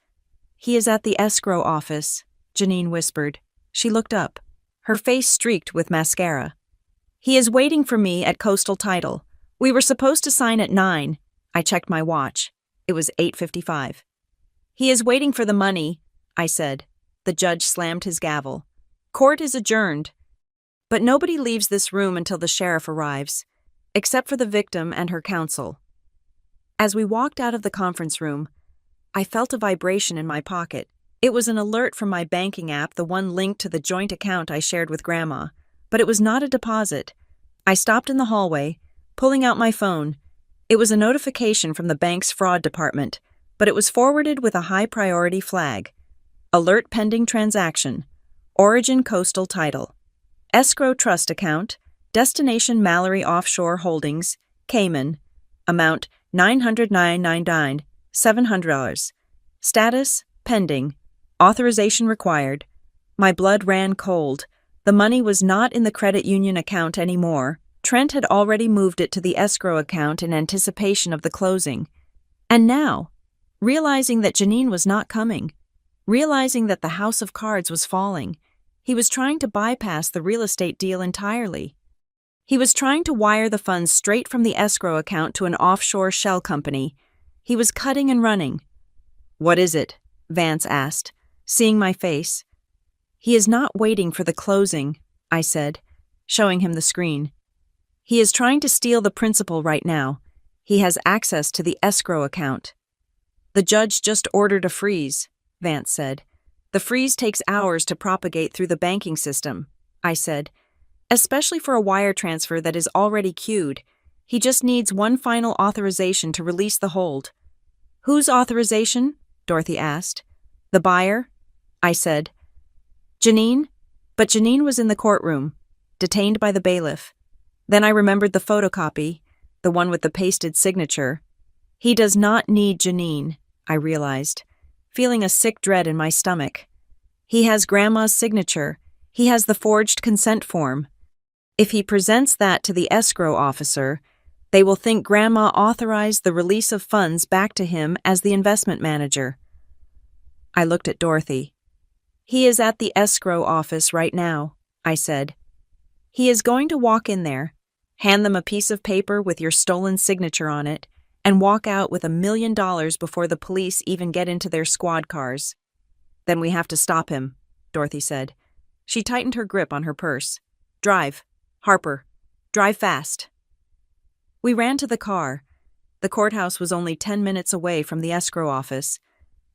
He is at the escrow office, Janine whispered. She looked up, her face streaked with mascara. He is waiting for me at Coastal Title. We were supposed to sign at 9. I checked my watch. It was 8:55. He is waiting for the money, I said. The judge slammed his gavel. Court is adjourned. But nobody leaves this room until the sheriff arrives, except for the victim and her counsel. As we walked out of the conference room, I felt a vibration in my pocket. It was an alert from my banking app, the one linked to the joint account I shared with Grandma, but it was not a deposit. I stopped in the hallway, pulling out my phone. It was a notification from the bank's fraud department, but it was forwarded with a high-priority flag. Alert pending transaction. Origin coastal title. Escrow trust account. Destination Mallory Offshore Holdings, Cayman. Amount $999, $700. Status pending. Authorization required. My blood ran cold. The money was not in the credit union account anymore. Trent had already moved it to the escrow account in anticipation of the closing. And now, realizing that Janine was not coming, realizing that the house of cards was falling, he was trying to bypass the real estate deal entirely. He was trying to wire the funds straight from the escrow account to an offshore shell company. He was cutting and running. "What is it?" Vance asked, seeing my face. "He is not waiting for the closing," I said, showing him the screen. "He is trying to steal the principal right now. He has access to the escrow account." "The judge just ordered a freeze," Vance said. "The freeze takes hours to propagate through the banking system," I said. "Especially for a wire transfer that is already queued. He just needs one final authorization to release the hold." "Whose authorization?" Dorothy asked. "The buyer," I said. "Janine?" But Janine was in the courtroom, detained by the bailiff. Then I remembered the photocopy, the one with the pasted signature. He does not need Janine, I realized, feeling a sick dread in my stomach. He has Grandma's signature. He has the forged consent form. If he presents that to the escrow officer, they will think Grandma authorized the release of funds back to him as the investment manager. I looked at Dorothy. "He is at the escrow office right now," I said. "He is going to walk in there, hand them a piece of paper with your stolen signature on it, and walk out with $1 million before the police even get into their squad cars." "Then we have to stop him," Dorothy said. She tightened her grip on her purse. "Drive. Harper. Drive fast." We ran to the car. The courthouse was only 10 minutes away from the escrow office.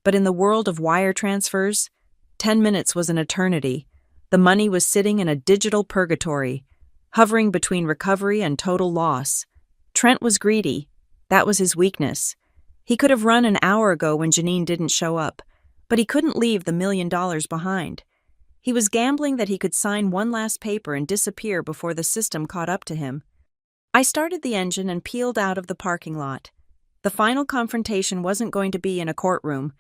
But in the world of wire transfers, 10 minutes was an eternity. The money was sitting in a digital purgatory, hovering between recovery and total loss. Trent was greedy. That was his weakness. He could have run an hour ago when Janine didn't show up, but he couldn't leave the $1 million behind. He was gambling that he could sign one last paper and disappear before the system caught up to him. I started the engine and peeled out of the parking lot. The final confrontation wasn't going to be in a courtroom.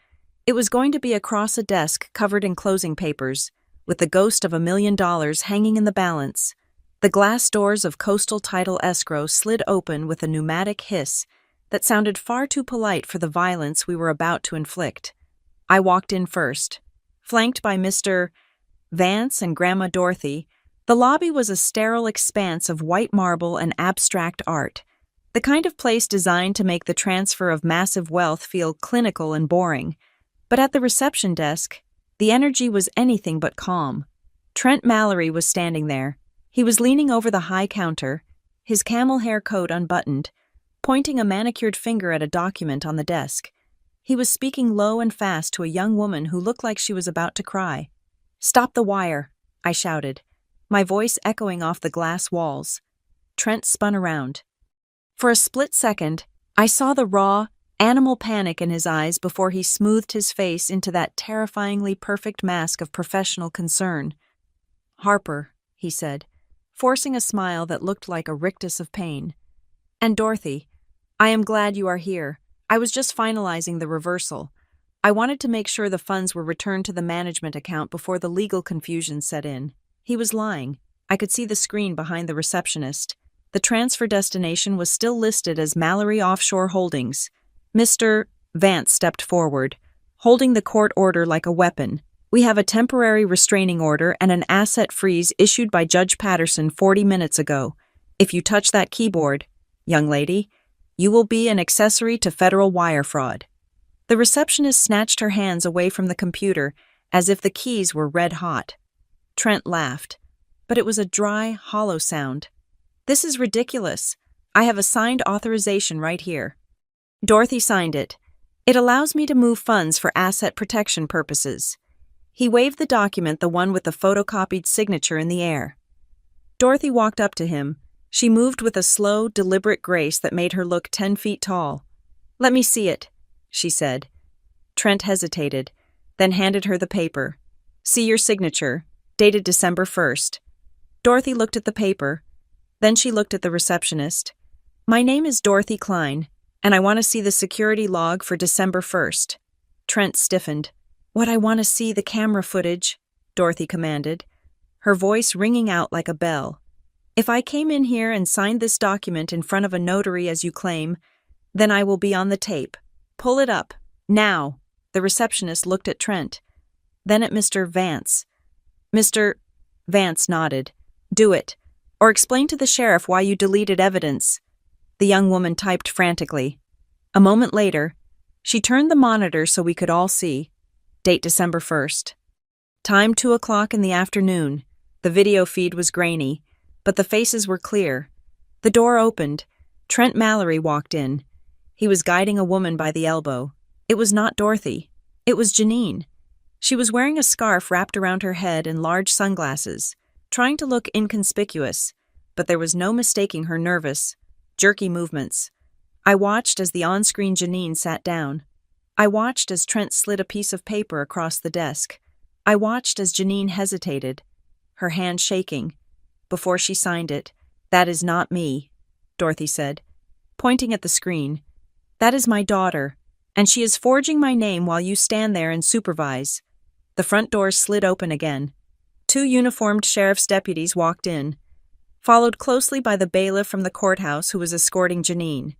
It was going to be across a desk covered in closing papers, with the ghost of $1 million hanging in the balance. The glass doors of Coastal Title Escrow slid open with a pneumatic hiss that sounded far too polite for the violence we were about to inflict. I walked in first. Flanked by Mr. Vance and Grandma Dorothy, the lobby was a sterile expanse of white marble and abstract art, the kind of place designed to make the transfer of massive wealth feel clinical and boring. But at the reception desk, the energy was anything but calm. Trent Mallory was standing there. He was leaning over the high counter, his camel hair coat unbuttoned, pointing a manicured finger at a document on the desk. He was speaking low and fast to a young woman who looked like she was about to cry. "Stop the wire," I shouted, my voice echoing off the glass walls. Trent spun around. For a split second, I saw the raw, animal panic in his eyes before he smoothed his face into that terrifyingly perfect mask of professional concern. "Harper," he said, forcing a smile that looked like a rictus of pain. "And Dorothy, I am glad you are here. I was just finalizing the reversal. I wanted to make sure the funds were returned to the management account before the legal confusion set in." He was lying. I could see the screen behind the receptionist. The transfer destination was still listed as Mallory Offshore Holdings. Mr. Vance stepped forward, holding the court order like a weapon. "We have a temporary restraining order and an asset freeze issued by Judge Patterson 40 minutes ago. If you touch that keyboard, young lady, you will be an accessory to federal wire fraud." The receptionist snatched her hands away from the computer as if the keys were red hot. Trent laughed, but it was a dry, hollow sound. "This is ridiculous. I have a signed authorization right here." Dorothy signed it. "It allows me to move funds for asset protection purposes." He waved the document, the one with the photocopied signature, in the air. Dorothy walked up to him. She moved with a slow, deliberate grace that made her look 10 feet tall. "Let me see it," she said. Trent hesitated. then handed her the paper. "See your signature, dated December 1st. Dorothy looked at the paper. Then she looked at the receptionist. "My name is Dorothy Klein, and I want to see the security log for December 1st. Trent stiffened. "What I want to see the camera footage," Dorothy commanded, her voice ringing out like a bell. "If I came in here and signed this document in front of a notary as you claim, then I will be on the tape. Pull it up. Now." The receptionist looked at Trent, then at Mr. Vance. Mr. Vance nodded. "Do it. Or explain to the sheriff why you deleted evidence." The young woman typed frantically. A moment later, she turned the monitor so we could all see. Date December 1st. Time 2 o'clock in the afternoon. The video feed was grainy, but the faces were clear. The door opened. Trent Mallory walked in. He was guiding a woman by the elbow. It was not Dorothy. It was Janine. She was wearing a scarf wrapped around her head and large sunglasses, trying to look inconspicuous, but there was no mistaking her nervous, jerky movements. I watched as the on-screen Janine sat down. I watched as Trent slid a piece of paper across the desk. I watched as Janine hesitated, her hand shaking. Before she signed it, "That is not me," Dorothy said, pointing at the screen. "That is my daughter, and she is forging my name while you stand there and supervise." The front doors slid open again. 2 uniformed sheriff's deputies walked in, followed closely by the bailiff from the courthouse who was escorting Janine.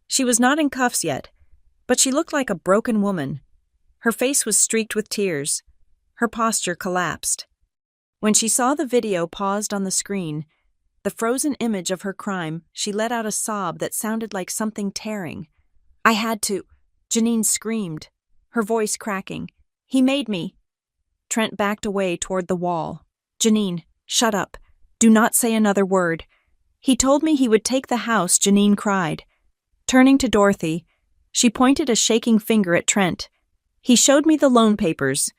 She was not in cuffs yet, but she looked like a broken woman. Her face was streaked with tears. Her posture collapsed. When she saw the video paused on the screen, the frozen image of her crime, she let out a sob that sounded like something tearing. "I had to," Janine screamed, her voice cracking. "He made me." Trent backed away toward the wall. "Janine, shut up. Do not say another word. He told me he would take the house," Janine cried. Turning to Dorothy, she pointed a shaking finger at Trent. "He showed me the loan papers.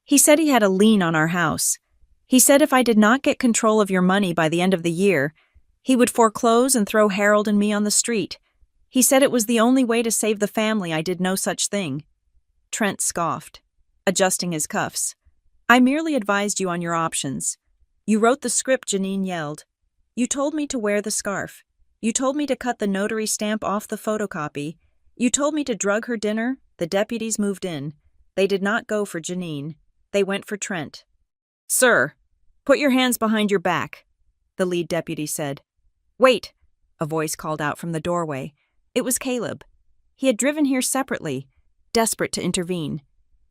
He said he had a lien on our house. He said if I did not get control of your money by the end of the year, he would foreclose and throw Harold and me on the street. He said it was the only way to save the family. I did no such thing." Trent scoffed, adjusting his cuffs. "I merely advised you on your options. You wrote the script," Janine yelled. "You told me to wear the scarf. You told me to cut the notary stamp off the photocopy. You told me to drug her dinner." The deputies moved in. They did not go for Janine. They went for Trent. "Sir, put your hands behind your back," the lead deputy said. "Wait," a voice called out from the doorway. It was Caleb. He had driven here separately, desperate to intervene.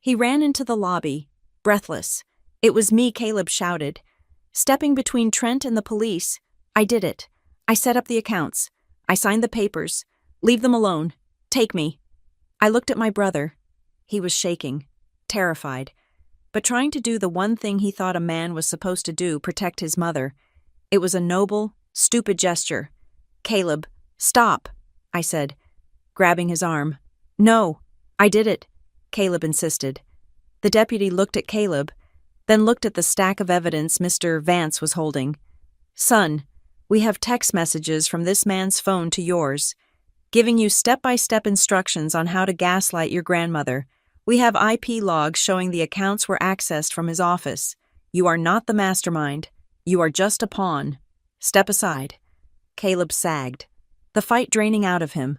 He ran into the lobby, breathless. "It was me," Caleb shouted. Stepping between Trent and the police, "I did it. I set up the accounts. I signed the papers. Leave them alone. Take me." I looked at my brother. He was shaking, terrified, but trying to do the one thing he thought a man was supposed to do, protect his mother. It was a noble, stupid gesture. "Caleb, stop," I said, grabbing his arm. "No, I did it," Caleb insisted. The deputy looked at Caleb, then looked at the stack of evidence Mr. Vance was holding. "Son, we have text messages from this man's phone to yours, giving you step-by-step instructions on how to gaslight your grandmother. We have IP logs showing the accounts were accessed from his office. You are not the mastermind. You are just a pawn. Step aside." Caleb sagged, the fight draining out of him.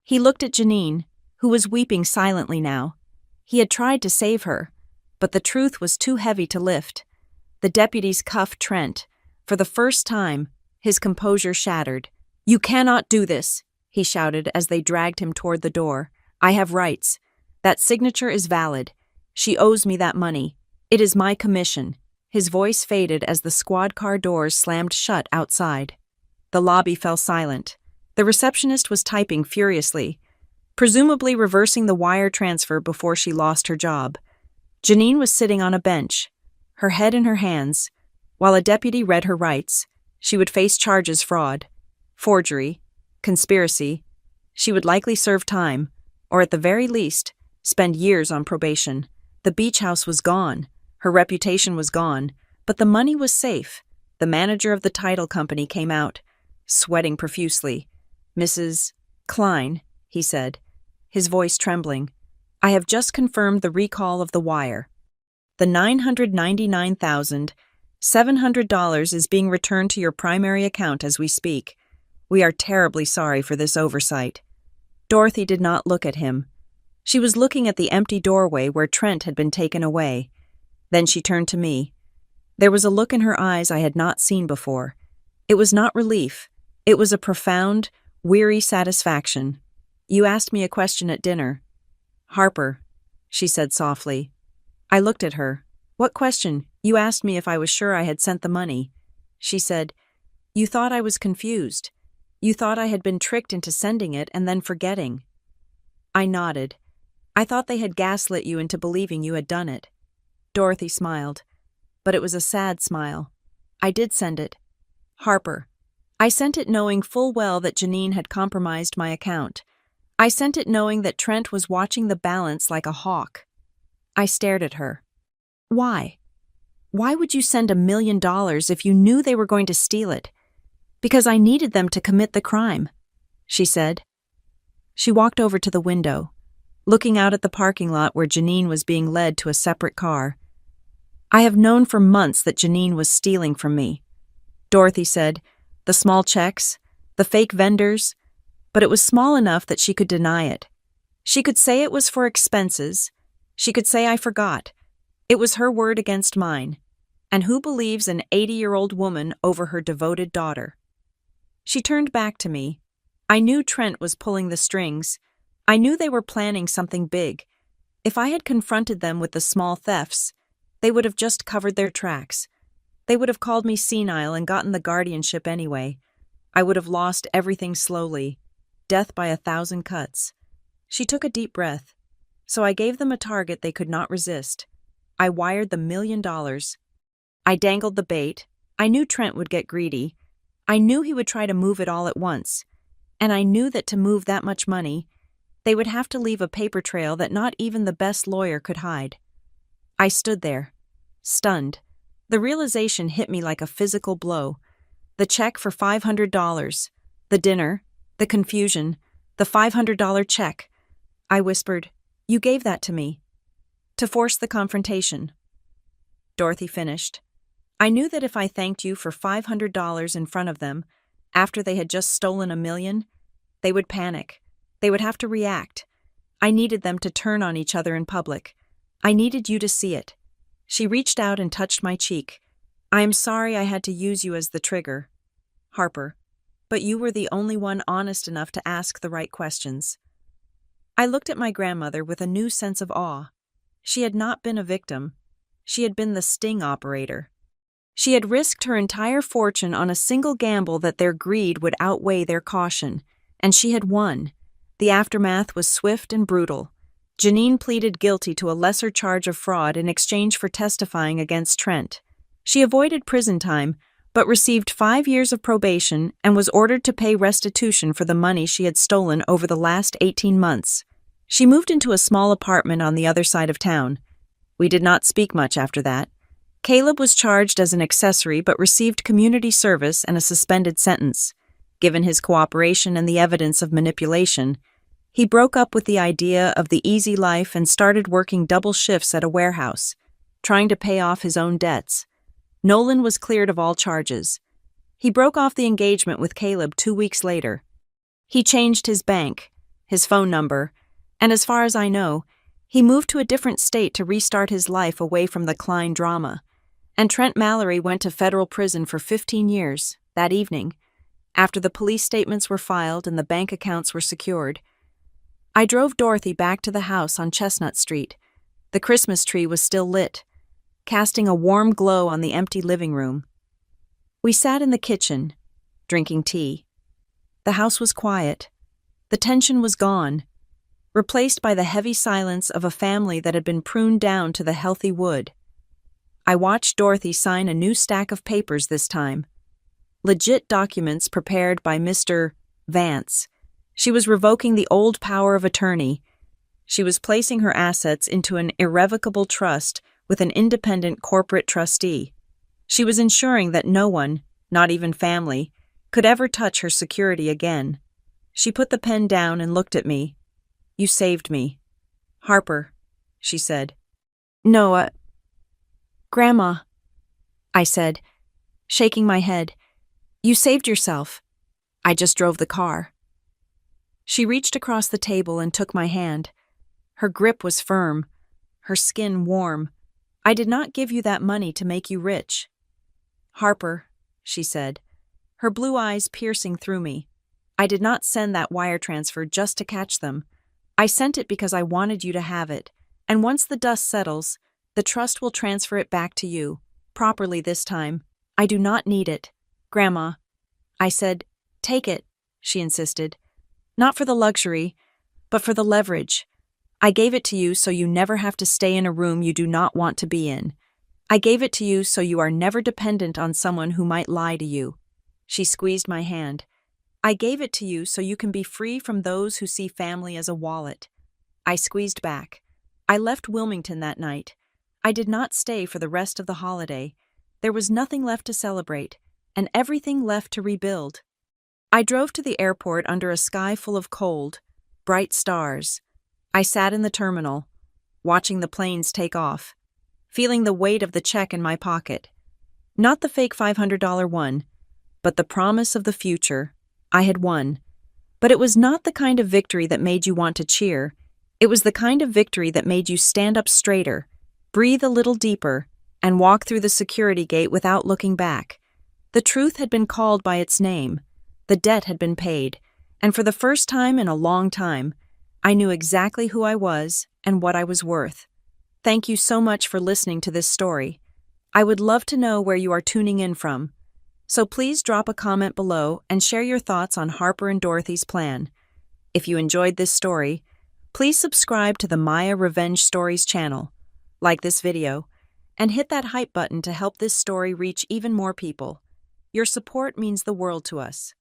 He looked at Janine, who was weeping silently now. He had tried to save her, but the truth was too heavy to lift. The deputies cuffed Trent. For the first time, his composure shattered. "You cannot do this," he shouted as they dragged him toward the door. "I have rights. That signature is valid. She owes me that money. It is my commission." His voice faded as the squad car doors slammed shut outside. The lobby fell silent. The receptionist was typing furiously, presumably reversing the wire transfer before she lost her job. Janine was sitting on a bench, her head in her hands. While a deputy read her rights, she would face charges: fraud, forgery, conspiracy. She would likely serve time, or at the very least, spend years on probation. The beach house was gone. Her reputation was gone, but the money was safe. The manager of the title company came out, sweating profusely. "Mrs. Klein," he said, his voice trembling. I have just confirmed the recall of the wire. The $999,700 is being returned to your primary account as we speak. We are terribly sorry for this oversight." Dorothy did not look at him. She was looking at the empty doorway where Trent had been taken away. Then she turned to me. There was a look in her eyes I had not seen before. It was not relief. It was a profound, weary satisfaction. "You asked me a question at dinner." "Harper," she said softly. I looked at her. "What question?" "You asked me if I was sure I had sent the money." She said, "You thought I was confused. You thought I had been tricked into sending it and then forgetting." I nodded. "I thought they had gaslit you into believing you had done it." Dorothy smiled, but it was a sad smile. "I did send it. Harper. I sent it knowing full well that Janine had compromised my account. I sent it knowing that Trent was watching the balance like a hawk." I stared at her. "Why? Why would you send $1 million if you knew they were going to steal it?" "Because I needed them to commit the crime," she said. She walked over to the window, looking out at the parking lot where Janine was being led to a separate car. "I have known for months that Janine was stealing from me," Dorothy said. "The small checks, the fake vendors, but it was small enough that she could deny it. She could say it was for expenses. She could say I forgot. It was her word against mine. And who believes an 80-year-old woman over her devoted daughter?" She turned back to me. I knew Trent was pulling the strings. I knew they were planning something big. If I had confronted them with the small thefts, they would have just covered their tracks. They would have called me senile and gotten the guardianship anyway. I would have lost everything slowly, death by 1,000 cuts. She took a deep breath. So I gave them a target they could not resist. I wired the $1 million. I dangled the bait. I knew Trent would get greedy. I knew he would try to move it all at once. And I knew that to move that much money, they would have to leave a paper trail that not even the best lawyer could hide. I stood there, stunned. The realization hit me like a physical blow. The check for $500, the dinner, the confusion, the $500 check. I whispered, "You gave that to me." To force the confrontation. Dorothy finished. "I knew that if I thanked you for $500 in front of them, after they had just stolen $1 million, they would panic. They would have to react. I needed them to turn on each other in public. I needed you to see it." She reached out and touched my cheek. "I am sorry I had to use you as the trigger, Harper, but you were the only one honest enough to ask the right questions." I looked at my grandmother with a new sense of awe. She had not been a victim. She had been the sting operator. She had risked her entire fortune on a single gamble that their greed would outweigh their caution, and she had won. The aftermath was swift and brutal. Janine pleaded guilty to a lesser charge of fraud in exchange for testifying against Trent. She avoided prison time, but received 5 years of probation and was ordered to pay restitution for the money she had stolen over the last 18 months. She moved into a small apartment on the other side of town. We did not speak much after that. Caleb was charged as an accessory but received community service and a suspended sentence. Given his cooperation and the evidence of manipulation, he broke up with the idea of the easy life and started working double shifts at a warehouse, trying to pay off his own debts. Nolan was cleared of all charges. He broke off the engagement with Caleb 2 weeks later. He changed his bank, his phone number, and as far as I know, he moved to a different state to restart his life away from the Klein drama. And Trent Mallory went to federal prison for 15 years, that evening, after the police statements were filed and the bank accounts were secured. I drove Dorothy back to the house on Chestnut Street. The Christmas tree was still lit, casting a warm glow on the empty living room. We sat in the kitchen, drinking tea. The house was quiet. The tension was gone, replaced by the heavy silence of a family that had been pruned down to the healthy wood. I watched Dorothy sign a new stack of papers this time. Legit documents prepared by Mr. Vance. She was revoking the old power of attorney. She was placing her assets into an irrevocable trust with an independent corporate trustee. She was ensuring that no one, not even family, could ever touch her security again. She put the pen down and looked at me. "You saved me." Harper, she said. No, Grandma, I said, shaking my head. You saved yourself. I just drove the car. She reached across the table and took my hand. Her grip was firm, her skin warm. I did not give you that money to make you rich. Harper, she said, her blue eyes piercing through me. I did not send that wire transfer just to catch them. I sent it because I wanted you to have it, and once the dust settles, the trust will transfer it back to you, properly this time. I do not need it. Grandma. I said, take it, she insisted. Not for the luxury, but for the leverage. I gave it to you so you never have to stay in a room you do not want to be in. I gave it to you so you are never dependent on someone who might lie to you. She squeezed my hand. I gave it to you so you can be free from those who see family as a wallet. I squeezed back. I left Wilmington that night. I did not stay for the rest of the holiday. There was nothing left to celebrate, and everything left to rebuild. I drove to the airport under a sky full of cold, bright stars. I sat in the terminal, watching the planes take off, feeling the weight of the check in my pocket. Not the fake $500 one, but the promise of the future. I had won. But it was not the kind of victory that made you want to cheer. It was the kind of victory that made you stand up straighter, breathe a little deeper, and walk through the security gate without looking back. The truth had been called by its name. The debt had been paid, and for the first time in a long time, I knew exactly who I was and what I was worth. Thank you so much for listening to this story. I would love to know where you are tuning in from. So please drop a comment below and share your thoughts on Harper and Dorothy's plan. If you enjoyed this story, please subscribe to the Maya Revenge Stories channel, like this video, and hit that hype button to help this story reach even more people. Your support means the world to us.